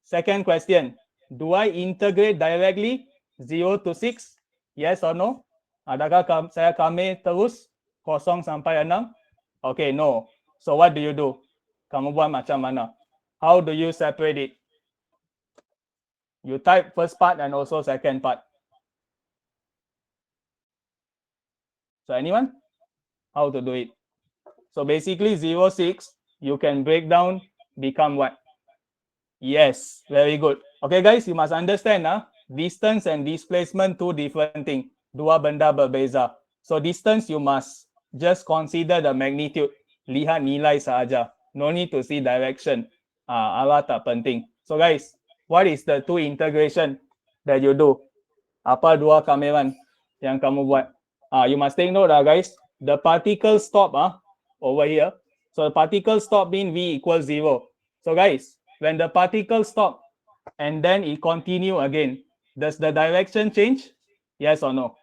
second question. Do I integrate directly 0 to 6? Yes or no? Adakah saya kami terus 0 sampai 6? Okay, no. So what do you do? Kamu buat macam mana? How do you separate it? You type first part and also second part. So anyone? How to do it? So basically 0, 6, you can break down, become what? Yes, very good. Okay guys, you must understand, distance and displacement, two different things. Dua benda berbeza. So distance, you must just consider the magnitude. Lihat nilai sahaja. No need to see direction. Arah tak penting. So guys, what is the two integration that you do? Apa dua kameran yang kamu buat? You must take note, guys. The particle stop over here. So the particle stop mean V equals 0. So guys, when the particle stop and then it continue again, does the direction change? Yes or no?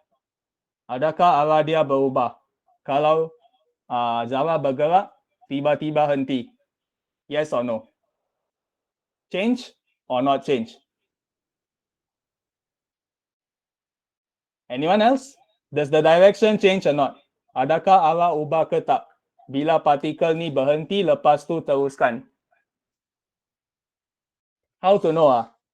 Adakah arah dia berubah? Kalau Zara bergerak, tiba-tiba henti. Yes or no? Change or not change? Anyone else? Does the direction change or not? Adakah arah ubah ke tak? Bila partikel ni berhenti, lepas tu teruskan. How to know?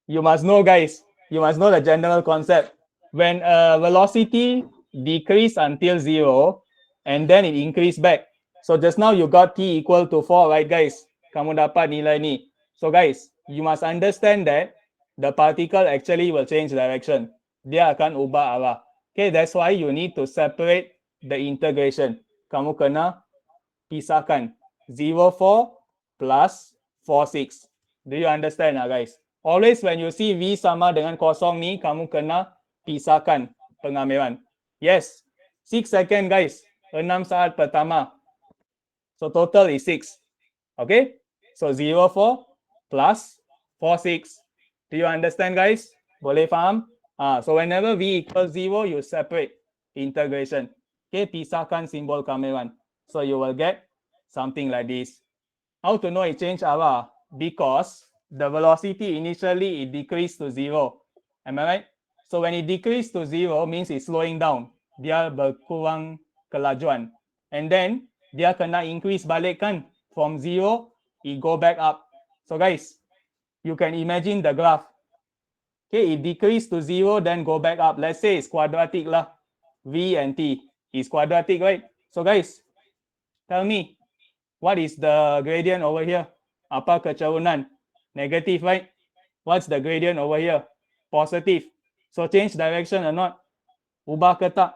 You must know, guys. You must know the general concept. When velocity decrease until 0, and then it increase back. So just now you got t equal to 4, right, guys? Kamu dapat nilai ni. So guys, you must understand that the particle actually will change direction. Dia akan ubah arah. Okay, that's why you need to separate the integration. Kamu kena pisahkan 0, 4 plus 4, 6. Do you understand, guys? Always when you see V sama dengan kosong ni, kamu kena pisahkan pengamiran. Yes, 6 second, guys. 6 saat pertama. So total is 6. Okay? So 0, 4 plus 4, 6. Do you understand, guys? Boleh faham? So whenever V equals 0, you separate integration. Okay, pisahkan simbol kamiran. So you will get something like this. How to know it changed arah? Because the velocity initially it decreased to 0. Am I right? So when it decreased to 0 means it's slowing down. Dia berkurang kelajuan. And then dia kena increase balik kan? From 0, it go back up. So guys, you can imagine the graph. Okay, it decreased to 0, then go back up. Let's say it's quadratic lah. V and T is quadratic, right? So guys, tell me, what is the gradient over here? Apa kecerunan? Negative, right? What's the gradient over here? Positive. So change direction or not? Ubah ke tak?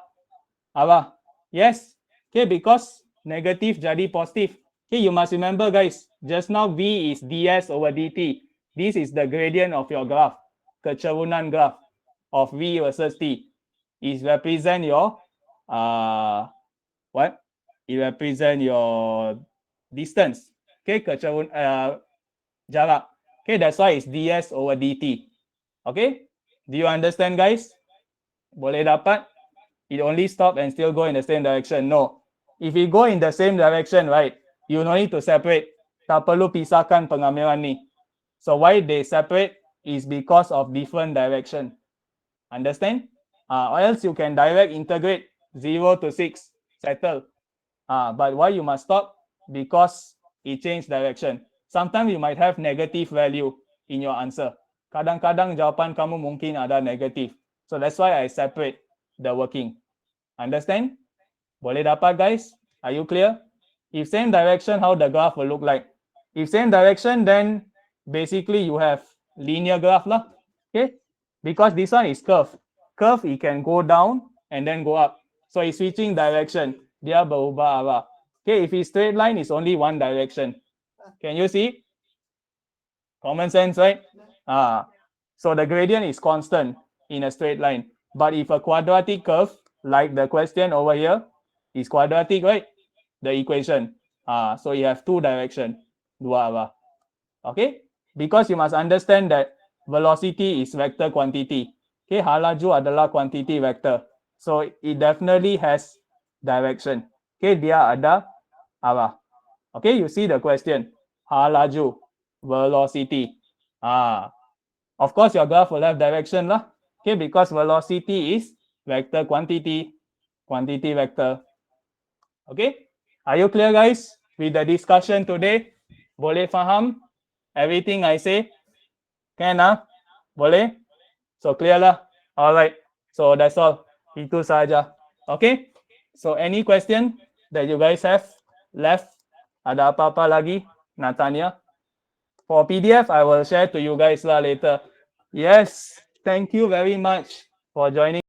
Arah? Yes. Okay, because negative jadi positive. Okay, you must remember, guys, just now V is ds over dt. This is the gradient of your graph, kecerunan graph of V versus T. Is represent your what? It represent your distance. Okay, jarak. Okay, that's why it's ds over dt. Okay, do you understand, guys? Boleh dapat? It only stop and still go in the same direction. No. If we go in the same direction, right, you no need to separate. Tak perlu pisahkan pengambilan ni. So why they separate is because of different direction. Understand? Or else you can direct integrate 0 to 6, settle. But why you must stop? Because it changed direction. Sometimes you might have negative value in your answer. Kadang-kadang jawapan kamu mungkin ada negative. So that's why I separate the working. Understand? Boleh dapat, guys? Are you clear? If same direction, how the graph will look like? If same direction, then basically you have linear graph lah. Okay? Because this one is curve. Curve, it can go down and then go up. So it's switching direction. Dia berubah arah. Okay, if it's straight line, it's only one direction. Can you see? Common sense, right? So the gradient is constant in a straight line. But if a quadratic curve, like the question over here, is quadratic, right? The equation. So you have two direction, dua arah. Okay? Because you must understand that velocity is vector quantity. Okay, halaju adalah quantity vector. So it definitely has direction. Okay, dia ada arah. Okay, you see the question. Halaju, velocity. Of course, your graph will have direction lah. Okay, because velocity is vector quantity, quantity vector. Okay, are you clear, guys, with the discussion today? Boleh faham everything I say? Can Boleh? So clear lah. All right. So that's all. Itu saja. Okay. So any question that you guys have left? Ada apa-apa lagi nak tanya? For PDF, I will share to you guys lah later. Yes. Thank you very much for joining.